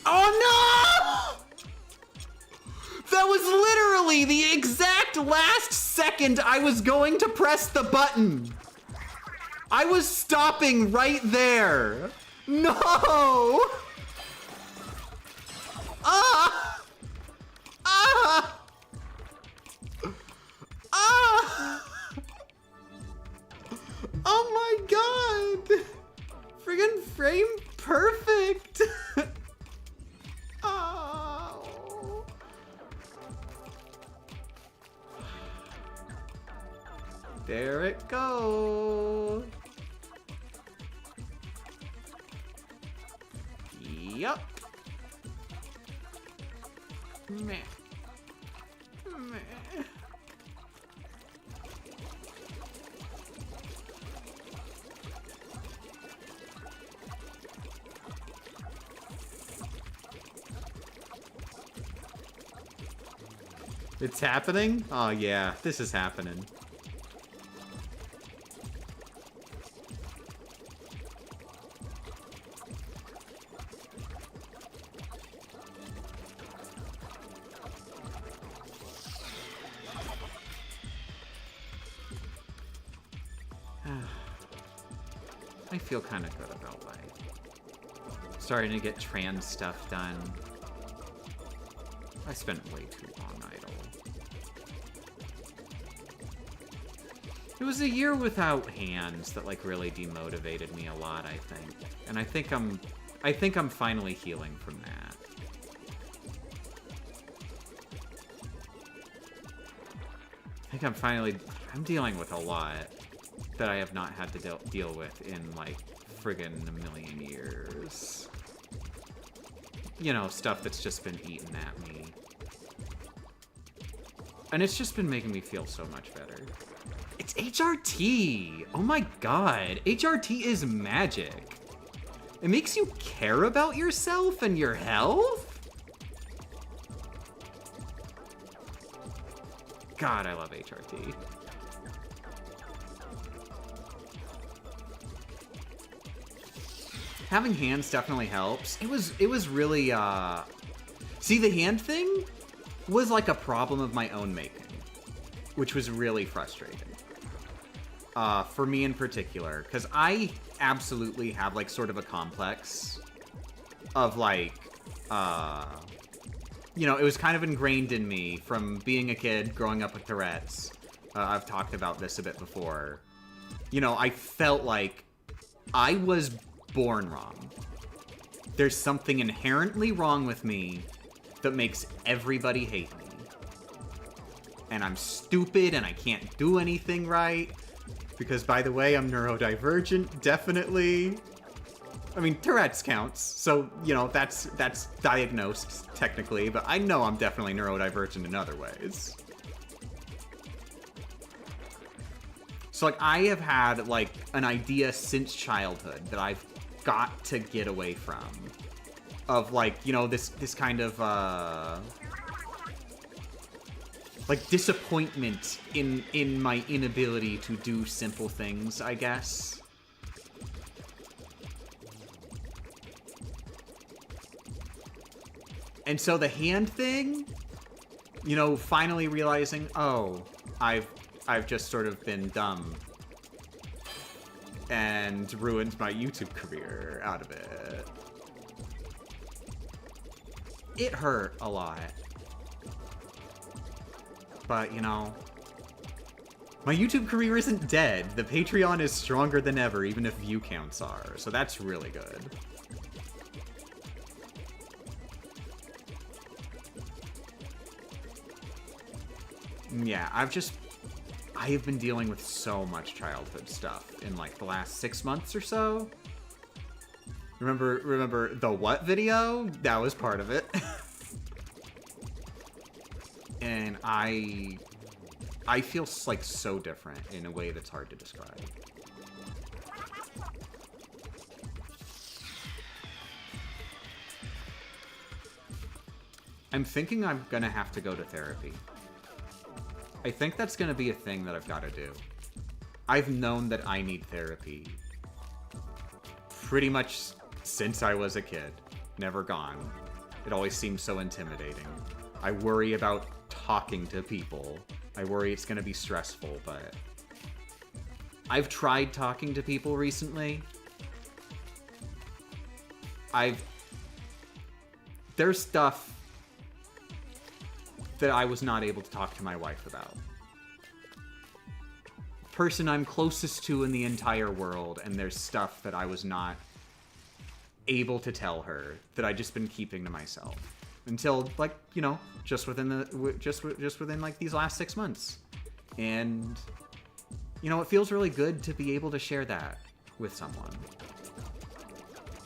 Oh no! That was literally the exact last second I was going to press the button. I was stopping right there. No! Ah! Ah! Ah! Oh my god! Friggin' frame perfect! Oh. There it goes. Yup. Meh. Meh. It's happening? Oh yeah, this is happening. I feel kind of good about life. Starting to get trans stuff done. I spent way too long idle. It was a year without hands that like really demotivated me a lot, I think. And I think I'm finally healing from that. I think I'm dealing with a lot that I have not had to deal with in like friggin' a million years. You know, stuff that's just been eaten at me. And it's just been making me feel so much better. It's HRT! Oh my god, HRT is magic. It makes you care about yourself and your health? God, I love HRT. Having hands definitely helps. It was really, See, the hand thing was like a problem of my own making, which was really frustrating. For me in particular, because I absolutely have like sort of a complex of like, you know, it was kind of ingrained in me from being a kid growing up with Tourette's. I've talked about this a bit before. You know, I felt like I was born wrong. There's something inherently wrong with me that makes everybody hate me. And I'm stupid and I can't do anything right. Because, by the way, I'm neurodivergent, definitely. I mean, Tourette's counts, so, you know, that's diagnosed, technically, but I know I'm definitely neurodivergent in other ways. So, like, I have had, like, an idea since childhood that I've got to get away from. Of, like, you know, this kind of, like, disappointment in my inability to do simple things, I guess. And so the hand thing, you know, finally realizing, oh, I've just sort of been dumb and ruined my YouTube career out of it. It hurt a lot. But, you know, My YouTube career isn't dead. The Patreon is stronger than ever, even if view counts are. So that's really good. Yeah, I have been dealing with so much childhood stuff in, like, the last 6 months or so. Remember the what video? That was part of it. And I feel, like, so different in a way that's hard to describe. I'm thinking I'm gonna have to go to therapy. I think that's gonna be a thing that I've got to do. I've known that I need therapy pretty much since I was a kid. Never gone. It always seems so intimidating. I worry about talking to people. I worry it's gonna be stressful, but I've tried talking to people recently. There's stuff that I was not able to talk to my wife about. Person I'm closest to in the entire world, and there's stuff that I was not able to tell her that I just been keeping to myself until, like, you know, just within like these last 6 months. And you know, it feels really good to be able to share that with someone.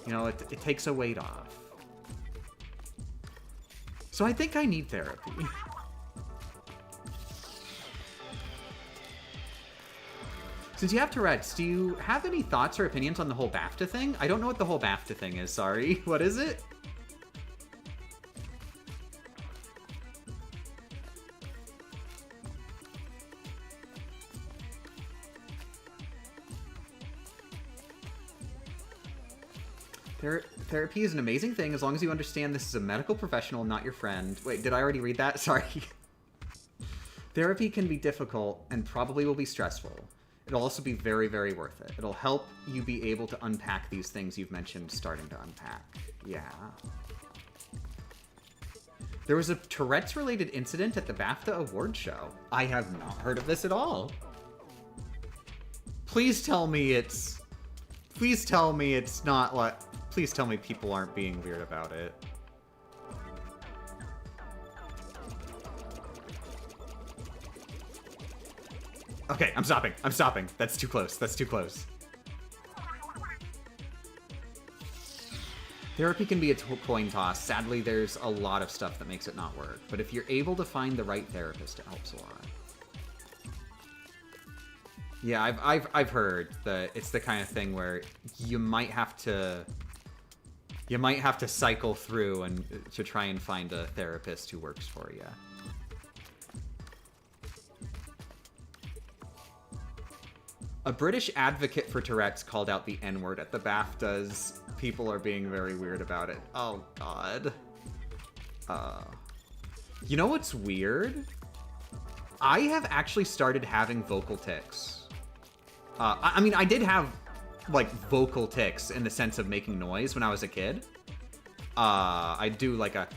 You know, it takes a weight off. So I think I need therapy. Since you have Tourette's, do you have any thoughts or opinions on the whole BAFTA thing? I don't know what the whole BAFTA thing is, sorry. What is it? Therapy is an amazing thing as long as you understand this is a medical professional, not your friend. Wait, did I already read that? Sorry. Therapy can be difficult and probably will be stressful. It'll also be very, very worth it. It'll help you be able to unpack these things you've mentioned starting to unpack. Yeah. There was a Tourette's-related incident at the BAFTA award show. I have not heard of this at all. Please tell me it's... Please tell me it's not like... Please tell me people aren't being weird about it. Okay, I'm stopping. I'm stopping. That's too close. That's too close. Therapy can be a coin toss. Sadly, there's a lot of stuff that makes it not work. But if you're able to find the right therapist, it helps a lot. Yeah, I've heard that it's the kind of thing where you might have to cycle through and to try and find a therapist who works for you. A British advocate for Tourette's called out the N-word at the BAFTAs. People are being very weird about it. Oh, God. You know what's weird? I have actually started having vocal tics. I mean, I did have, like, vocal tics in the sense of making noise when I was a kid. I do, like, a...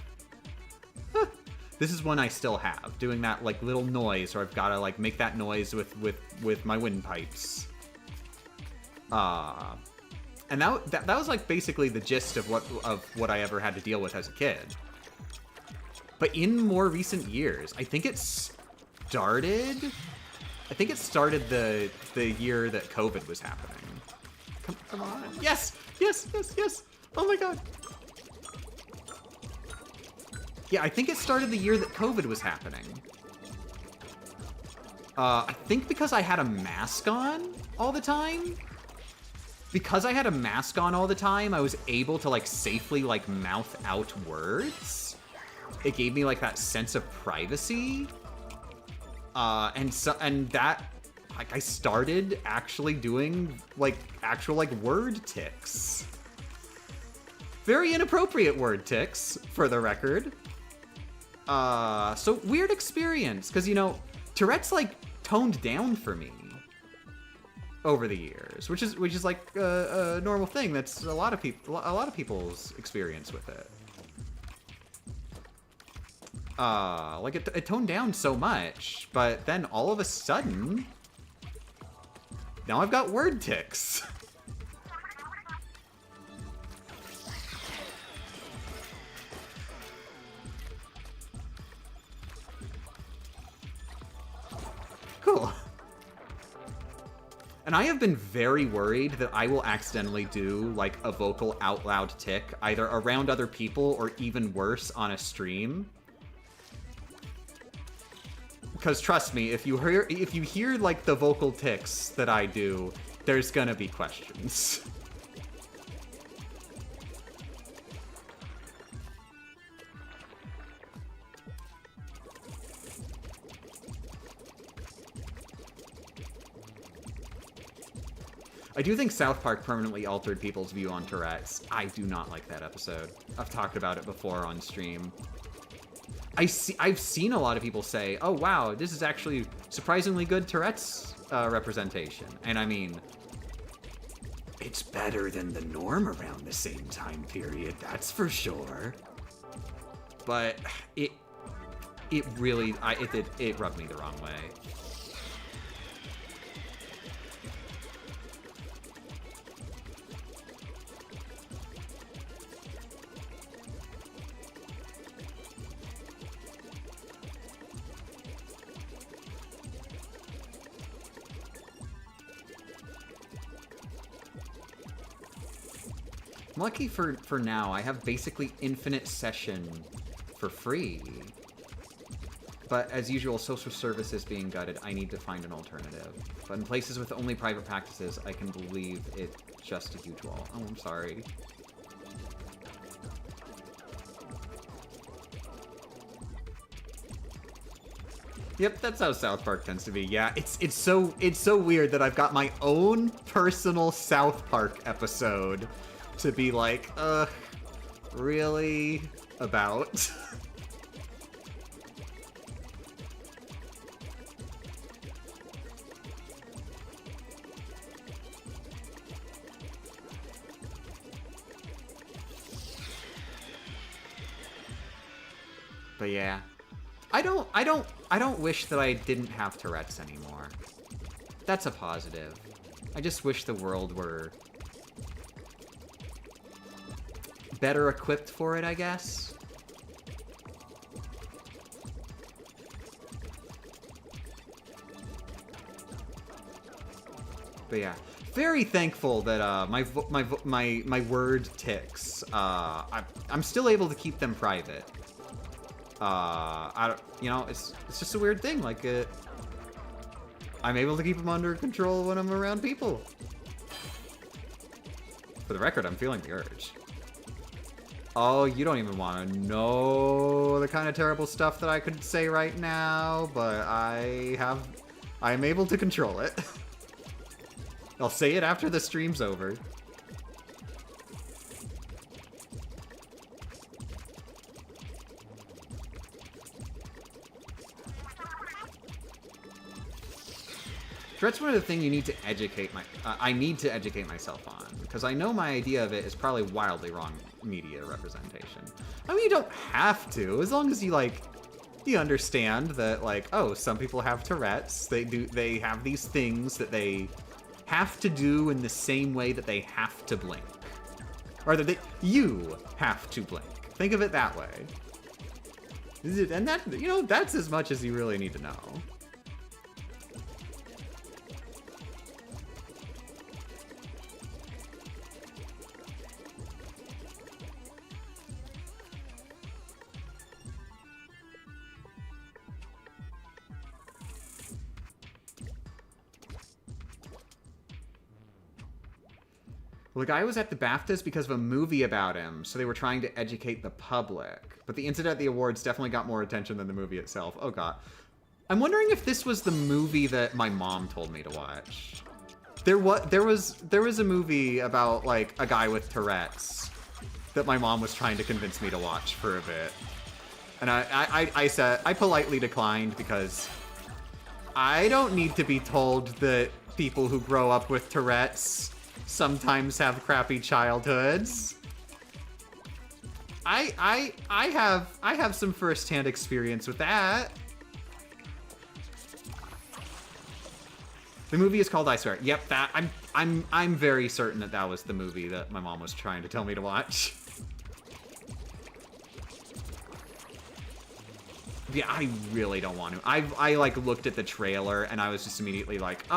This is one I still have, doing that, like, little noise, or I've got to, like, make that noise with my windpipes. And that was, like, basically the gist of what I ever had to deal with as a kid. But in more recent years, I think it started the year that COVID was happening. Come on. Yes! Yes, yes, yes! Oh my god! Yeah, I think it started the year that COVID was happening. I think because I had a mask on all the time. Because I had a mask on all the time, I was able to, like, safely, like, mouth out words. It gave me, like, that sense of privacy. And that, like, I started actually doing, like, actual, like, word tics. Very inappropriate word tics, for the record. So weird experience, because, you know, Tourette's, like, toned down for me over the years, which is like a normal thing. That's a lot of people's experience with it. Like, it toned down so much, but then all of a sudden, Now I've got word tics. Cool. And I have been very worried that I will accidentally do, like, a vocal out loud tick, either around other people or even worse, on a stream. Because trust me, if you hear, like, the vocal ticks that I do, there's gonna be questions. I do think South Park permanently altered people's view on Tourette's. I do not like that episode. I've talked about it before on stream. I've seen a lot of people say, oh wow, this is actually surprisingly good Tourette's representation. And I mean, it's better than the norm around the same time period, that's for sure. But it really, it rubbed me the wrong way. I'm lucky for now, I have basically infinite session for free. But as usual, social services being gutted, I need to find an alternative. But in places with only private practices, I can believe it's just a huge wall. Oh, I'm sorry. Yep, that's how South Park tends to be. Yeah, it's so weird that I've got my own personal South Park episode to be like, really? About? But yeah. I don't wish that I didn't have Tourette's anymore. That's a positive. I just wish the world were better equipped for it, I guess. But yeah, very thankful that my word ticks. I'm still able to keep them private. I don't, you know, it's just a weird thing. Like, I'm able to keep them under control when I'm around people. For the record, I'm feeling the urge. Oh, you don't even want to know the kind of terrible stuff that I could say right now, but I'm able to control it. I'll say it after the stream's over. Tourette's one of the things you need to educate I need to educate myself on, because I know my idea of it is probably wildly wrong media representation. I mean, you don't have to, as long as you, like, you understand that, like, oh, some people have Tourette's, they have these things that they have to do in the same way that they have to blink. Or that you have to blink. Think of it that way. And that, you know, that's as much as you really need to know. Well, the guy was at the BAFTAs because of a movie about him, so they were trying to educate the public. But the incident at the awards definitely got more attention than the movie itself. Oh god. I'm wondering if this was the movie that my mom told me to watch. There was a movie about, like, a guy with Tourette's that my mom was trying to convince me to watch for a bit. And I said, I politely declined because I don't need to be told that people who grow up with Tourette's sometimes have crappy childhoods. I have some first-hand experience with that. The movie is called I Swear. Yep, that I'm very certain that that was the movie that my mom was trying to tell me to watch. Yeah, I really don't want to. I like looked at the trailer and I was just immediately like,